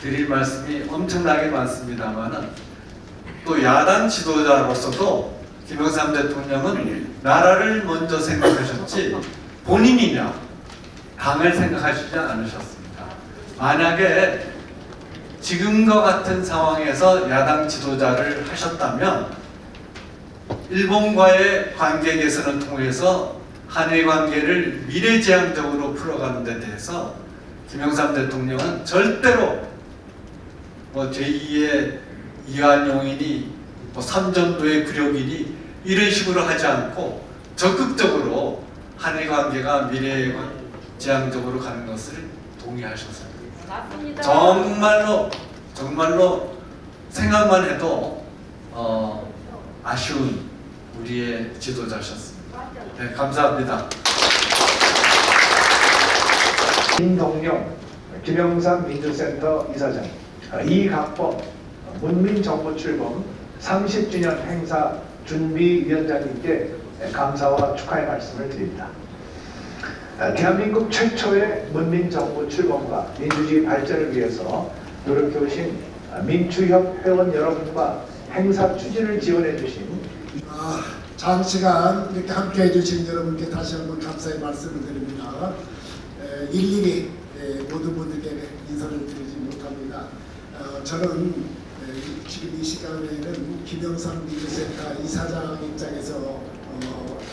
S4: 드릴 말씀이 엄청나게 많습니다만은 또 야당 지도자로서도 김영삼 대통령은 나라를 먼저 생각하셨지 본인이냐 당을 생각하시지 않으셨습니다. 만약에 지금과 같은 상황에서 야당 지도자를 하셨다면 일본과의 관계 개선을 통해서 한일 관계를 미래지향적으로 풀어가는 데 대해서 김영삼 대통령은 절대로 제2의 이완용이니 삼전도의 구력이니 이런 식으로 하지 않고 적극적으로 한일 관계가 미래지향적으로 가는 것을 동의하셨습니다.
S11: 맞습니다.
S4: 정말로 생각만 해도 아쉬운 우리의 지도자셨습니다. 네, 감사합니다.
S12: 김동영 김영삼 민주센터 이사장, 이각범 문민정부 출범 30주년 행사 준비위원장님께 감사와 축하의 말씀을 드립니다. 대한민국 최초의 문민정부 출범과 민주주의 발전을 위해서 노력해오신 민추협 회원 여러분과 행사 추진을 지원해 주신
S1: 장시간 이렇게 함께 해주신 여러분께 다시 한번 감사의 말씀을 드립니다. 일일이 모든 분들께 인사를 드리지 못합니다. 저는 지금 이 시간에는 김영삼 민주센터 이사장 입장에서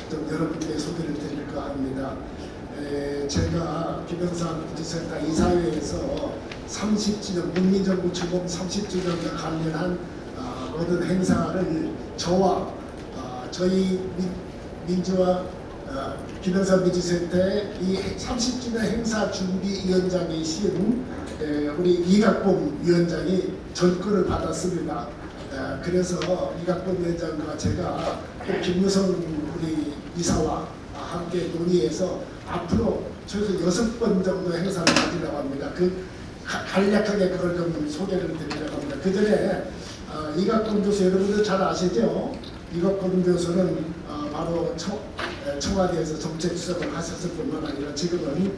S1: 좀 여러분께 소개를 드릴까 합니다. 제가 김영삼 민주센터 이사회에서 30주년 문민정부 출범 30주년과 관련한 모든 행사를 저와 저희 민주화 김영삼 민주센터의 이 30주년 행사 준비위원장이신 우리 이각범 위원장이 전권을 받았습니다. 그래서 이각범 위원장과 제가 또 김무성 우리 이사와 함께 논의해서 앞으로 최소 6번 정도 행사를 가지려고 합니다. 간략하게 그걸 좀 소개를 드리려고 합니다. 그 전에 이각범 교수 여러분들 잘 아시죠? 이각범 교수는 바로 청와대에서 정책수석을 하셨을 뿐만 아니라 지금은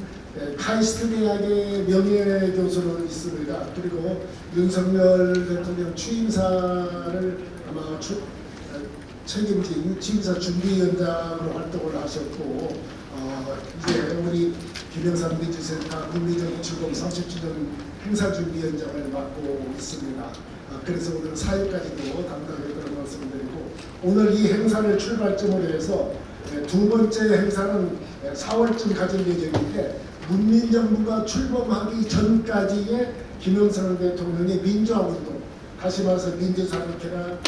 S1: 카이스트 대학의 명예교수로 있습니다. 그리고 윤석열 대통령 취임사를 아마 책임진 취임사 준비위원장으로 활동을 하셨고 이제 우리 김영삼 민주센터 문민정부 출범 30주년 행사준비위원장을 맡고 있습니다. 그래서 오늘 사회까지도 담당했다는 말씀드리고 오늘 이 행사를 출발점으로 해서 두 번째 행사는 4월쯤 가질 예정인데 문민정부가 출범하기 전까지의 김영삼 대통령의 민주화운동, 다시 말해서 민주사학회나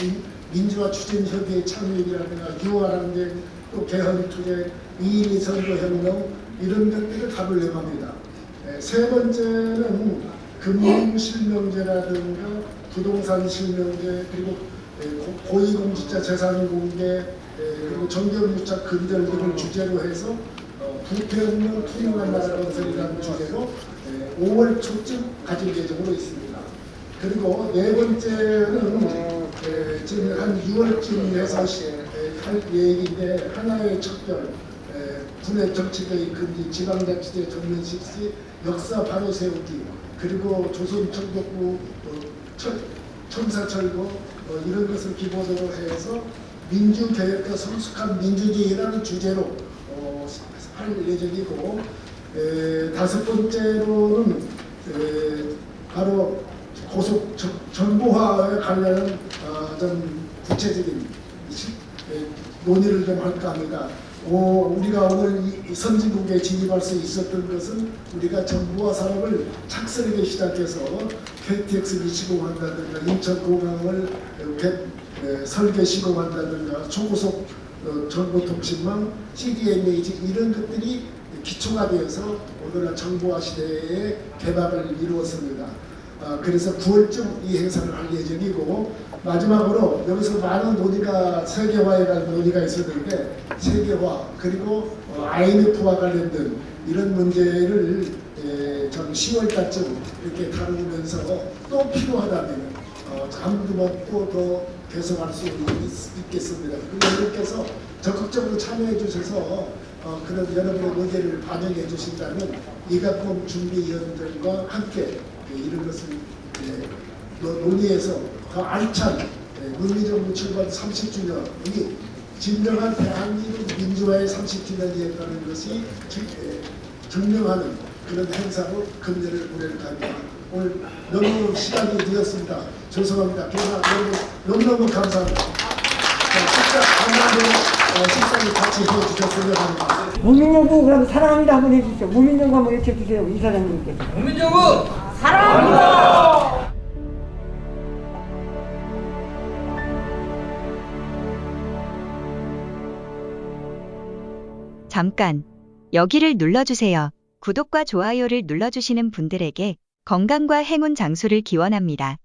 S1: 민주화 추진협의회 참여율이라든가 유화랑쟁, 또 개헌투쟁, 2.12 선거혁명 이런 것들을 다루려고 합니다. 세 번째는 금융실명제라든가 부동산 실명제, 그리고 고위공직자 재산 공개, 그리고 정경유착 근절 등을 주제로 해서 부패 없는 투명한 나라 건설이라는 주제로 5월 초쯤 가질 예정으로 있습니다. 그리고 네 번째는 지금 한 6월쯤 해서 할 얘기인데 하나의 척결, 군의 정치개입 금지, 지방자치제 전면 실시, 역사 바로 세우기, 그리고 조선 청독부 청사철거 이런 것을 기본으로 해서 민주개혁과 성숙한 민주주의라는 주제로 할 예정이고 다섯 번째로는 바로 고속 정보화에 관련한 좀 구체적인 논의를 좀 할까 합니다. 우리가 오늘 이 선진국에 진입할 수 있었던 것은 우리가 정보화 산업을 착설하기 시작해서 KTX를 시공한다든가 인천공항을 설계 시공한다든가 초고속 정보통신망, CDMA 이런 것들이 기초가 되어서 오늘날 정보화 시대의 개발을 이루었습니다. 그래서 9월쯤 이 행사를 할 예정이고 마지막으로 여기서 많은 논의가 세계화에 관한 논의가 있었는데 세계화 그리고 IMF와 관련된 이런 문제를 좀 10월달쯤 이렇게 다루면서 또 필요하다면 잠도 먹고 더 개선할 수 있겠습니다. 그리고 여러분께서 적극적으로 참여해 주셔서 그런 여러분의 의견을 반영해 주신다면 이각범 준비위원들과 함께 이런 것을 논의해서 더 알찬 문민정부 출범 30주년이 진정한 대한민국 민주화의 30주년이었다는 것이 증명하는 그런 행사로 금년을 보낼까 합니다. 오늘 너무 시간이 늦었습니다. 죄송합니다. 그러나 너무너무 감사합니다. 식사를 같이 해주셨으면 합니다.
S11: 문민정부 그럼 사랑합니다 한번 해주시죠. 문민정부 한번 외쳐주세요. 이사장님께서.
S13: 문민정부 사랑합니다.
S14: 잠깐 여기를 눌러주세요. 구독과 좋아요를 눌러주시는 분들에게 건강과 행운 장수를 기원합니다.